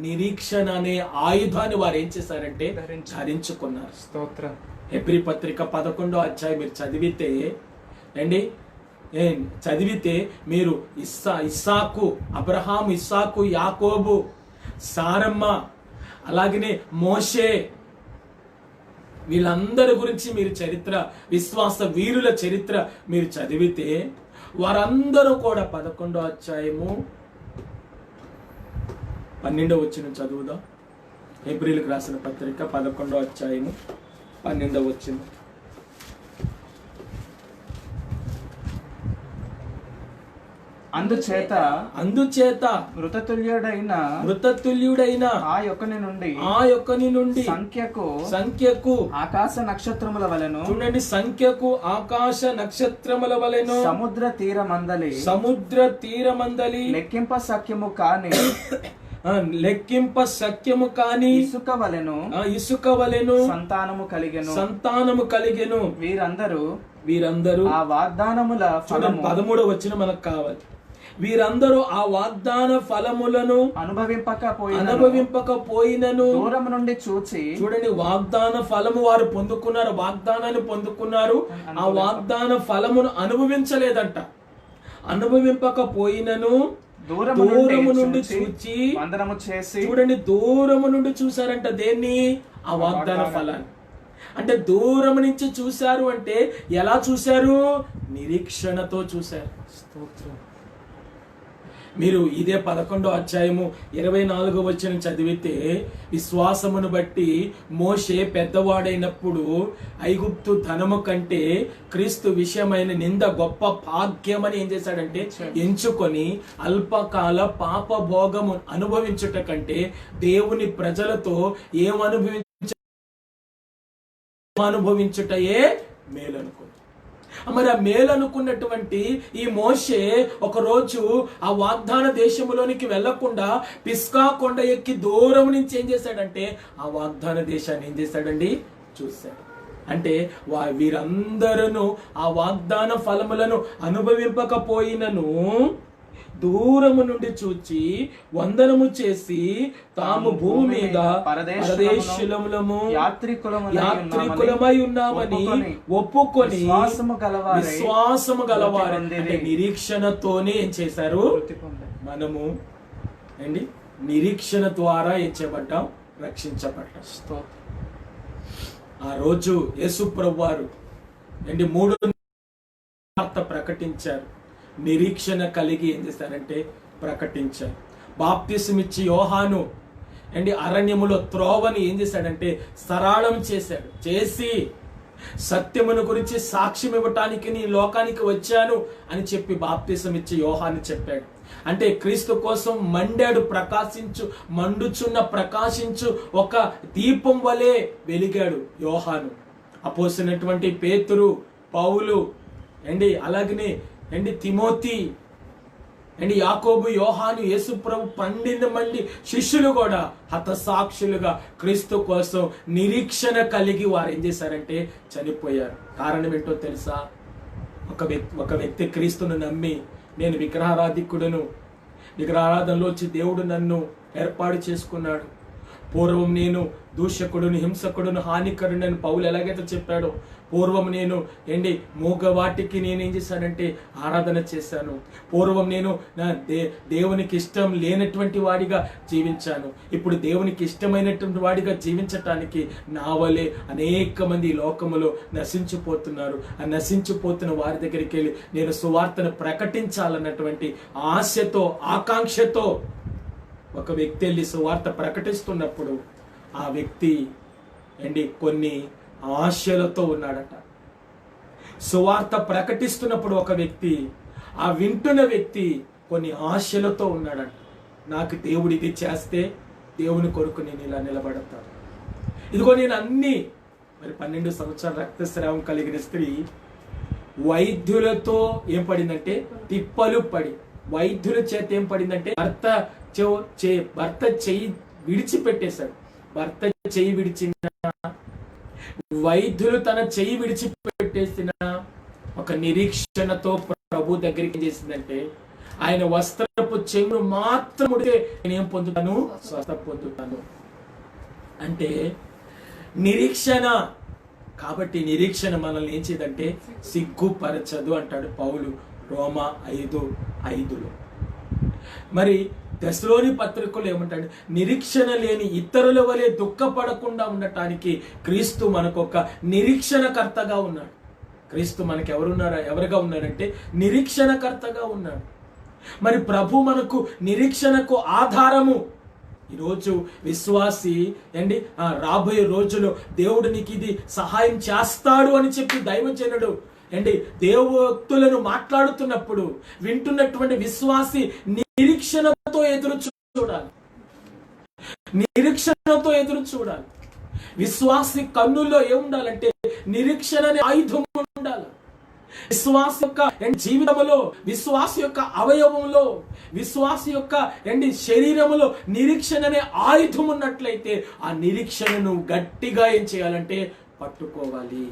Speaker 1: నిరీక్షణ అనే ఆయుధాన్ని వారు ఏం చేశారంటే ధరించుకున్నారు.
Speaker 2: స్తోత్రం.
Speaker 1: హెబ్రీ పత్రిక 11వ అధ్యాయం మీరు చదివితే మీరు ఇస్సాకు, అబ్రహాము, ఇస్సాకు, యాకోబు, సారమ్మ, అలాగనే మోషే వీళ్ళందరి గురించి మీరు విశ్వాస వీరుల చరిత్ర మీరు చదివితే వారందరూ కూడా 11వ అధ్యాయము 12వ వచనం చదువుదాం. హెబ్రీలకు రాసిన పత్రిక 11వ అధ్యాయము 12వ వచనం.
Speaker 2: అందుచేత మృతతుల్యుడైన
Speaker 1: ఆ యొక్కని నుండి సంఖ్యకు
Speaker 2: ఆకాశ నక్షత్రముల వలెను,
Speaker 1: చూడండి, సంఖ్యకు ఆకాశ నక్షత్రముల వలెను
Speaker 2: సముద్ర తీరమందలి
Speaker 1: లెక్కింప సఖ్యము కాని ఇసుక వలెను సంతానము కలిగెను. వీరందరూ
Speaker 2: ఆ వాగ్దానముల
Speaker 1: 13వ వచనం మనకు కావాలి. వీరందరూ ఆ వాగ్దాన ఫలములను అనుభవింపకపోయినను
Speaker 2: దూరం నుండి చూచి,
Speaker 1: చూడండి, వాగ్దాన ఫలము వారు పొందుకున్నారు, వాగ్దానాన్ని పొందుకున్నారు, ఆ వాగ్దాన ఫలమును అనుభవింపకపోయినను దూరము నుండి చూచి
Speaker 2: వందనము చేసి,
Speaker 1: చూడండి, దూరము నుండి చూసారంట. దేన్ని? ఆ వాగ్దాన ఫలాన్ని. అంటే దూరం నుంచి చూశారు అంటే ఎలా చూశారు? నిరీక్షణతో చూశారు. మీరు ఇదే 11వ అధ్యాయము 24వ వచనం చదివితే, విశ్వాసమును బట్టి మోషే పెద్దవాడైనప్పుడు ఐగుప్తు ధనము కంటే క్రీస్తు విషయమైన నింద గొప్ప భాగ్యమని ఏం చేశాడంటే ఎంచుకొని అల్పకాల పాప భోగము అనుభవించుట కంటే దేవుని ప్రజలతో అనుభవించుటయే మేలనుకో. మరి ఆ మేలనుకున్నటువంటి ఈ మోషే ఒకరోజు ఆ వాగ్దాన దేశంలోనికి వెళ్లకుండా పిస్కా కొండ ఎక్కి దూరం నుంచి ఏం చేశాడంటే ఆ వాగ్దాన దేశాన్ని ఏం చేశాడండి? చూశాడు. అంటే వీరందరూ ఆ వాగ్దాన ఫలములను అనుభవింపకపోయినను దూరము నుండి చూచి వందనము చేసి తాము భూమి మీద పరదేశులములము యాత్రికులమై ఉన్నామని ఒప్పుకొని విశ్వాసము గలవారు అంటే నిరీక్షణతోనే ఏం చేశారు? మనము నిరీక్షణ ద్వారా ఏం చేయబడ్డాం? రక్షించబడ్డాం. ఆ రోజు యేసు ప్రభువారు 3 వార్త ప్రకటించారు. నిరీక్షణ కలిగి ఏం చేశారంటే ప్రకటించారు. బాప్తిసమిచ్చి యోహాను అరణ్యములో త్రోవని ఏం చేశాడంటే సరళం చేసి సత్యమును గురించి సాక్ష్యం ఇవ్వటానికి నీ లోకానికి వచ్చాను అని చెప్పి బాప్తిసమిచ్చి యోహాను చెప్పాడు. అంటే క్రీస్తు కోసం ప్రకాశించు ఒక దీపం వలె వెలిగాడు యోహాను. అపోసినటువంటి పేతురు, పౌలు, అలాగనే తిమోతి, యాకోబు, యోహాను, యేసు ప్రభు 12 మంది శిష్యులు కూడా హతసాక్షులుగా క్రీస్తు కోసం నిరీక్షణ కలిగి వారు ఏం చేశారంటే చనిపోయారు. కారణం ఏంటో తెలుసా? ఒక వ్యక్తి క్రీస్తును నమ్మి నేను విగ్రహారాధికుడును, విగ్రహారాధనలో వచ్చి దేవుడు నన్ను ఏర్పాటు చేసుకున్నాడు, పూర్వం నేను దూషకుడును, హింసకుడును, హానికరుడని పౌలు ఎలాగైతే చెప్పాడో, పూర్వం నేను మూగవాటికి నేనేం చేశానంటే ఆరాధన చేశాను. పూర్వం నేను దేవునికి ఇష్టం లేనటువంటి వాడిగా జీవించాను. ఇప్పుడు దేవునికి ఇష్టమైనటువంటి వాడిగా జీవించటానికి నా వలె అనేక మంది లోకములో నశించిపోతున్నారు. ఆ నశించిపోతున్న వారి దగ్గరికి వెళ్ళి నేను సువార్తను ప్రకటించాలన్నటువంటి ఆశతో, ఆకాంక్షతో ఒక వ్యక్తి వెళ్ళి సువార్త ప్రకటిస్తున్నప్పుడు ఆ వ్యక్తి కొన్ని ఆశలతో ఉన్నాడట. సువార్త ప్రకటిస్తున్నప్పుడు ఒక వ్యక్తి, ఆ వింటున్న వ్యక్తి కొన్ని ఆశలతో ఉన్నాడట. నాకు దేవుడు ఇది చేస్తే దేవుని కొరకు నేను ఇలా నిలబడతాను. ఇదిగో నేను అన్ని 12 సంవత్సరాల రక్తస్రావం కలిగిన స్త్రీ వైద్యులతో ఏం పడిందంటే తిప్పలు పడి, వైద్యుల చేత ఏం పడిందంటే భర్త చెయ్యి విడిచిపెట్టేశాడు. భర్త చెయ్యి విడిచిన, వైద్యులు తన చెయ్యి విడిచిపెట్టేసిన ఒక నిరీక్షణతో ప్రభు దగ్గరికి ఏం చేసిందంటే, ఆయన వస్త్రపు చెవును మాత్రం నేనేం పొందుతాను, స్వస్థ పొందుతాను అంటే నిరీక్షణ. కాబట్టి నిరీక్షణ మనల్ని ఏం చేయదంటే సిగ్గుపరచదు అంటాడు పౌలు రోమా 5:5. మరి తెస్సలోని పత్రికలో ఏమంటాడు, నిరీక్షణ లేని ఇతరుల వలె దుఃఖపడకుండా ఉండటానికి క్రీస్తు మనకు ఒక నిరీక్షణకర్తగా ఉన్నాడు. క్రీస్తు మనకు ఎవరుగా ఉన్నాడంటే నిరీక్షణకర్తగా ఉన్నాడు. మరి ప్రభు మనకు నిరీక్షణకు ఆధారము. ఈరోజు విశ్వాసి రాబోయే రోజులో దేవుడు నీకు ఇది సహాయం చేస్తాడు అని చెప్పి దైవజనుడు దేవోక్తులను మాట్లాడుతున్నప్పుడు వింటున్నటువంటి విశ్వాసి నిరీక్షణతో ఎదురు చూడాలి. నిరీక్షణతో ఎదురు చూడాలి. విశ్వాసి కన్నుల్లో ఏముండాలంటే నిరీక్షణ అనే ఆయుధం ఉండాలి. విశ్వాస యొక్క జీవితంలో, విశ్వాస యొక్క అవయవంలో, విశ్వాస యొక్క శరీరములో నిరీక్షణ అనే ఆయుధం ఉన్నట్లయితే ఆ నిరీక్షణను గట్టిగా ఏం చేయాలంటే పట్టుకోవాలి.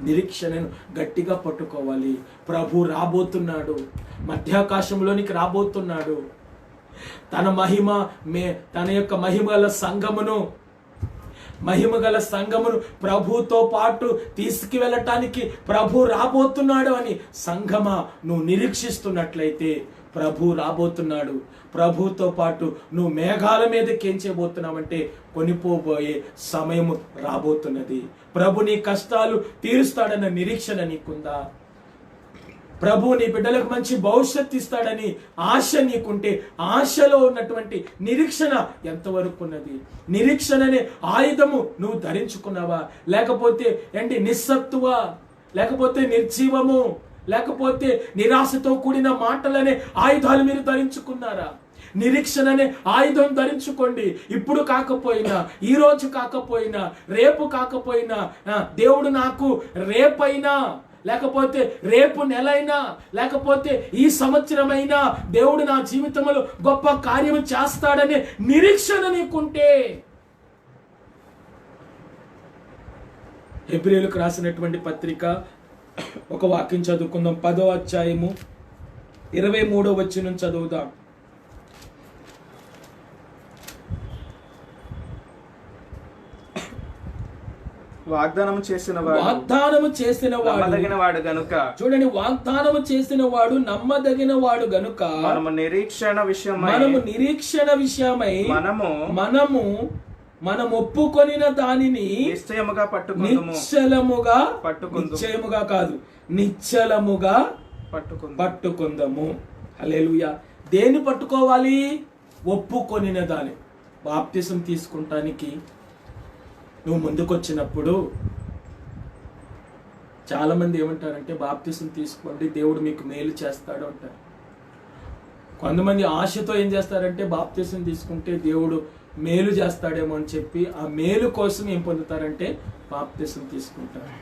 Speaker 1: నిరీక్షణను గట్టిగా పట్టుకోవాలి. ప్రభు రాబోతున్నాడు, మధ్యాకాశంలోనికి రాబోతున్నాడు. తన యొక్క మహిమగల సంఘమును ప్రభుతో పాటు తీసుకువెళ్ళటానికి ప్రభు రాబోతున్నాడు అని సంఘమా నువ్వు నిరీక్షిస్తున్నట్లయితే ప్రభు రాబోతున్నాడు. ప్రభుతో పాటు నువ్వు మేఘాల మీదకి ఏం చేయబోతున్నావంటే కొనిపోబోయే సమయం రాబోతున్నది. ప్రభు నీ కష్టాలు తీరుస్తాడన్న నిరీక్షణ నీకుందా? ప్రభు నీ బిడ్డలకు మంచి భవిష్యత్తు ఇస్తాడని ఆశ నీకుంటే ఆశలో ఉన్నటువంటి నిరీక్షణ ఎంతవరకు ఉన్నది? నిరీక్షణ అనే ఆయుధము నువ్వు ధరించుకున్నావా? లేకపోతే నిస్సత్తువా? లేకపోతే నిర్జీవము? లేకపోతే నిరాశతో కూడిన మాటలనే ఆయుధాలు మీరు ధరించుకున్నారా? నిరీక్షణ అనే ఆయుధం ధరించుకోండి. ఇప్పుడు కాకపోయినా, ఈ రోజు కాకపోయినా, రేపు కాకపోయినా, దేవుడు నాకు రేపైనా, లేకపోతే రేపు నెలైనా, లేకపోతే ఈ సంవత్సరమైనా దేవుడు నా జీవితంలో గొప్ప కార్యం చేస్తాడనే నిరీక్షణ నీకుంటే, హెబ్రీయులకు రాసినటువంటి పత్రిక ఒక వాక్యం చదువుకుందాం. 10వ అధ్యాయము 23వ వచనం చదువుదాం.
Speaker 2: వాగ్దానము చేసిన వాడు
Speaker 3: నమ్మదగిన వాడు గనుక,
Speaker 1: చూడండి, వాగ్దానము చేసిన వాడు నమ్మదగిన వాడు గనుక
Speaker 2: మనము నిరీక్షణ విషయమై
Speaker 1: మనం ఒప్పుకొనిన దానిని
Speaker 2: నిశ్చయముగా
Speaker 1: పట్టుకుందాము. హల్లెలూయా. దేన్ని పట్టుకోవాలి? ఒప్పుకొనిన దాని. బాప్తిసం తీసుకుంటానికి నువ్వు ముందుకొచ్చినప్పుడు చాలా మంది ఏమంటారంటే బాప్తిసం తీసుకోండి, దేవుడు మీకు మేలు చేస్తాడు అంటారు. కొంతమంది ఆశతో ఏం చేస్తారంటే బాప్తిసం తీసుకుంటే దేవుడు మేలు చేస్తాడేమో అని చెప్పి ఆ మేలు కోసం ఏం పొందుతారంటే బాప్తిసం తీసుకుంటారు.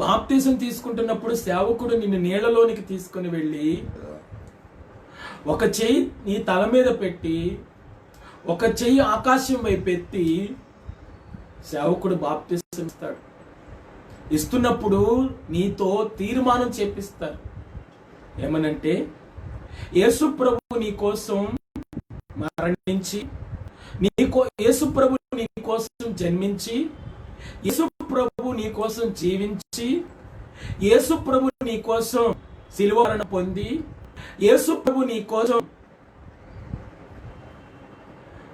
Speaker 1: బాప్తిసం తీసుకుంటున్నప్పుడు సేవకుడు నిన్ను నీళ్ళలోనికి తీసుకుని వెళ్ళి ఒక చెయ్యి నీ తల మీద పెట్టి ఒక చెయ్యి ఆకాశం వైపు ఎత్తి సేవకుడు బాప్తిసం ఇస్తాడు. ఇస్తున్నప్పుడు నీతో తీర్మానం చేపిస్తారు. ఏమనంటే యేసు ప్రభు నీ కోసం మరణించి యేసు ప్రభు నీ కోసం జన్మించి, యేసు ప్రభు నీ కోసం జీవించి, యేసు ప్రభు నీ కోసం శిలువ మరణ పొంది, యేసు ప్రభు నీ కోసం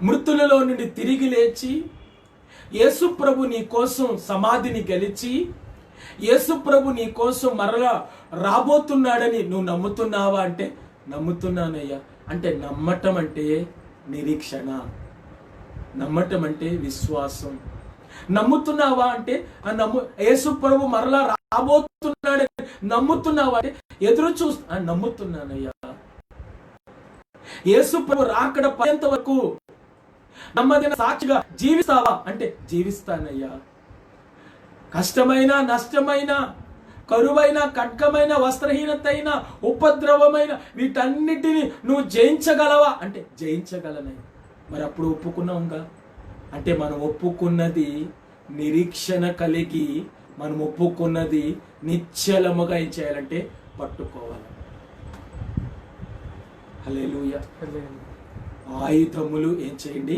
Speaker 1: మృతులలో నుండి తిరిగి లేచి, యేసు ప్రభు నీ కోసం సమాధిని గెలిచి, యేసు ప్రభు నీ కోసం మరలా రాబోతున్నాడని నువ్వు నమ్ముతున్నావా అంటే నమ్ముతున్నానయ్యా. అంటే నమ్మటం అంటే నిరీక్షణ, నమ్మటం అంటే విశ్వాసం. నమ్ముతున్నావా అంటే యేసు ప్రభు మరలా రాబోతున్నాడని నమ్ముతున్నావా అంటే ఎదురు నమ్ముతున్నానయ్యా. యేసు ప్రభు రాకడ పర్యంత వరకు నమ్మదైన సాక్షిగా జీవిస్తావా అంటే జీవిస్తానయ్యా. కష్టమైన, నష్టమైన, కరువైన, ఖడ్గమైన, వస్త్రహీనతైన, ఉపద్రవమైన వీటన్నిటిని నువ్వు జయించగలవా అంటే జయించగలనయ్యా. మరి అప్పుడు ఒప్పుకున్నాంగా అంటే మనం ఒప్పుకున్నది నిరీక్షణ కలిగి, మనం ఒప్పుకున్నది నిశ్చలముగా ఏం చేయాలంటే పట్టుకోవాలి. హల్లెలూయా. ఆయుధములు ఏం చేయండి?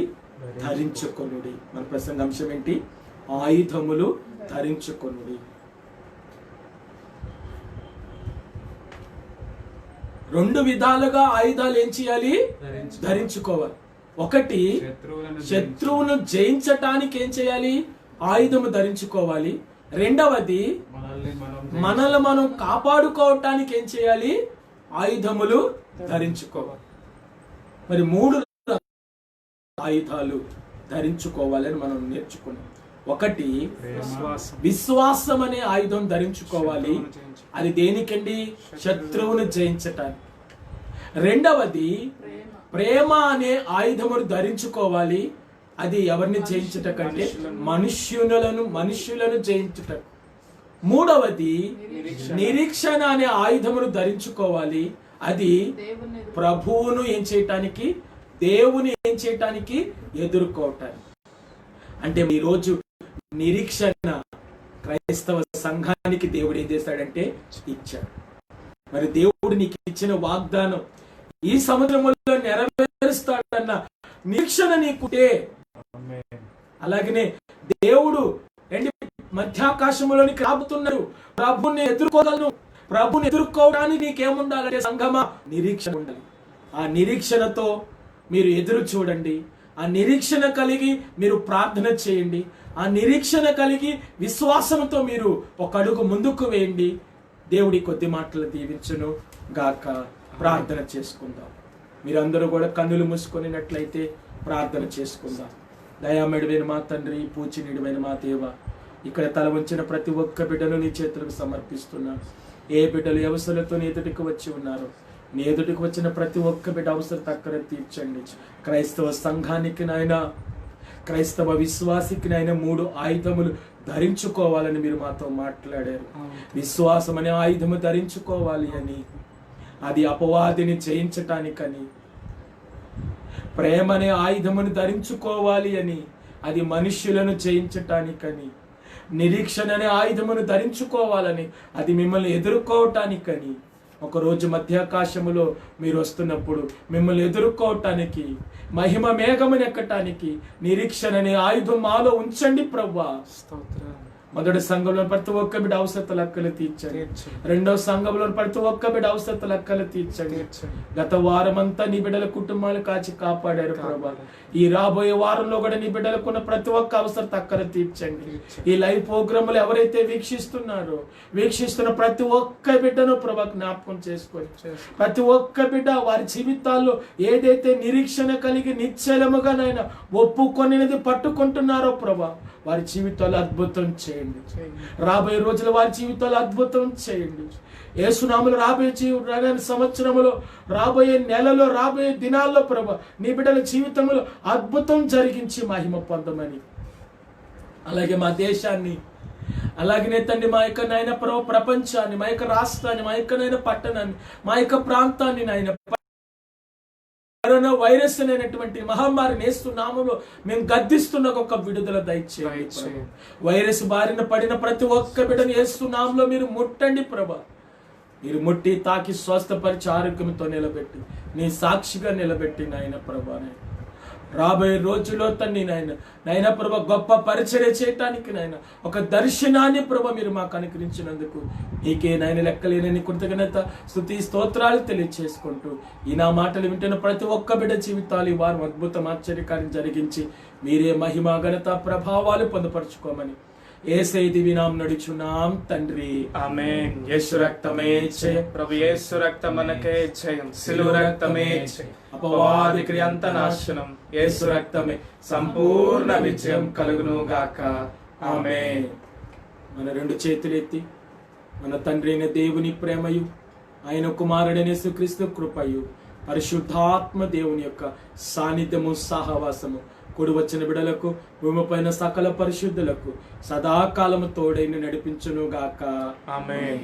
Speaker 1: ధరించుకొనుడి. మన ప్రసంగాంశం ఏంటి? ఆయుధములు ధరించుకొనుడి. రెండు విధాలుగా ఆయుధాలు ఏం చేయాలి? ధరించుకోవాలి. ఒకటి, శత్రువును జయించటానికి ఏం చేయాలి? ఆయుధము ధరించుకోవాలి. రెండవది, మనల్ని మనం కాపాడుకోవటానికి ఏం చేయాలి? ఆయుధములు ధరించుకోవాలి. మరి 3 ఆయుధాలు ధరించుకోవాలని మనం నేర్చుకున్నాం. ఒకటి, విశ్వాసం అనే ఆయుధం ధరించుకోవాలి. అది దేనికండి? శత్రువును జయించటానికి. రెండవది, ప్రేమ అనే ఆయుధమును ధరించుకోవాలి. అది ఎవరిని జయించుటకంటే మనుష్యులను జయించుటకు. మూడవది, నిరీక్షణ అనే ఆయుధమును ధరించుకోవాలి. అది ప్రభువును ఏం చేయటానికి, దేవుని ఏం చేయటానికి, ఎదుర్కోవటానికి. అంటే ఈరోజు నిరీక్షణ క్రైస్తవ సంఘానికి దేవుడు ఏం చేస్తాడంటే ఇచ్చాడు. మరి దేవుడు నీకు ఇచ్చిన వాగ్దానం ఈ సముద్రంలో నెరవేరుస్తాడన్న నిరీక్షణ నీకుంటే, అలాగనే దేవుడు మధ్యాకాశంలోనికి రాబోతున్నారు, ప్రభుని ఎదుర్కోగలను. ప్రభుని ఎదుర్కోవడానికి నీకేముండాలంటే సంఘమా నిరీక్షణ ఉండాలి. ఆ నిరీక్షణతో మీరు ఎదురు చూడండి. ఆ నిరీక్షణ కలిగి మీరు ప్రార్థన చేయండి. ఆ నిరీక్షణ కలిగి విశ్వాసంతో మీరు ఒక అడుగు ముందుకు వేయండి. దేవుడి కొద్ది మాటలు దీవించును గాక. ప్రార్థన చేసుకుందాం. మీరందరూ కూడా కన్నులు మూసుకొనినట్లయితే ప్రార్థన చేసుకుందాం. దయామేడువైన మా తండ్రి, పూజనీయుడైన మా దేవ, ఇక్కడ తల వంచిన ప్రతి ఒక్క బిడ్డను నీ చేతులకు సమర్పిస్తున్నాను. ఏ బిడ్డలు అవసరతో నీ ఎదుటికి వచ్చి ఉన్నారో, నీ ఎదుటికి వచ్చిన ప్రతి ఒక్క బిడ్డ అవసరం తక్కర తీర్చండి. క్రైస్తవ సంఘానికి నాయన, క్రైస్తవ విశ్వాసికి నాయన 3 ఆయుధములు ధరించుకోవాలని మీరు మాతో మాట్లాడారు. విశ్వాసం అనే ఆయుధము ధరించుకోవాలి అని, అది అపవాదిని జయించటానికని. ప్రేమ అనే ఆయుధమును ధరించుకోవాలి అని, అది మనుష్యులను జయించటానికని. నిరీక్షణ అనే ఆయుధమును ధరించుకోవాలని, అది మిమ్మల్ని ఎదుర్కోవటానికని. ఒకరోజు మధ్యాకాశములో మీరు వస్తున్నప్పుడు మిమ్మల్ని ఎదుర్కోవటానికి, మహిమ మేఘమును ఎక్కటానికి నిరీక్షణ అనే ఆయుధం మాలో ఉంచండి ప్రభువా. మొదటి సంఘంలో ప్రతి ఒక్క బిడ్డ అవసరత లెక్కలు తీర్చండి. రెండో సంఘంలో ప్రతి ఒక్క బిడ్డ అవసరత లెక్కలు తీర్చండి. గత వారమంతా నీ బిడ్డల కుటుంబాలు కాచి కాపాడారు ప్రభా. ఈ రాబోయే వారంలో కూడా నీ బిడ్డలకున్న ప్రతి ఒక్క అవసరత అక్కర తీర్చండి. ఈ లైవ్ ప్రోగ్రాములు ఎవరైతే వీక్షిస్తున్న ప్రతి ఒక్క బిడ్డను ప్రభా జ్ఞాపకం చేసుకొని, ప్రతి ఒక్క బిడ్డ వారి జీవితాల్లో ఏదైతే నిరీక్షణ కలిగి నిశ్చలముగానైనా ఒప్పుకొనినది పట్టుకుంటున్నారో ప్రభా, వారి జీవితాలు అద్భుతం చేయండి. రాబోయే రోజులు వారి జీవితాలు అద్భుతం చేయండి. యేసునామములో రాబోయే సంవత్సరములో, రాబోయే నెలలో, రాబోయే దినాల్లో ప్రభా నీ బిడ్డల జీవితంలో అద్భుతం జరిగించి మహిమ పొందమని, అలాగే మా దేశాన్ని, అలాగనే తండ్రి మా యొక్క నాయన ప్రపంచాన్ని, మా యొక్క రాష్ట్రాన్ని, మా యొక్క నాయన పట్టణాన్ని, మా యొక్క ప్రాంతాన్ని నాయన కరోనా వైరస్ అనేటువంటి మహమ్మారిని యేసునామములో మేము గద్దిస్తున్న ఒక విడుదల దయచేయండి. వైరస్ బారిన పడిన ప్రతి ఒక్క బిడ్డను యేసునామములో మీరు ముట్టండి ప్రభా. మీరు ముట్టి తాకి స్వస్థపరిచి ఆరోగ్యంతో నిలబెట్టి నీ సాక్షిగా నిలబెట్టి నాయన ప్రభా. రాబోయే రోజుల్లో తండ్రి నాయన ప్రభ గొప్ప పరిచర్య చేయటానికి నాయన ఒక దర్శనాన్ని ప్రభ మీరు మాకు అనుగ్రహించినందుకు నీకే నాయన లెక్కలేనని కృతజ్ఞత స్తుతి స్తోత్రాలు తెలియచేసుకుంటూ ఈ నా మాటలు వింటున్న ప్రతి ఒక్క బిడ్డ జీవితాలు ఈ వారం అద్భుతం ఆశ్చర్యకార్యం జరిగించి మీరే మహిమ ఘనత ప్రభావాలు పొందుపరచుకోమని యేసయ్య దివ్య నామమున నడుచున్నాం తండ్రి,
Speaker 2: ఆమేన్.
Speaker 1: యేసు రక్తమే జయం,
Speaker 2: ప్రభు యేసు రక్తం మనకే జయం, సిలువ రక్తమే జయం, అపవాది క్రియ అంత నాశనం, యేసు రక్తమే సంపూర్ణ విజయం కలుగును గాక. ఆమేన్.
Speaker 1: మన రెండు చేతులు ఎత్తి మన తండ్రి అయిన దేవుని ప్రేమయు ఆయన కుమారుడైన యేసుక్రీస్తు కృపయు పరిశుద్ధాత్మ దేవుని యొక్క సాన్నిధ్యము సహవాసము కూడి వచ్చిన బిడలకు భూమి పైన సకల పరిశుద్ధులకు సదాకాలము తోడైన నడిపించును గాక.
Speaker 2: ఆమేన్.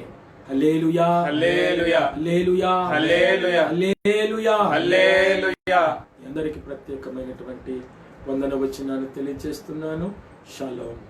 Speaker 1: హల్లెలూయా,
Speaker 2: హల్లెలూయా,
Speaker 1: హల్లెలూయా,
Speaker 2: హల్లెలూయా,
Speaker 1: హల్లెలూయా,
Speaker 2: హల్లెలూయా.
Speaker 1: అందరికి ప్రత్యేకమైనటువంటి వందన వచనాలు తెలియజేస్తున్నాను. షాలోమ్.